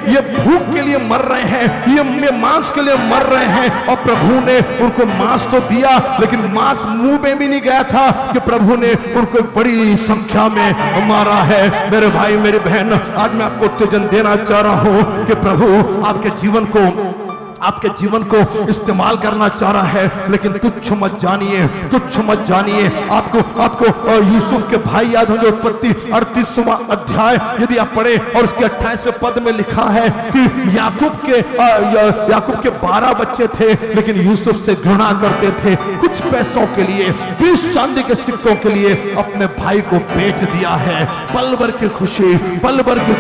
ये भूख के लिए मर रहे हैं, ये मांस के लिए मर रहे हैं। और प्रभु ने उनको मांस तो दिया, लेकिन मांस मुंह में भी नहीं गया था कि प्रभु ने उनको बड़ी संख्या में मारा है। मेरे भाई मेरी बहन, आज मैं आपको उत्तेजन देना चाह रहा हूं कि प्रभु आपके जीवन को इस्तेमाल करना चाह रहा है, लेकिन तुच्छ मत जानिए। आपको यूसुफ के भाई याद होंगे। उत्पत्ति 38वां अध्याय यदि आप पढ़े और उसके 28वें पद में लिखा है कि याकूब के 12 बच्चे थे, लेकिन यूसुफ से घृणा करते थे। कुछ पैसों के लिए, 20 चांदी के सिक्कों के लिए अपने भाई को बेच दिया है। पल भर की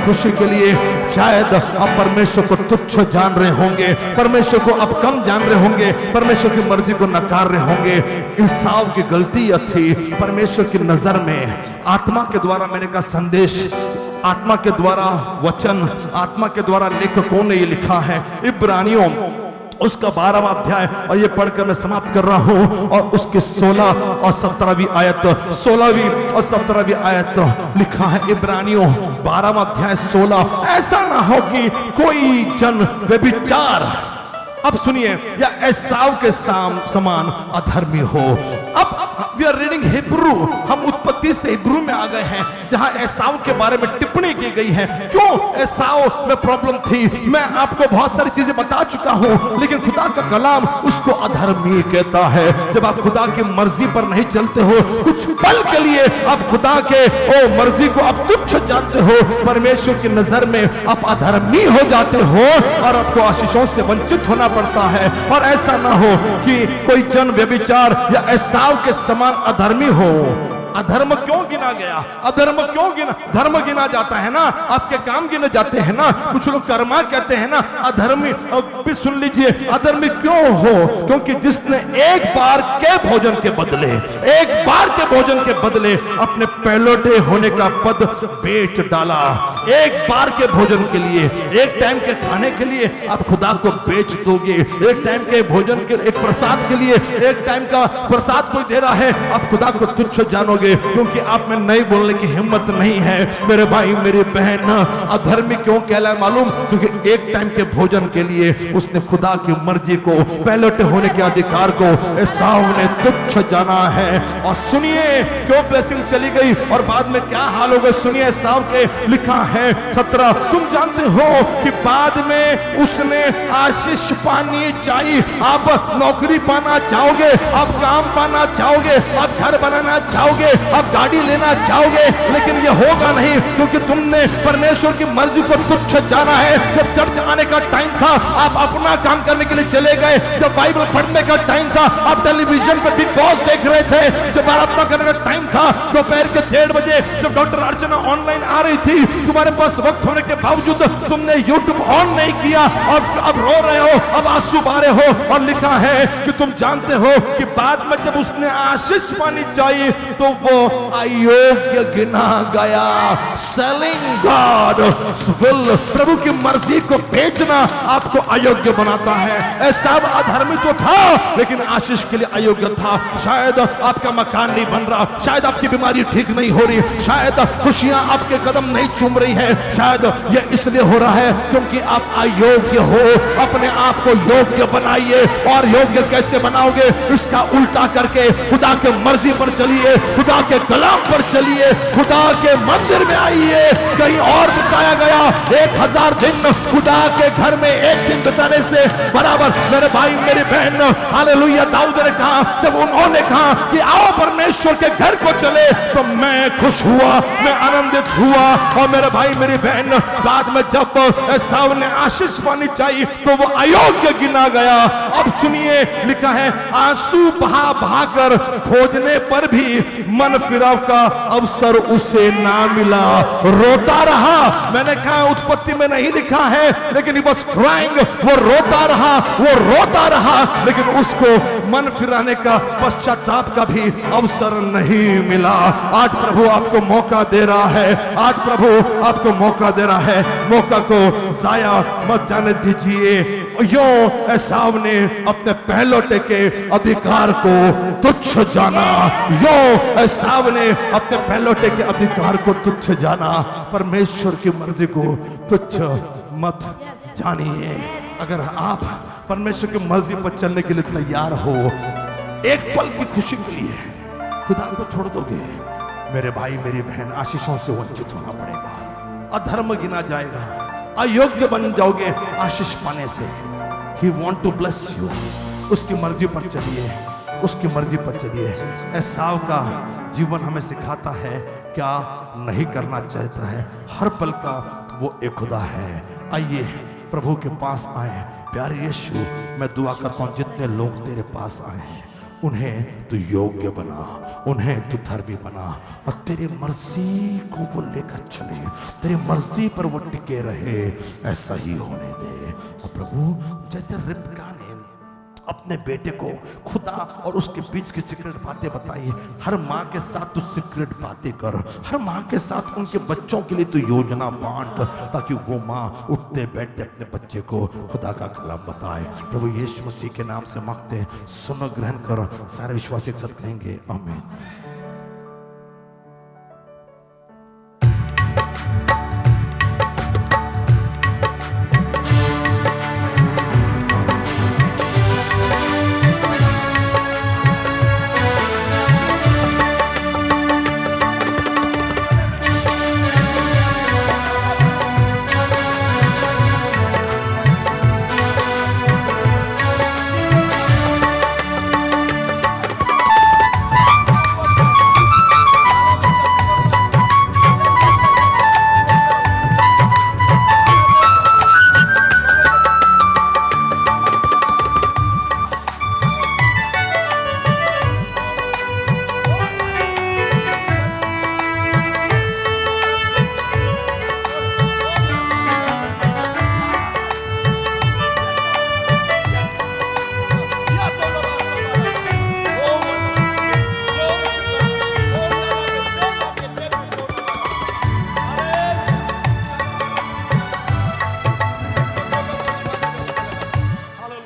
खुशी के लिए शायद आप परमेश्वर को तुच्छ जान रहे होंगे, परमेश्वर को आप कम जान रहे होंगे, परमेश्वर की मर्जी को नकार रहे होंगे। इंसाफ की गलती यह थी, परमेश्वर की नजर में आत्मा के द्वारा मैंने कहा संदेश, आत्मा के द्वारा वचन, आत्मा के द्वारा लेखकों ने ये लिखा है। इब्रानियों उसका 12वां अध्याय, और ये पढ़कर मैं समाप्त कर रहा हूं। और उसके 16 और 17वीं आयत, 16वीं और 17वीं आयत लिखा है। इब्रानियों 12वां अध्याय 16, ऐसा ना हो कि कोई जन व्यभिचार, अब सुनिए, या एसाव के समान अधर्मी हो। अब वी आर रीडिंग हिब्रू, हम उत्पत्ति से हिब्रू में आ गए हैं जहां एसाव के बारे में टिप्पणी की गई है। क्यों एसाव में प्रॉब्लम थी, मैं आपको बहुत सारी चीजें बता चुका हूं, लेकिन खुदा का कलाम उसको अधर्मी कहता है। जब आप खुदा की मर्जी पर नहीं चलते हो, कुछ पल के लिए आप खुदा के मर्जी को आप तुच्छ जानते हो, परमेश्वर की नजर में आप अधर्मी हो जाते हो और आपको आशीषों से वंचित होना पड़ता है। और ऐसा ना हो कि कोई जन व्यभिचार या एसाव के समान अधर्मी हो। अधर्म क्यों गिना गया? अधर्म क्यों गिना? धर्म गिना जाता है ना, आपके काम गिने जाते हैं ना, कुछ लोग कर्मा कहते हैं ना। अधर्मी भी सुन लीजिए, अधर्मी क्यों हो? क्योंकि जिसने एक बार के भोजन के बदले, एक बार के भोजन के बदले अपने पहलौठे होने का पद बेच डाला। एक बार के भोजन के लिए, एक टाइम के खाने के लिए आप खुदा को बेच दोगे। एक टाइम के भोजन के, एक प्रसाद के लिए, एक टाइम का प्रसाद कोई दे रहा है, आप खुदा को तुच्छ जानोगे क्योंकि आप में नहीं बोलने की हिम्मत नहीं है। मेरे भाई मेरी बहन, अधर्मी क्यों कहलाए मालूम? क्योंकि एक टाइम के भोजन के लिए उसने खुदा की मर्जी को, पहलौठे होने के अधिकार को एसाव ने तुच्छ जाना है। और सुनिए क्यों ब्लेसिंग चली गई और बाद में क्या हाल हो गए। सुनिए एसाव के लिखा है 17, तुम जानते हो कि बाद में उसने आशीष पानी चाहिए। आप नौकरी पाना चाहोगे, आप काम पाना चाहोगे, आप घर बनाना चाहोगे, आप गाड़ी लेना चाहोगे, लेकिन ये होगा नहीं क्योंकि तुमने परमेश्वर की मर्जी को तुच्छ जाना है। जब चर्च आने का टाइम था, आप अपना काम करने के लिए चले गए। जब बाइबल पढ़ने का टाइम था, आप टेलीविजन पर बिग बॉस देख रहे थे। जब आराधना करने का टाइम था, दोपहर के 1:30 बजे जब डॉक्टर अर्चना ऑनलाइन आ रही थी, तुम्हारे पास वक्त होने के बावजूद तुमने यूट्यूब ऑन नहीं किया और अब रो रहे हो, अब आंसू बहा रहे हो। और लिखा है कि तुम जानते हो कि बाद में जब उसने आशीष पानी चाहिए तो वो अयोग्य गिना गया। सेलिंग गॉड विल, प्रभु की मर्जी को बेचना आपको अयोग्य बनाता है। ऐसा अधर्मी तो था लेकिन आशीष के लिए अयोग्य था। शायद आपका मकान नहीं बन रहा, शायद आपकी बीमारी ठीक नहीं हो रही, शायद खुशियां आपके कदम नहीं चूम रही है, शायद यह इसलिए हो रहा है क्योंकि आप अयोग्य हो। अपने आप को योग्य बनाइए। और योग्य कैसे बनाओगे? इसका उल्टा करके खुदा के मर्जी पर चलिए, खुदा के कलाम पर चलिए, खुदा के मंदिर में आइए। कहीं और बताया गया 1000 दिन खुदा के घर में एक दिन बिताने से बराबर। मेरे भाई मेरी बहन, हालेलुया। दाऊद ने कहा, जब उन्होंने कहा कि आओ परमेश्वर के घर को चले, तो मैं खुश हुआ, मैं आनंदित हुआ। और मेरे भाई मेरी बहन, बाद में जब एसाव ने आशीष पानी चाहिए तो वो अयोग्य गिना गया। अब सुनिए लिखा है, आंसू बहा बहा कर खोजने पर भी मन फिराव का अवसर उसे ना मिला, रोता रहा। मैंने कहा उत्पत्ति में नहीं लिखा है, लेकिन he was crying, वो रोता रहा, वो रोता रहा, लेकिन उसको मन फिराने का, पश्चाताप का भी अवसर नहीं मिला। आज प्रभु आपको मौका दे रहा है, आज प्रभु आपको मौका दे रहा है। मौका को जाया मत जाने दीजिए। यो एसाव ने अपने पहलौठे के अधिकार को तुच्छ जाना, यो एसाव ने अपने पहलौठे के अधिकार को तुच्छ जाना। परमेश्वर की मर्जी को तुच्छ मत जानिए। अगर आप परमेश्वर की मर्जी पर चलने के लिए तैयार हो, एक पल की खुशी के लिए खुदा को छोड़ दोगे, मेरे भाई मेरी बहन, आशीषों से वंचित होना पड़ेगा, अधर्म गिना जाएगा, अयोग्य बन जाओगे आशीष पाने से। He want to bless you। उसकी मर्जी पर चलिए, उसकी मर्जी पर चलिए। एसाव का जीवन हमें सिखाता है क्या नहीं करना चाहता है। हर पल का वो एक खुदा है। आइए प्रभु के पास आए। प्यारे यीशु, मैं दुआ करता हूँ जितने लोग तेरे पास आए हैं उन्हें तू योग्य बना, उन्हें तू धर्मी बना, और तेरी मर्जी को वो लेकर चले, तेरी मर्जी पर वो टिके रहे। ऐसा ही होने दे। और प्रभु, जैसे रिबका ने अपने बेटे को खुदा और उसके बीच की सीक्रेट बातें बताई, हर माँ के साथ तू सीक्रेट बातें कर, हर माँ के साथ उनके बच्चों के लिए तू योजना बांट, ताकि वो माँ उठते बैठते अपने बच्चे को खुदा का कलाम बताए। प्रभु यीशु मसीह के नाम से मांगते, सुनो, ग्रहण कर। सारे विश्वासी एक साथ कहेंगे आमीन।